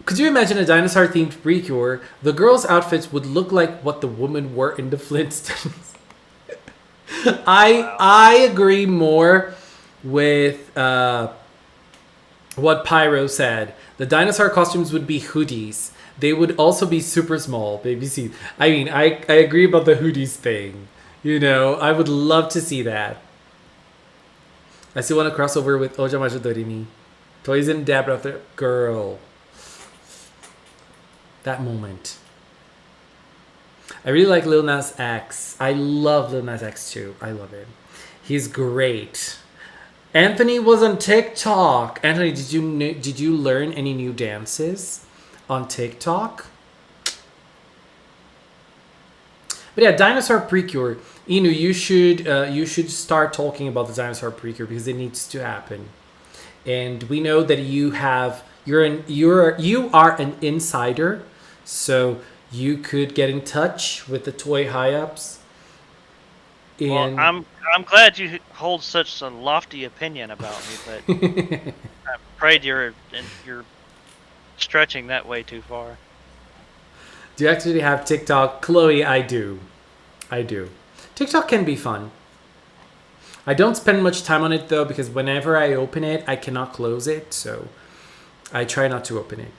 Could you imagine a dinosaur-themed PreCure? The girls' outfits would look like what the women wore in the Flintstones. I agree more with what Pyro said. The dinosaur costumes would be hoodies. They would also be super small, baby. See, I mean, I agree about the hoodies thing. I would love to see that. I still want to cross over with Oja Majo Dorimi. Toys and Dab after girl. That moment. I really like Lil Nas X. I love Lil Nas X too. I love him. He's great. Anthony was on TikTok. Anthony, did you learn any new dances on TikTok? But yeah, Dinosaur PreCure. Inu, you should start talking about the Dinosaur PreCure because it needs to happen. And we know that you are an insider, so you could get in touch with the toy high-ups. Well, I'm glad you hold such a lofty opinion about me, but I'm afraid you're stretching that way too far. Do you actually have TikTok? Chloe, I do. TikTok can be fun. I don't spend much time on it though because whenever I open it, I cannot close it, so I try not to open it.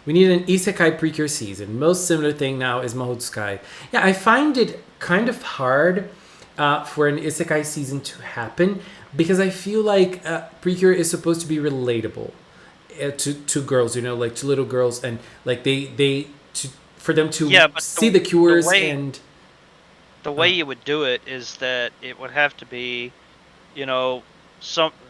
We need an Isekai PreCure season. Most similar thing now is Mahotsukai. Yeah, I find it kind of hard for an Isekai season to happen because I feel like PreCure is supposed to be relatable to girls, like to little girls, and like for them to see the cures and. The way you would do it is that it would have to be,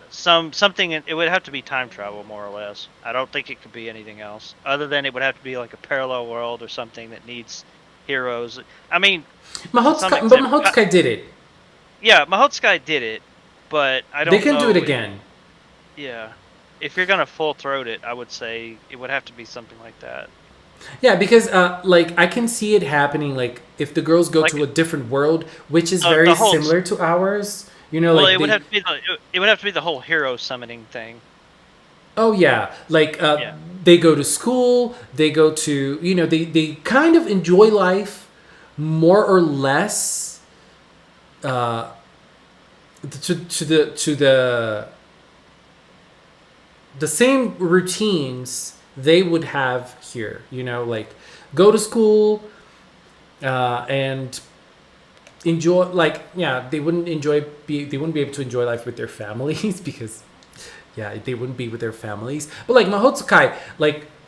something. It would have to be time travel, more or less. I don't think it could be anything else, other than it would have to be like a parallel world or something that needs heroes. I mean, Mahotsukai did it. Yeah, Mahotsukai did it, but I don't. They can do it again. Yeah, if you're gonna full throat it, I would say it would have to be something like that. Yeah, because I can see it happening. Like if the girls go to a different world, which is very similar to ours. It would have to be the whole hero summoning thing. Oh yeah, they go to school. They go to they kind of enjoy life more or less. To the same routines they would have here, go to school and enjoy, they wouldn't be able to enjoy life with their families because they wouldn't be with their families. But like Mahotsukai,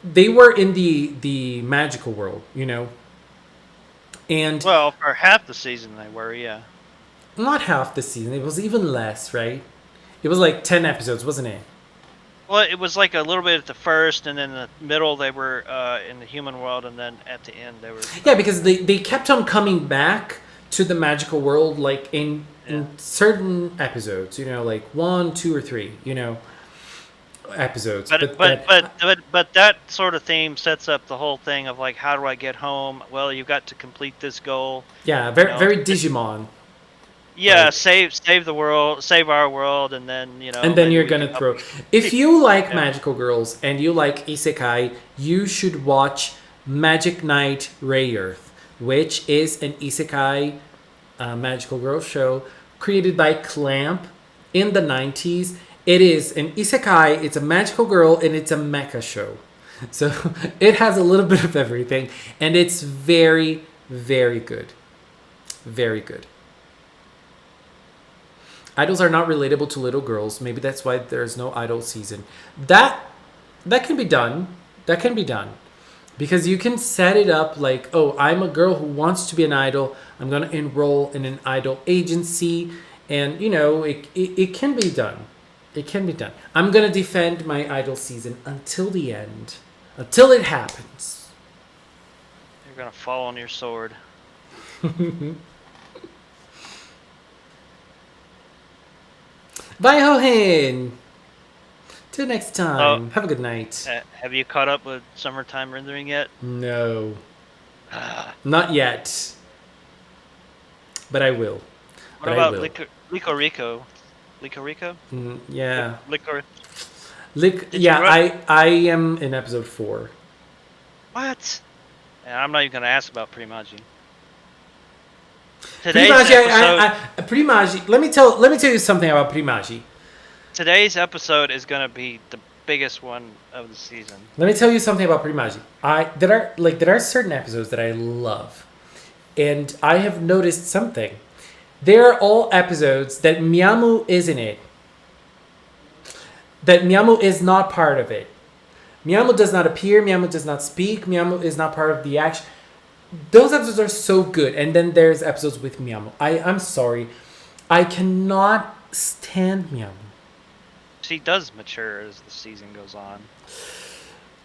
they were in the magical world, and for half the season they were, not half the season, it was even less, right? It was like 10 episodes, wasn't it? Well, it was like a little bit at the first, and then in the middle they were in the human world, and then at the end they were. Yeah, because they kept on coming back to the magical world, in certain episodes, 1, 2, or 3, episodes. But that sort of theme sets up the whole thing of how do I get home? Well, you've got to complete this goal. Yeah, very Digimon. Yeah, save the world, save our world, and then And then you're gonna throw. If you like magical girls and you like isekai, you should watch Magic Knight Rayearth, which is an isekai magical girl show created by Clamp in the 90s, It is an isekai, it's a magical girl, and it's a mecha show. So it has a little bit of everything, and it's very, very good. Very good. Idols are not relatable to little girls. Maybe that's why there's no idol season. That can be done. That can be done. Because you can set it up like, oh, I'm a girl who wants to be an idol. I'm going to enroll in an idol agency. And, it can be done. It can be done. I'm going to defend my idol season until the end. Until it happens. You're gonna fall on your sword. Bye, Hohen. Till next time. Have a good night. Have you caught up with Summertime Rendering yet? No. Not yet. But I will. What about Lico Rico? Lico Rico? Yeah. Did I am in episode 4. What? And I'm not even gonna ask about Premaji. Premaji. Let me tell you something about Premaji. Today's episode is gonna be the biggest one of the season. Let me tell you something about Premaji. There are certain episodes that I love, and I have noticed something. They're all episodes that Miyamu is in it. That Miyamu is not part of it. Miyamu does not appear. Miyamu does not speak. Miyamu is not part of the action. Those episodes are so good. And then there's episodes with Miyamu. I'm sorry. I cannot stand Miyamu. She does mature as the season goes on.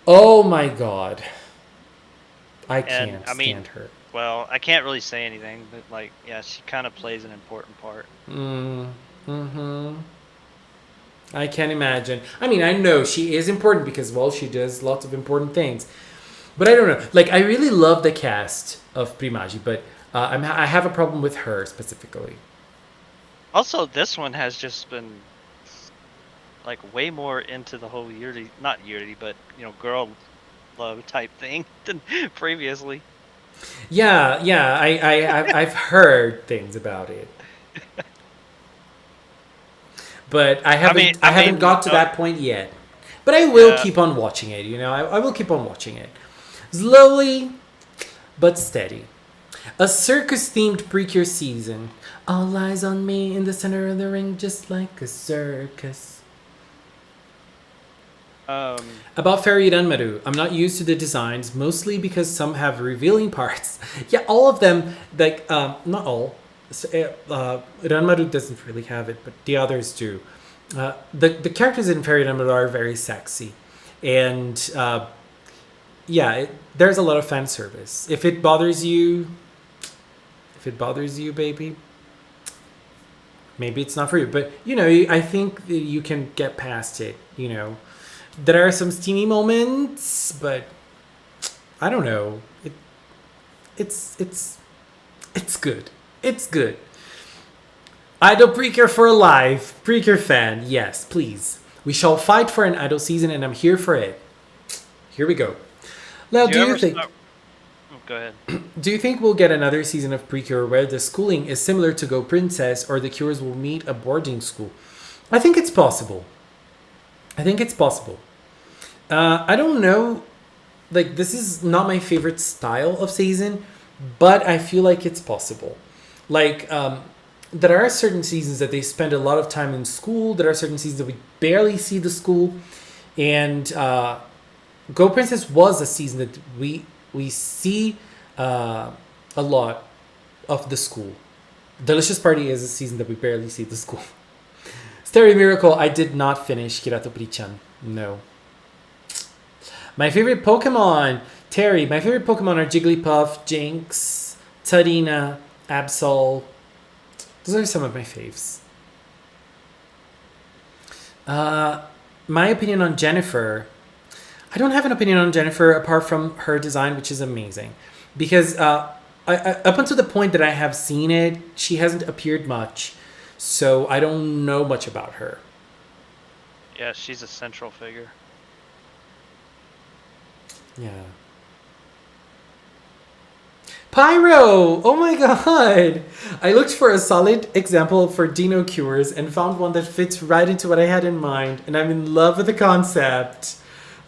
Oh my god. I can't stand her. Well, I can't really say anything, but she kind of plays an important part. I can't imagine. I mean, I know she is important because, well, she does lots of important things. But I don't know. I really love the cast of Premaji, but I have a problem with her specifically. Also, this one has just been, way more into the whole not Yuri, but, girl love type thing than previously. Yeah, I've heard things about it. But I haven't got to that point yet. But I will keep on watching it, I will keep on watching it. Slowly, but steady. A circus-themed PreCure season. All eyes on me in the center of the ring, just like a circus. About Fairy Ranmaru, I'm not used to the designs, mostly because some have revealing parts. Yeah, all of them, not all. Ranmaru doesn't really have it, but the others do. The characters in Fairy Ranmaru are very sexy, and there's a lot of fan service. If it bothers you, baby, maybe it's not for you. But I think that you can get past it. There are some steamy moments, but I don't know. It's good. It's good. Idol PreCure for life. PreCure fan, yes, please. We shall fight for an idol season, and I'm here for it. Here we go. Now, do you think? Go ahead. Do you think we'll get another season of PreCure where the schooling is similar to Go Princess, or the Cures will meet a boarding school? I think it's possible. I don't know. This is not my favorite style of season, but I feel like it's possible. There are certain seasons that they spend a lot of time in school. There are certain seasons that we barely see the school. And Go Princess was a season that we see a lot of the school. Delicious Party is a season that we barely see the school. Starry Miracle, I did not finish Kirato Pri-chan. No. My favorite Pokemon, Terry, my favorite Pokemon are Jigglypuff, Jinx, Tadina, Absol. Those are some of my faves. My opinion on Jennifer. I don't have an opinion on Jennifer apart from her design, which is amazing. Because up until the point that I have seen it, she hasn't appeared much. So I don't know much about her. Yeah, she's a central figure. Yeah. Pyro! Oh my god! I looked for a solid example for Dino Cures and found one that fits right into what I had in mind, and I'm in love with the concept.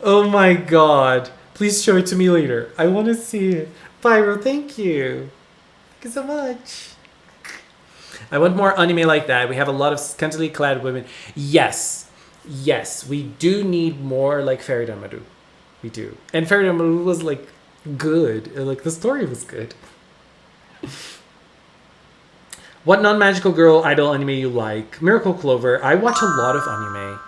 Oh my god. Please show it to me later. I want to see it. Pyro, thank you. Thank you so much. I want more anime like that. We have a lot of scantily clad women. Yes. Yes, we do need more like Fairy Damaru. We do. And Fairy Damaru was like good. Like the story was good. What non-magical girl idol anime you like? Miracle Clover. I watch a lot of anime.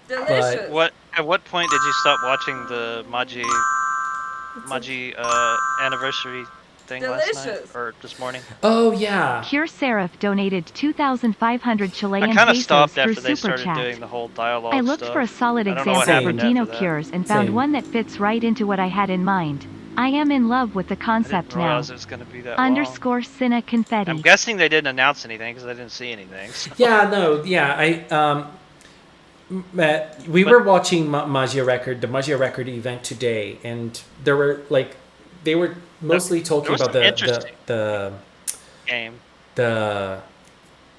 Delicious. At what point did you stop watching the Maji anniversary thing last night Delicious. or this morning? Oh yeah. Pure Seraph donated 2,500 Chilean I kind of pesos stopped through after they Super started Chat. doing the whole dialogue I looked stuff. for a solid I don't know what example for happened Dino after that. Cures and found Same. one that fits right into what I had in mind. I am in love with the I didn't concept now. realize it was going to be that long. Underscore Cinna Confetti. I'm guessing they didn't announce anything because I didn't see anything. So. Yeah, no, yeah. We were watching the Magia Record event today, and there were like, they were mostly talking was about some the interesting game. the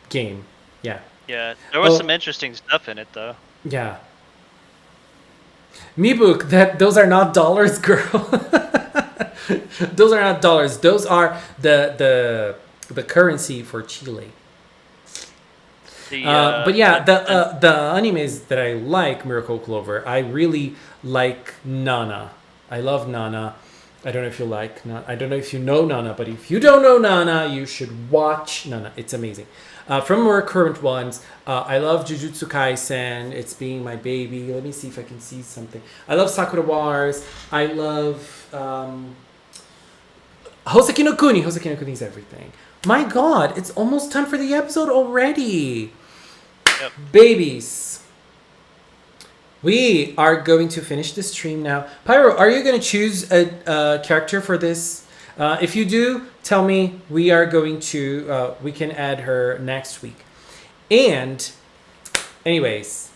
game. Yeah, Yeah, there was Oh. some interesting stuff in it though. yeah. Mibook, those are not dollars, girl. Those are not dollars. Those are the currency for Chile. But yeah, the animes that I like, Miracle Clover, I really like Nana. I love Nana. I don't know if you like Nana. I don't know if you know Nana, but if you don't know Nana, you should watch Nana. It's amazing. From more current ones, I love Jujutsu Kaisen. It's being my baby. Let me see if I can see something. I love Sakura Wars. I love Hoseki no Kuni. Hoseki no Kuni is everything. My god, it's almost time for the episode already. Yep. Babies. We are going to finish the stream now. Pyro, are you going to choose a character for this? If you do, tell me. We are going to, we can add her next week. And, anyways.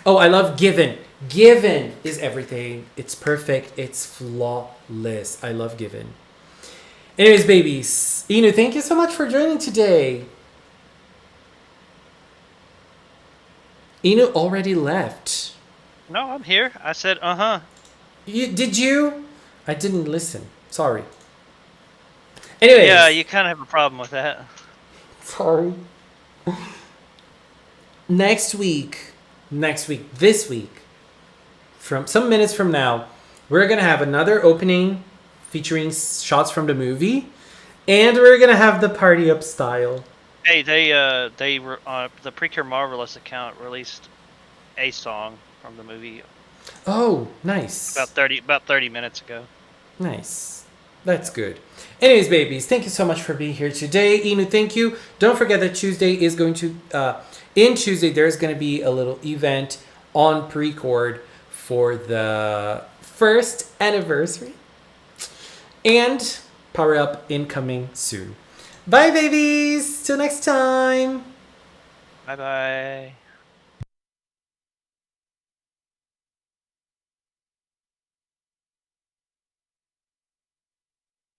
Oh, I love Given. Given is everything. It's perfect. It's flawless. I love Given. Anyways, babies. Inu, thank you so much for joining today. Inu already left. No, I'm here. I said, Did you? I didn't listen. Sorry. Anyways. Yeah, you kind of have a problem with that. Sorry. This week, from some minutes from now, we're going to have another opening featuring shots from the movie. And we're going to have the Party Up style. Hey, the PreCure Marvelous account released a song from the movie Oh, nice. about 30 minutes ago. Nice. That's good. Anyways, babies, thank you so much for being here today. Inu, thank you. Don't forget that Tuesday is going to, in Tuesday, there's going to be a little event on Precord for the first anniversary. And Power Up incoming soon. Bye, babies. Till next time. Bye-bye.